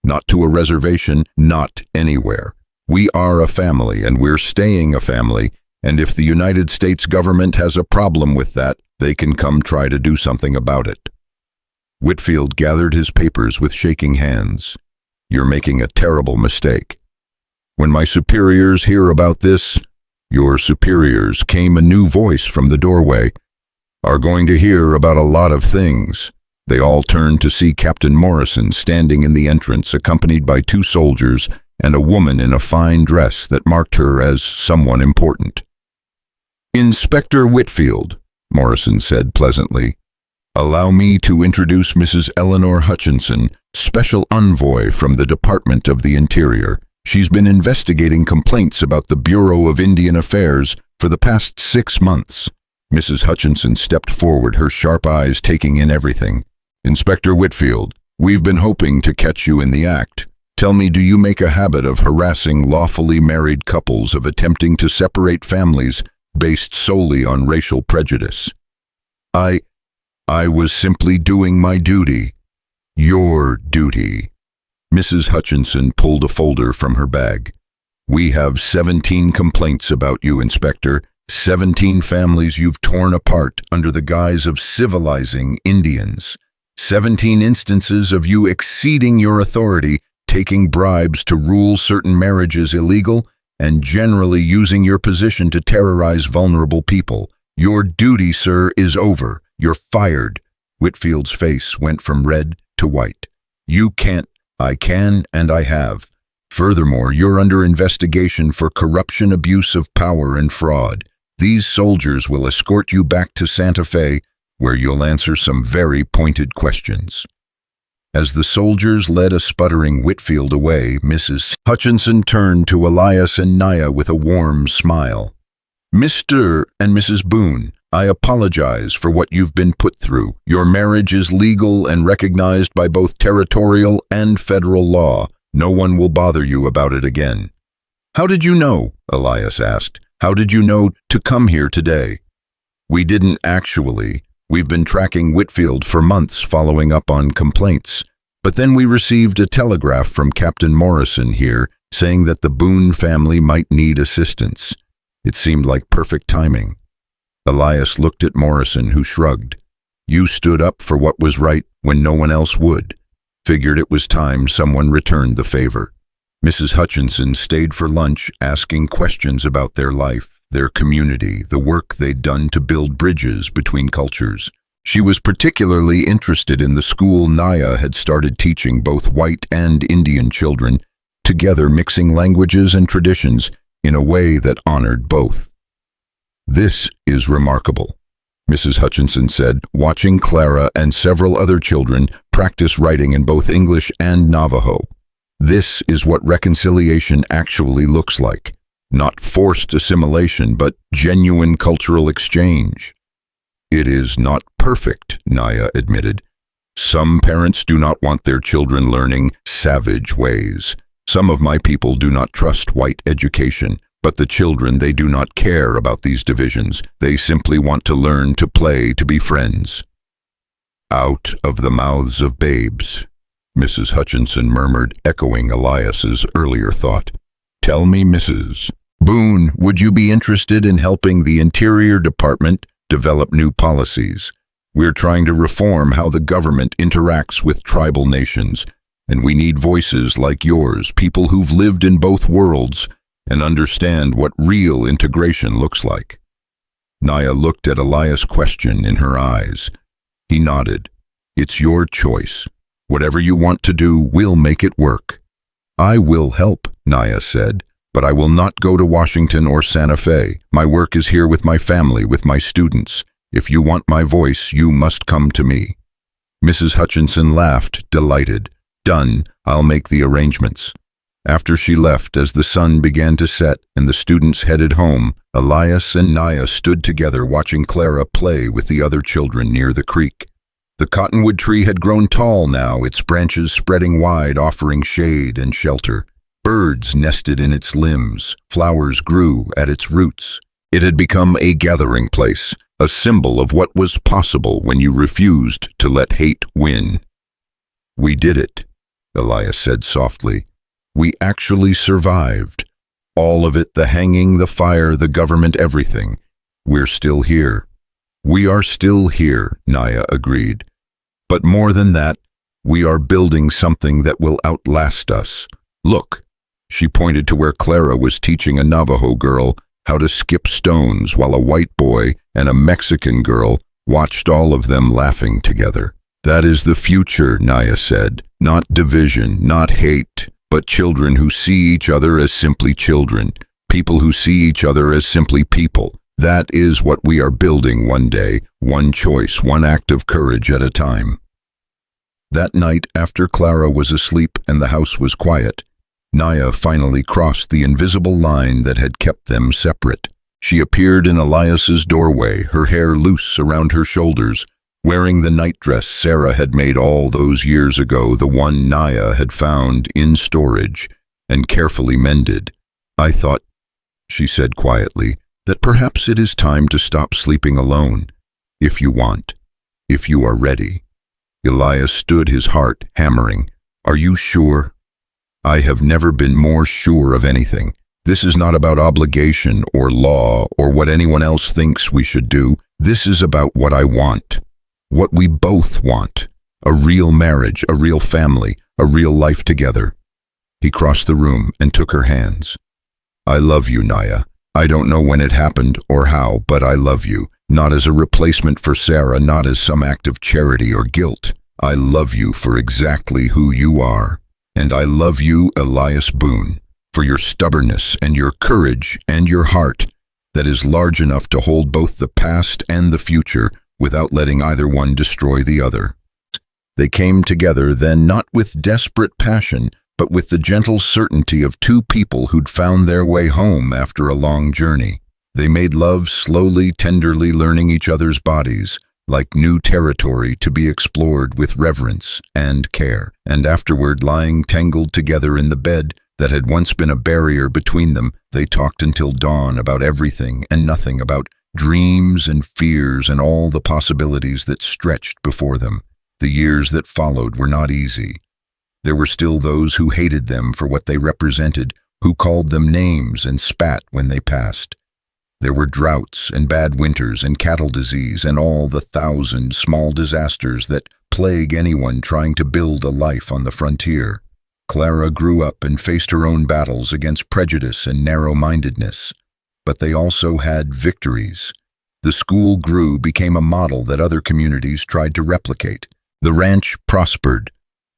Not to a reservation, not anywhere. We are a family, and we're staying a family, and if the United States government has a problem with that, they can come try to do something about it." Whitfield gathered his papers with shaking hands. "You're making a terrible mistake. When my superiors hear about this," "Your superiors," came a new voice from the doorway, "are going to hear about a lot of things." They all turned to see Captain Morrison standing in the entrance, accompanied by 2 soldiers and a woman in a fine dress that marked her as someone important. "Inspector Whitfield," Morrison said pleasantly, "allow me to introduce Mrs. Eleanor Hutchinson, Special Envoy from the Department of the Interior. She's been investigating complaints about the Bureau of Indian Affairs for the past 6 months." Mrs. Hutchinson stepped forward, her sharp eyes taking in everything. "Inspector Whitfield, we've been hoping to catch you in the act. Tell me, do you make a habit of harassing lawfully married couples, of attempting to separate families based solely on racial prejudice?" I was simply doing my duty. Your duty." Mrs. Hutchinson pulled a folder from her bag. "We have 17 complaints about you, Inspector. 17 families you've torn apart under the guise of civilizing Indians. 17 instances of you exceeding your authority, taking bribes to rule certain marriages illegal, and generally using your position to terrorize vulnerable people. Your duty, sir, is over. You're fired." Whitfield's face went from red to white. "You can't." "I can, and I have. Furthermore, you're under investigation for corruption, abuse of power, and fraud. These soldiers will escort you back to Santa Fe, where you'll answer some very pointed questions." As the soldiers led a sputtering Whitfield away, Mrs. Hutchinson turned to Elias and Naya with a warm smile. "Mr. and Mrs. Boone, I apologize for what you've been put through. Your marriage is legal and recognized by both territorial and federal law. No one will bother you about it again." "How did you know?" Elias asked. "How did you know to come here today?" "We didn't actually. We've been tracking Whitfield for months, following up on complaints. But then we received a telegraph from Captain Morrison here saying that the Boone family might need assistance. It seemed like perfect timing." Elias looked at Morrison, who shrugged. "You stood up for what was right when no one else would. Figured it was time someone returned the favor." Mrs. Hutchinson stayed for lunch, asking questions about their life, their community, the work they'd done to build bridges between cultures. She was particularly interested in the school Naya had started teaching both white and Indian children, together mixing languages and traditions in a way that honored both. "This is remarkable," Mrs. Hutchinson said, watching Clara and several other children practice writing in both English and Navajo. "This is what reconciliation actually looks like. Not forced assimilation, but genuine cultural exchange." "It is not perfect," Naya admitted. "Some parents do not want their children learning savage ways. Some of my people do not trust white education, but the children, they do not care about these divisions. They simply want to learn to play, to be friends." "Out of the mouths of babes," Mrs. Hutchinson murmured, echoing Elias's earlier thought. "Tell me, Mrs. Boone, would you be interested in helping the Interior Department develop new policies? We're trying to reform how the government interacts with tribal nations, and we need voices like yours, people who've lived in both worlds and understand what real integration looks like." Naya looked at Elias' question in her eyes. He nodded. "It's your choice. Whatever you want to do, we'll make it work." "I will help," Naya said, "but I will not go to Washington or Santa Fe. My work is here with my family, with my students. If you want my voice, you must come to me." Mrs. Hutchinson laughed, delighted. "Done. I'll make the arrangements." After she left, as the sun began to set and the students headed home, Elias and Naya stood together watching Clara play with the other children near the creek. The cottonwood tree had grown tall now, its branches spreading wide, offering shade and shelter. Birds nested in its limbs, flowers grew at its roots. It had become a gathering place, a symbol of what was possible when you refused to let hate win. "We did it," Elias said softly. "We actually survived. All of it, the hanging, the fire, the government, everything. We're still here." "We are still here," Naya agreed. "But more than that, we are building something that will outlast us. Look." She pointed to where Clara was teaching a Navajo girl how to skip stones while a white boy and a Mexican girl watched, all of them laughing together. "That is the future," Naya said. "Not division, not hate, but children who see each other as simply children, people who see each other as simply people. That is what we are building one day, one choice, one act of courage at a time." That night, after Clara was asleep and the house was quiet, Naya finally crossed the invisible line that had kept them separate. She appeared in Elias's doorway, her hair loose around her shoulders, wearing the nightdress Sarah had made all those years ago, the one Naya had found in storage and carefully mended. "I thought," she said quietly, "that perhaps it is time to stop sleeping alone. if you want, if you are ready." Elias stood, his heart hammering. "Are you sure?" "I have never been more sure of anything. This is not about obligation or law or what anyone else thinks we should do. This is about what I want, what we both want. A real marriage, a real family, a real life together." He crossed the room and took her hands. "I love you, Naya. I don't know when it happened or how, but I love you. Not as a replacement for Sarah, not as some act of charity or guilt. I love you for exactly who you are. And I love you, Elias Boone, for your stubbornness and your courage and your heart that is large enough to hold both the past and the future without letting either one destroy the other." They came together then, not with desperate passion, but with the gentle certainty of two people who'd found their way home after a long journey. They made love slowly, tenderly, learning each other's bodies, like new territory to be explored with reverence and care. And afterward, lying tangled together in the bed that had once been a barrier between them, they talked until dawn about everything and nothing, about dreams and fears and all the possibilities that stretched before them. The years that followed were not easy. There were still those who hated them for what they represented, who called them names and spat when they passed. There were droughts and bad winters and cattle disease and all the 1,000 small disasters that plague anyone trying to build a life on the frontier. Clara grew up and faced her own battles against prejudice and narrow-mindedness. But they also had victories. The school grew, became a model that other communities tried to replicate. The ranch prospered.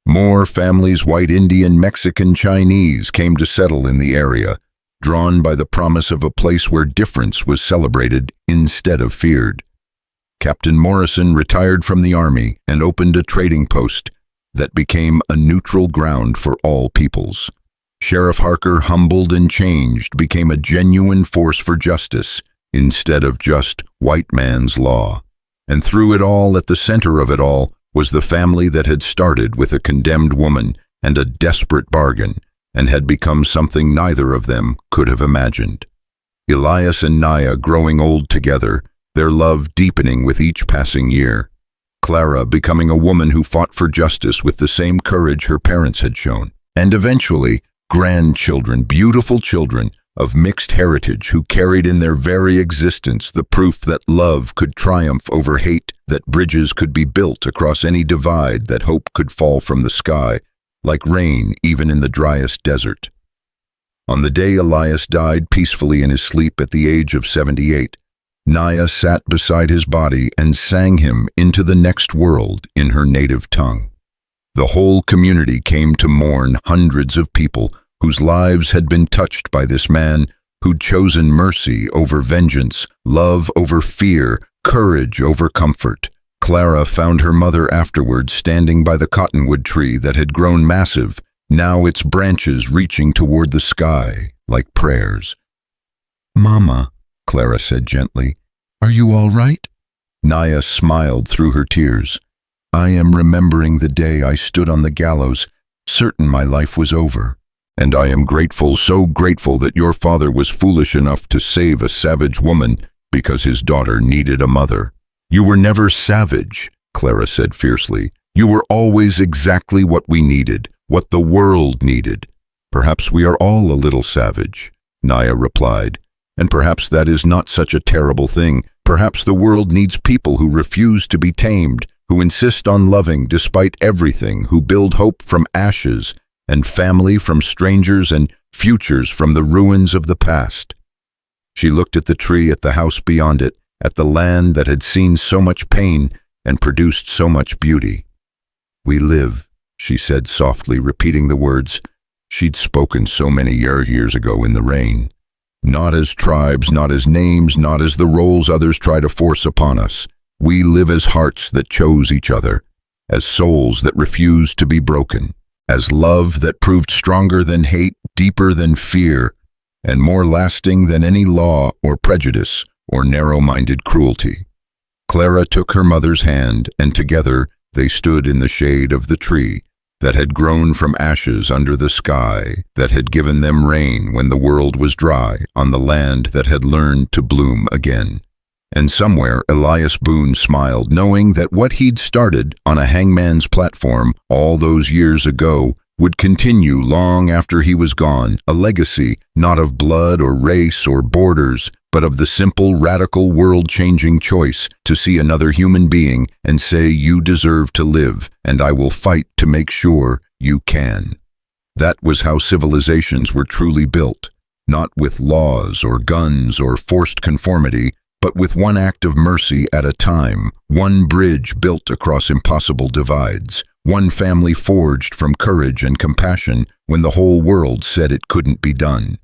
More families, white, Indian, Mexican, Chinese, came to settle in the area, drawn by the promise of a place where difference was celebrated instead of feared. Captain Morrison retired from the army and opened a trading post that became a neutral ground for all peoples. Sheriff Harker, humbled and changed, became a genuine force for justice instead of just white man's law. And through it all, at the center of it all, was the family that had started with a condemned woman and a desperate bargain, and had become something neither of them could have imagined. Elias and Naya growing old together, their love deepening with each passing year. Clara becoming a woman who fought for justice with the same courage her parents had shown. And eventually, grandchildren, beautiful children of mixed heritage who carried in their very existence the proof that love could triumph over hate, that bridges could be built across any divide, that hope could fall from the sky, like rain even in the driest desert. On the day Elias died peacefully in his sleep at the age of 78, Naya sat beside his body and sang him into the next world in her native tongue. The whole community came to mourn, hundreds of people whose lives had been touched by this man who'd chosen mercy over vengeance, love over fear, courage over comfort. Clara found her mother afterwards standing by the cottonwood tree that had grown massive, now its branches reaching toward the sky like prayers. "Mama," Clara said gently, "are you all right?" Naya smiled through her tears. "I am remembering the day I stood on the gallows, certain my life was over. And I am grateful, so grateful that your father was foolish enough to save a savage woman because his daughter needed a mother." "You were never savage," Clara said fiercely. "You were always exactly what we needed, what the world needed." "Perhaps we are all a little savage," Naya replied. "And perhaps that is not such a terrible thing. Perhaps the world needs people who refuse to be tamed, who insist on loving despite everything, who build hope from ashes, and family from strangers, and futures from the ruins of the past." She looked at the tree, at the house beyond it, at the land that had seen so much pain and produced so much beauty. "We live," she said softly, repeating the words she'd spoken so many years ago in the rain. "Not as tribes, not as names, not as the roles others try to force upon us. We live as hearts that chose each other, as souls that refused to be broken, as love that proved stronger than hate, deeper than fear, and more lasting than any law or prejudice or narrow-minded cruelty." Clara took her mother's hand, and together they stood in the shade of the tree that had grown from ashes under the sky, that had given them rain when the world was dry, on the land that had learned to bloom again. And somewhere Elias Boone smiled, knowing that what he'd started on a hangman's platform all those years ago would continue long after he was gone, a legacy not of blood or race or borders, but of the simple, radical, world-changing choice to see another human being and say, "You deserve to live, and I will fight to make sure you can." That was how civilizations were truly built, not with laws or guns or forced conformity, but with one act of mercy at a time, one bridge built across impossible divides, one family forged from courage and compassion when the whole world said it couldn't be done.